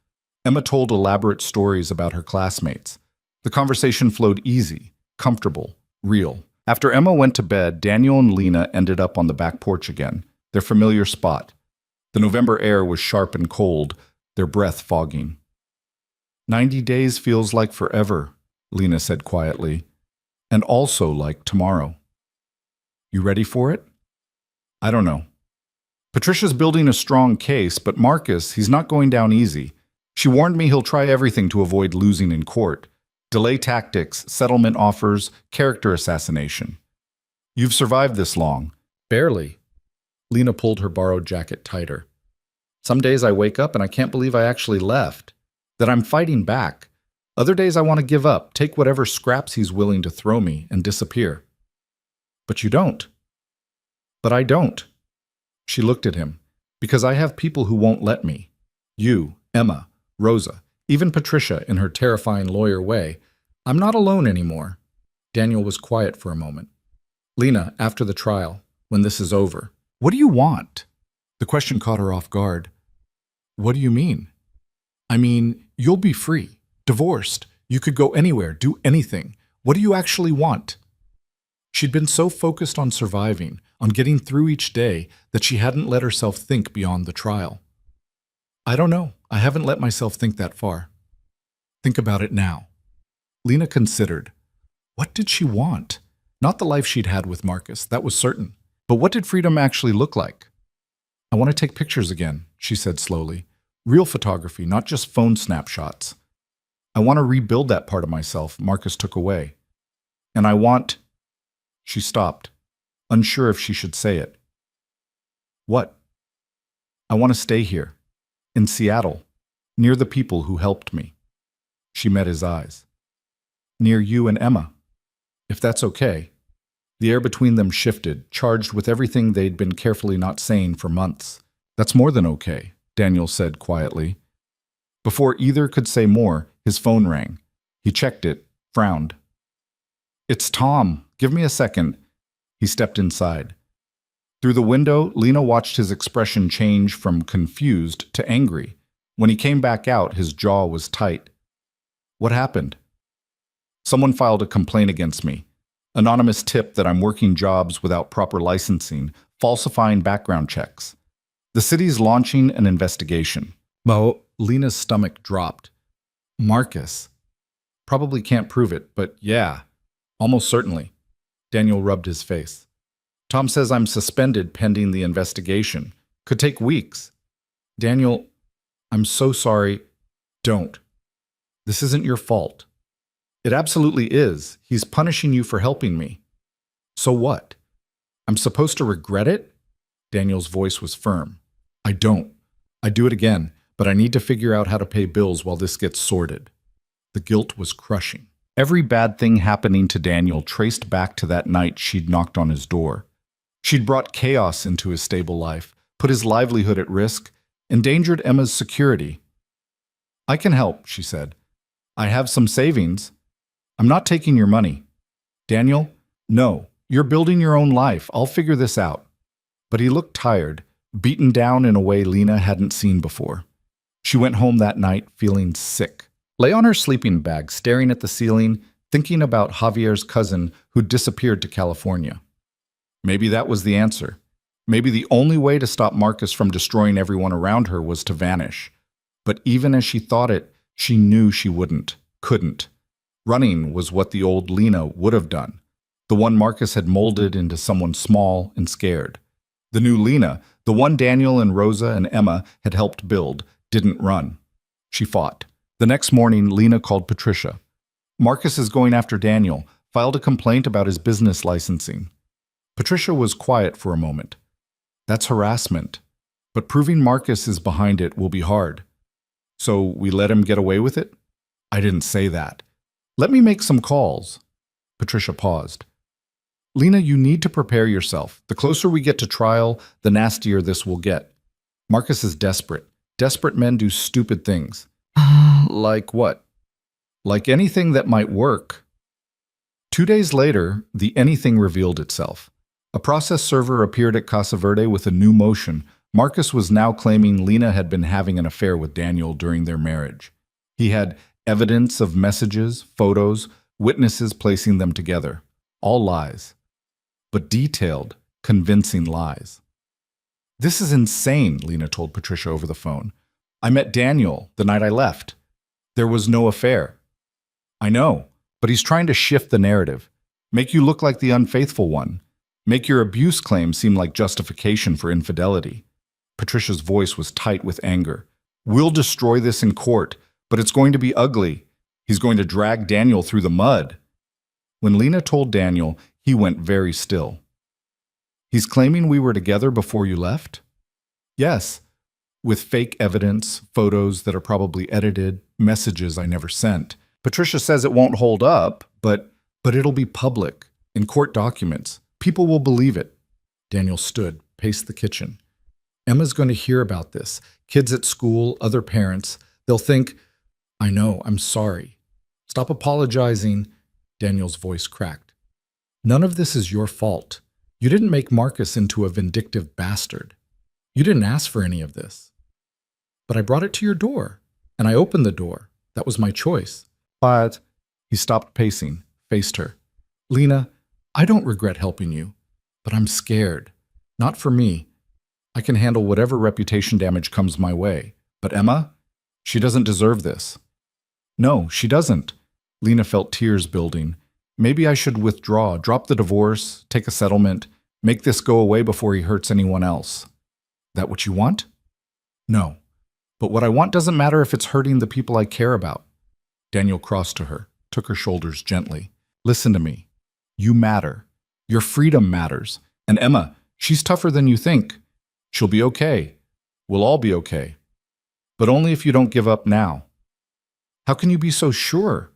Emma told elaborate stories about her classmates. The conversation flowed easy, comfortable, real. After Emma went to bed, Daniel and Lena ended up on the back porch again, their familiar spot. The November air was sharp and cold, their breath fogging. 90 days feels like forever, Lena said quietly, and also like tomorrow. You ready for it? I don't know. Patricia's building a strong case, but Marcus, he's not going down easy. She warned me he'll try everything to avoid losing in court. Delay tactics, settlement offers, character assassination. You've survived this long. Barely. Lena pulled her borrowed jacket tighter. Some days I wake up and I can't believe I actually left. That I'm fighting back. Other days I want to give up, take whatever scraps he's willing to throw me, and disappear. But you don't. But I don't. She looked at him. Because I have people who won't let me. You, Emma, Rosa, even Patricia in her terrifying lawyer way. I'm not alone anymore. Daniel was quiet for a moment. Lena, after the trial, when this is over, what do you want? The question caught her off guard. What do you mean? I mean, you'll be free, divorced. You could go anywhere, do anything. What do you actually want? She'd been so focused on surviving, on getting through each day, that she hadn't let herself think beyond the trial. I don't know. I haven't let myself think that far. Think about it now. Lena considered. What did she want? Not the life she'd had with Marcus, that was certain. But what did freedom actually look like? I want to take pictures again, she said slowly. Real photography, not just phone snapshots. I want to rebuild that part of myself Marcus took away. And I want... She stopped, unsure if she should say it. What? I want to stay here, in Seattle, near the people who helped me. She met his eyes. Near you and Emma, if that's okay. The air between them shifted, charged with everything they'd been carefully not saying for months. That's more than okay, Daniel said quietly. Before either could say more, his phone rang. He checked it, frowned. It's Tom. Give me a second. He stepped inside. Through the window, Lena watched his expression change from confused to angry. When he came back out, his jaw was tight. What happened? Someone filed a complaint against me. Anonymous tip that I'm working jobs without proper licensing, falsifying background checks. The city's launching an investigation. Well, Lena's stomach dropped. Marcus. Probably can't prove it, but yeah, almost certainly. Daniel rubbed his face. Tom says I'm suspended pending the investigation. Could take weeks. Daniel, I'm so sorry. Don't. This isn't your fault. It absolutely is. He's punishing you for helping me. So what? I'm supposed to regret it? Daniel's voice was firm. I don't. I'd do it again, but I need to figure out how to pay bills while this gets sorted. The guilt was crushing. Every bad thing happening to Daniel traced back to that night she'd knocked on his door. She'd brought chaos into his stable life, put his livelihood at risk, endangered Emma's security. I can help, she said. I have some savings. I'm not taking your money. Daniel, no, you're building your own life. I'll figure this out. But he looked tired, beaten down in a way Lena hadn't seen before. She went home that night feeling sick. Lay on her sleeping bag, staring at the ceiling, thinking about Javier's cousin who'd disappeared to California. Maybe that was the answer. Maybe the only way to stop Marcus from destroying everyone around her was to vanish. But even as she thought it, she knew she couldn't. Running was what the old Lena would have done. The one Marcus had molded into someone small and scared. The new Lena, the one Daniel and Rosa and Emma had helped build, didn't run. She fought. The next morning, Lena called Patricia. Marcus is going after Daniel, filed a complaint about his business licensing. Patricia was quiet for a moment. That's harassment. But proving Marcus is behind it will be hard. So we let him get away with it? I didn't say that. Let me make some calls. Patricia paused. Lena, you need to prepare yourself. The closer we get to trial, the nastier this will get. Marcus is desperate. Desperate men do stupid things. Like what? Like anything that might work. 2 days later, the anything revealed itself. A process server appeared at Casa Verde with a new motion. Marcus was now claiming Lena had been having an affair with Daniel during their marriage. He had evidence of messages, photos, witnesses placing them together. All lies. But detailed, convincing lies. This is insane, Lena told Patricia over the phone. I met Daniel the night I left. There was no affair. I know, but he's trying to shift the narrative. Make you look like the unfaithful one. Make your abuse claim seem like justification for infidelity. Patricia's voice was tight with anger. We'll destroy this in court, but it's going to be ugly. He's going to drag Daniel through the mud. When Lena told Daniel, he went very still. He's claiming we were together before you left? Yes, with fake evidence, photos that are probably edited, messages I never sent. Patricia says it won't hold up, but it'll be public, in court documents. People will believe it. Daniel stood, paced the kitchen. Emma's going to hear about this. Kids at school, other parents. They'll think, I know, I'm sorry. Stop apologizing. Daniel's voice cracked. None of this is your fault. You didn't make Marcus into a vindictive bastard. You didn't ask for any of this. But I brought it to your door, and I opened the door. That was my choice. But he stopped pacing, faced her. Lena, I don't regret helping you, but I'm scared. Not for me. I can handle whatever reputation damage comes my way. But Emma? She doesn't deserve this. No, she doesn't. Lena felt tears building. Maybe I should withdraw, drop the divorce, take a settlement. Make this go away before he hurts anyone else. That what you want? No. But what I want doesn't matter if it's hurting the people I care about. Daniel crossed to her, took her shoulders gently. Listen to me. You matter. Your freedom matters. And Emma, she's tougher than you think. She'll be okay. We'll all be okay. But only if you don't give up now. How can you be so sure?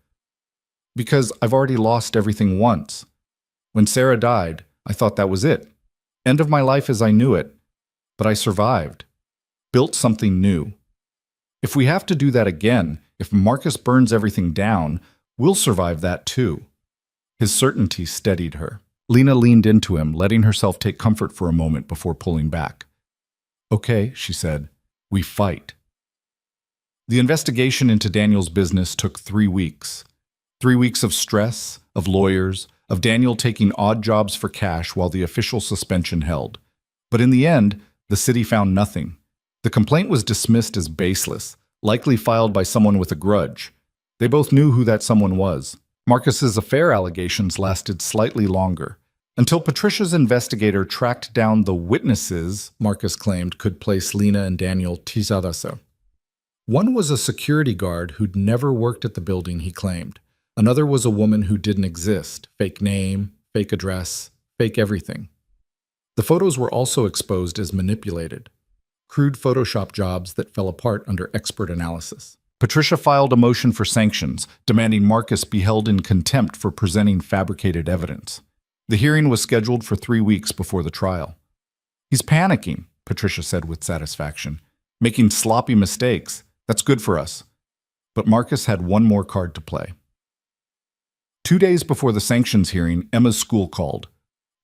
Because I've already lost everything once. When Sarah died, I thought that was it. End of my life as I knew it. But I survived. Built something new. If we have to do that again, if Marcus burns everything down, we'll survive that too. His certainty steadied her. Lena leaned into him, letting herself take comfort for a moment before pulling back. Okay, she said, we fight. The investigation into Daniel's business took 3 weeks. 3 weeks of stress, of lawyers, of Daniel taking odd jobs for cash while the official suspension held. But in the end, the city found nothing. The complaint was dismissed as baseless, likely filed by someone with a grudge. They both knew who that someone was. Marcus's affair allegations lasted slightly longer, until Patricia's investigator tracked down the witnesses Marcus claimed could place Lena and Daniel Tizadaso. One was a security guard who'd never worked at the building he claimed. Another was a woman who didn't exist, fake name, fake address, fake everything. The photos were also exposed as manipulated. Crude Photoshop jobs that fell apart under expert analysis. Patricia filed a motion for sanctions, demanding Marcus be held in contempt for presenting fabricated evidence. The hearing was scheduled for 3 weeks before the trial. He's panicking, Patricia said with satisfaction. Making sloppy mistakes. That's good for us. But Marcus had one more card to play. 2 days before the sanctions hearing, Emma's school called.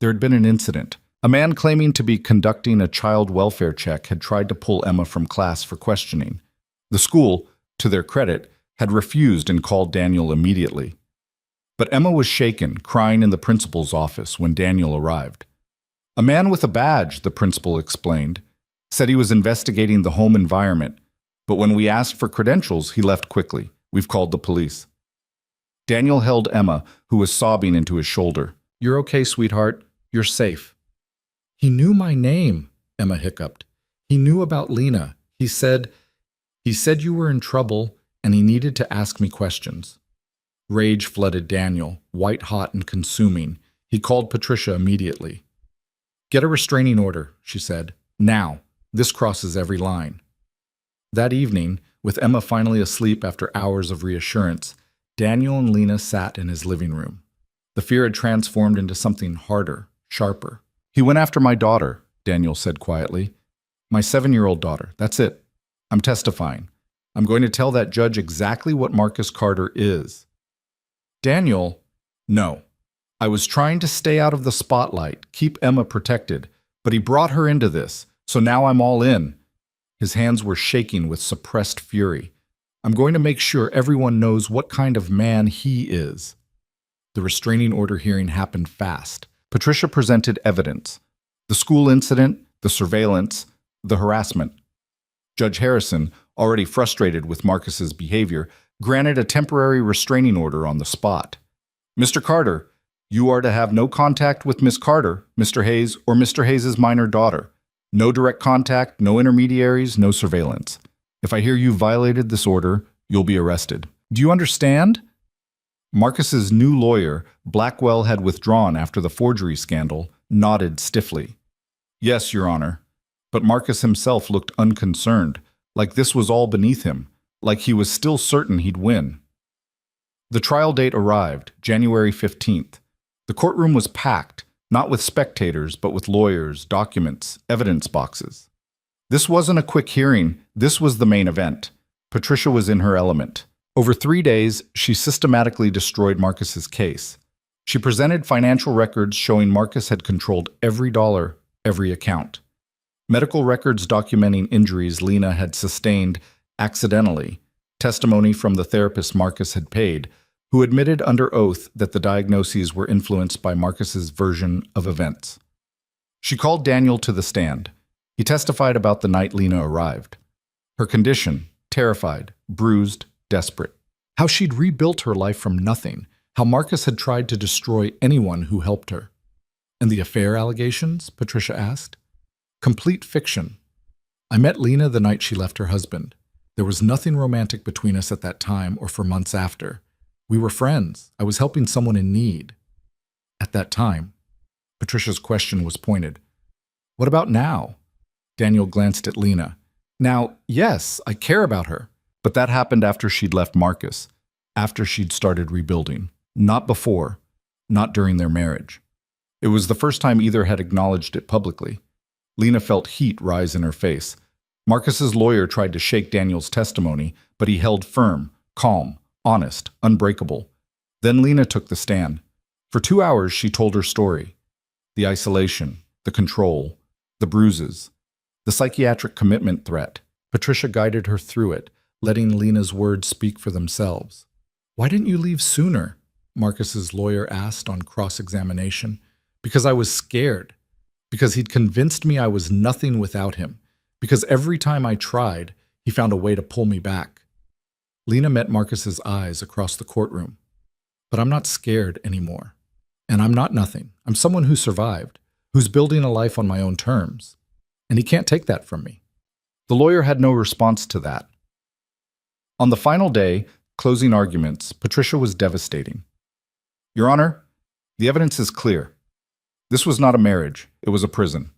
There had been an incident. A man claiming to be conducting a child welfare check had tried to pull Emma from class for questioning. The school, to their credit, had refused and called Daniel immediately. But Emma was shaken, crying in the principal's office when Daniel arrived. A man with a badge, the principal explained, said he was investigating the home environment, but when we asked for credentials, he left quickly. We've called the police. Daniel held Emma, who was sobbing, into his shoulder. You're okay, sweetheart. You're safe. He knew my name, Emma hiccuped. He knew about Lena. He said you were in trouble and he needed to ask me questions. Rage flooded Daniel, white-hot and consuming. He called Patricia immediately. Get a restraining order, she said. Now. This crosses every line. That evening, with Emma finally asleep after hours of reassurance, Daniel and Lena sat in his living room. The fear had transformed into something harder, sharper. He went after my daughter, Daniel said quietly. My 7-year-old daughter, that's it. I'm testifying. I'm going to tell that judge exactly what Marcus Carter is. Daniel, no. I was trying to stay out of the spotlight, keep Emma protected, but he brought her into this, so now I'm all in. His hands were shaking with suppressed fury. I'm going to make sure everyone knows what kind of man he is. The restraining order hearing happened fast. Patricia presented evidence. The school incident, the surveillance, the harassment. Judge Harrison, already frustrated with Marcus's behavior, granted a temporary restraining order on the spot. Mr. Carter, you are to have no contact with Miss Carter, Mr. Hayes, or Mr. Hayes's minor daughter. No direct contact, no intermediaries, no surveillance. If I hear you violated this order, you'll be arrested. Do you understand? Marcus's new lawyer, Blackwell, had withdrawn after the forgery scandal, nodded stiffly. Yes, Your Honor. But Marcus himself looked unconcerned, like this was all beneath him, like he was still certain he'd win. The trial date arrived, January 15th. The courtroom was packed, not with spectators, but with lawyers, documents, evidence boxes. This wasn't a quick hearing, this was the main event. Patricia was in her element. Over 3 days, she systematically destroyed Marcus's case. She presented financial records showing Marcus had controlled every dollar, every account. Medical records documenting injuries Lena had sustained accidentally, testimony from the therapist Marcus had paid, who admitted under oath that the diagnoses were influenced by Marcus's version of events. She called Daniel to the stand. He testified about the night Lena arrived. Her condition, terrified, bruised, desperate. How she'd rebuilt her life from nothing. How Marcus had tried to destroy anyone who helped her. And the affair allegations? Patricia asked. Complete fiction. I met Lena the night she left her husband. There was nothing romantic between us at that time or for months after. We were friends. I was helping someone in need. At that time. Patricia's question was pointed. What about now? Daniel glanced at Lena. Now, yes, I care about her. But that happened after she'd left Marcus, after she'd started rebuilding. Not before, not during their marriage. It was the first time either had acknowledged it publicly. Lena felt heat rise in her face. Marcus's lawyer tried to shake Daniel's testimony, but he held firm, calm, honest, unbreakable. Then Lena took the stand. For 2 hours, she told her story. The isolation, the control, the bruises, the psychiatric commitment threat. Patricia guided her through it, letting Lena's words speak for themselves. Why didn't you leave sooner? Marcus's lawyer asked on cross-examination. Because I was scared. Because he'd convinced me I was nothing without him. Because every time I tried, he found a way to pull me back. Lena met Marcus's eyes across the courtroom. But I'm not scared anymore. And I'm not nothing. I'm someone who survived, who's building a life on my own terms. And he can't take that from me. The lawyer had no response to that. On the final day, closing arguments, Patricia was devastating. Your Honor, the evidence is clear. This was not a marriage, it was a prison.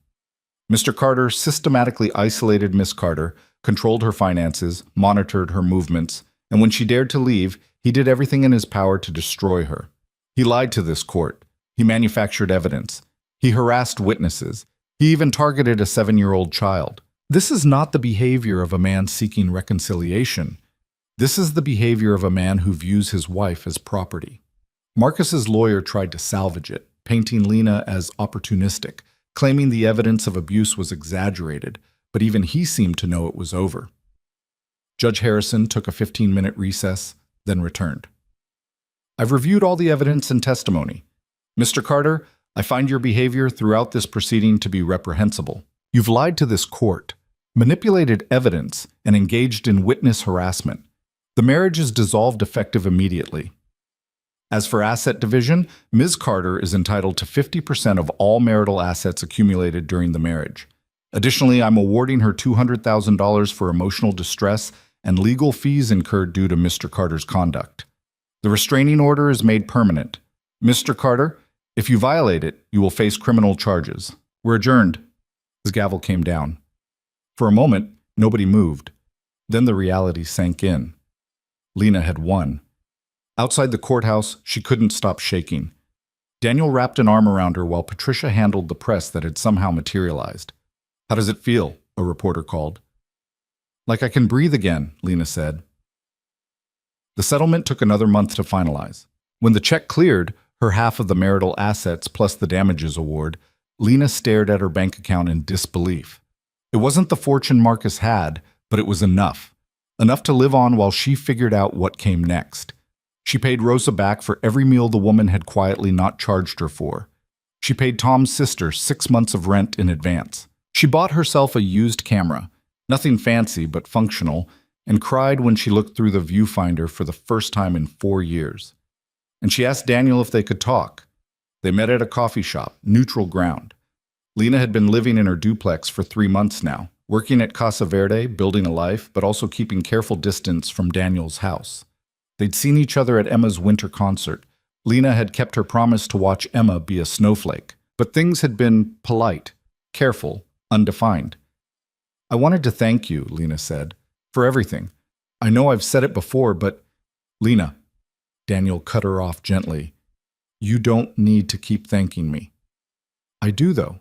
Mr. Carter systematically isolated Miss Carter, controlled her finances, monitored her movements, and when she dared to leave, he did everything in his power to destroy her. He lied to this court. He manufactured evidence. He harassed witnesses. He even targeted a 7-year-old child. This is not the behavior of a man seeking reconciliation. This is the behavior of a man who views his wife as property. Marcus's lawyer tried to salvage it, painting Lena as opportunistic, claiming the evidence of abuse was exaggerated, but even he seemed to know it was over. Judge Harrison took a 15-minute recess, then returned. I've reviewed all the evidence and testimony. Mr. Carter, I find your behavior throughout this proceeding to be reprehensible. You've lied to this court, manipulated evidence, and engaged in witness harassment. The marriage is dissolved effective immediately. As for asset division, Ms. Carter is entitled to 50% of all marital assets accumulated during the marriage. Additionally, I'm awarding her $200,000 for emotional distress and legal fees incurred due to Mr. Carter's conduct. The restraining order is made permanent. Mr. Carter, if you violate it, you will face criminal charges. We're adjourned. His gavel came down. For a moment, nobody moved. Then the reality sank in. Lena had won. Outside the courthouse, she couldn't stop shaking. Daniel wrapped an arm around her while Patricia handled the press that had somehow materialized. How does it feel? A reporter called. Like I can breathe again, Lena said. The settlement took another month to finalize. When the check cleared, her half of the marital assets plus the damages award, Lena stared at her bank account in disbelief. It wasn't the fortune Marcus had, but it was enough. Enough to live on while she figured out what came next. She paid Rosa back for every meal the woman had quietly not charged her for. She paid Tom's sister 6 months of rent in advance. She bought herself a used camera, nothing fancy but functional, and cried when she looked through the viewfinder for the first time in 4 years. And she asked Daniel if they could talk. They met at a coffee shop, neutral ground. Lena had been living in her duplex for 3 months now, working at Casa Verde, building a life, but also keeping careful distance from Daniel's house. They'd seen each other at Emma's winter concert. Lena had kept her promise to watch Emma be a snowflake, but things had been polite, careful, undefined. I wanted to thank you, Lena said, for everything. I know I've said it before, but Lena, Daniel cut her off gently. You don't need to keep thanking me. I do, though.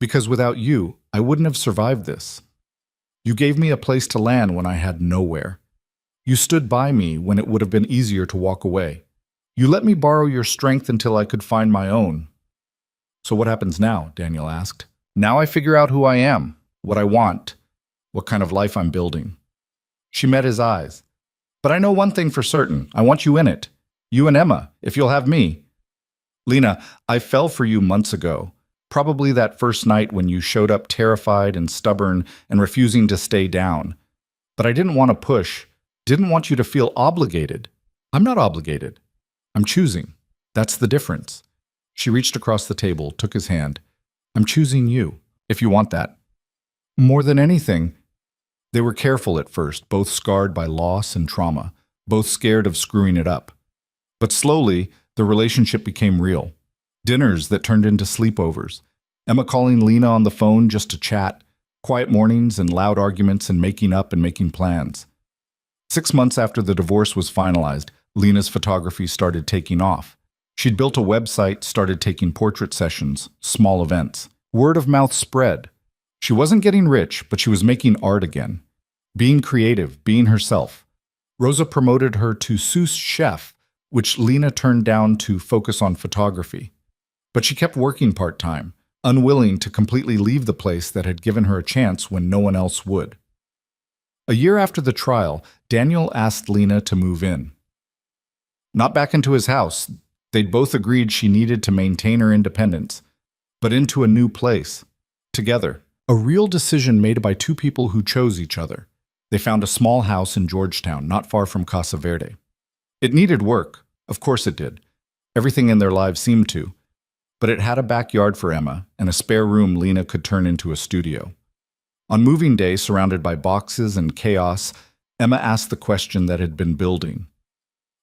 Because without you, I wouldn't have survived this. You gave me a place to land when I had nowhere. You stood by me when it would have been easier to walk away. You let me borrow your strength until I could find my own. So what happens now? Daniel asked. Now I figure out who I am, what I want, what kind of life I'm building. She met his eyes. But I know one thing for certain. I want you in it. You and Emma, if you'll have me. Lena, I fell for you months ago. Probably that first night when you showed up terrified and stubborn and refusing to stay down. But I didn't want to push. Didn't want you to feel obligated. I'm not obligated. I'm choosing. That's the difference. She reached across the table, took his hand. I'm choosing you, if you want that. More than anything, they were careful at first, both scarred by loss and trauma, both scared of screwing it up. But slowly, the relationship became real. Dinners that turned into sleepovers. Emma calling Lena on the phone just to chat. Quiet mornings and loud arguments and making up and making plans. 6 months after the divorce was finalized, Lena's photography started taking off. She'd built a website, started taking portrait sessions, small events. Word of mouth spread. She wasn't getting rich, but she was making art again. Being creative, being herself. Rosa promoted her to sous chef, which Lena turned down to focus on photography. But she kept working part-time, unwilling to completely leave the place that had given her a chance when no one else would. A year after the trial, Daniel asked Lena to move in. Not back into his house. They'd both agreed she needed to maintain her independence, but into a new place, together. A real decision made by two people who chose each other. They found a small house in Georgetown, not far from Casa Verde. It needed work. Of course it did. Everything in their lives seemed to. But it had a backyard for Emma and a spare room Lena could turn into a studio. On moving day, surrounded by boxes and chaos, Emma asked the question that had been building.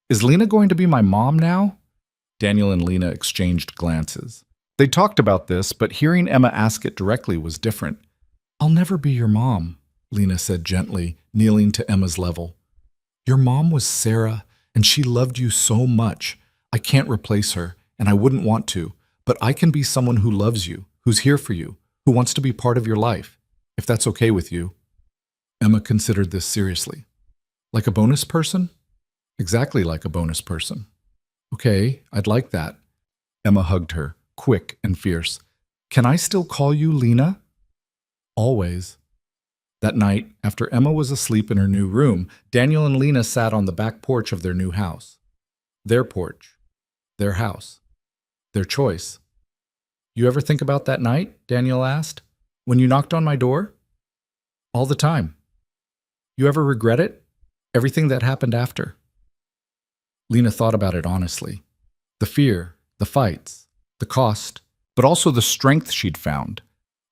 Is Lena going to be my mom now? Daniel and Lena exchanged glances. They talked about this, but hearing Emma ask it directly was different. I'll never be your mom, Lena said gently, kneeling to Emma's level. Your mom was Sarah, and she loved you so much. I can't replace her, and I wouldn't want to, but I can be someone who loves you, who's here for you, who wants to be part of your life, if that's okay with you. Emma considered this seriously. Like a bonus person? Exactly like a bonus person. Okay, I'd like that. Emma hugged her, quick and fierce. Can I still call you Lena? Always. That night, after Emma was asleep in her new room, Daniel and Lena sat on the back porch of their new house. Their porch. Their house. Their choice. You ever think about that night? Daniel asked. When you knocked on my door? All the time. You ever regret it? Everything that happened after? Lena thought about it honestly. The fear, the fights, the cost, but also the strength she'd found,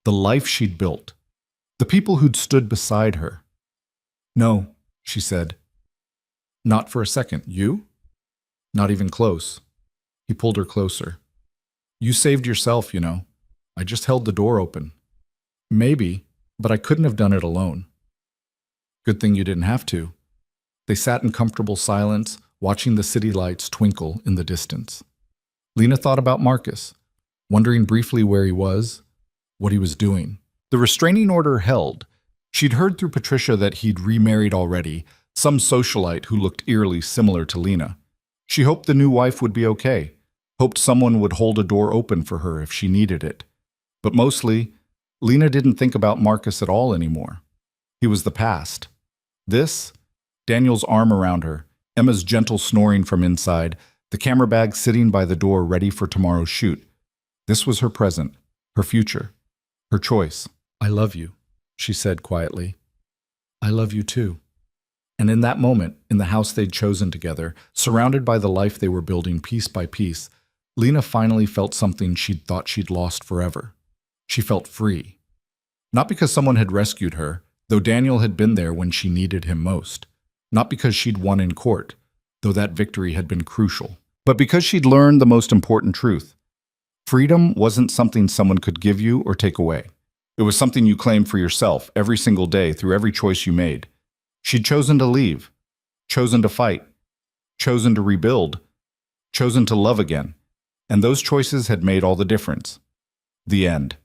the life she'd built, the people who'd stood beside her. No, she said. Not for a second. You? Not even close. He pulled her closer. You saved yourself, you know. I just held the door open. Maybe, but I couldn't have done it alone. Good thing you didn't have to. They sat in comfortable silence, watching the city lights twinkle in the distance. Lena thought about Marcus, wondering briefly where he was, what he was doing. The restraining order held. She'd heard through Patricia that he'd remarried already, some socialite who looked eerily similar to Lena. She hoped the new wife would be okay, hoped someone would hold a door open for her if she needed it. But mostly, Lena didn't think about Marcus at all anymore. He was the past. This, Daniel's arm around her, Emma's gentle snoring from inside, the camera bag sitting by the door ready for tomorrow's shoot. This was her present, her future, her choice. I love you, she said quietly. I love you too. And in that moment, in the house they'd chosen together, surrounded by the life they were building piece by piece, Lena finally felt something she'd thought she'd lost forever. She felt free. Not because someone had rescued her, though Daniel had been there when she needed him most. Not because she'd won in court, though that victory had been crucial. But because she'd learned the most important truth. Freedom wasn't something someone could give you or take away. It was something you claimed for yourself every single day through every choice you made. She'd chosen to leave, chosen to fight, chosen to rebuild, chosen to love again. And those choices had made all the difference. The end.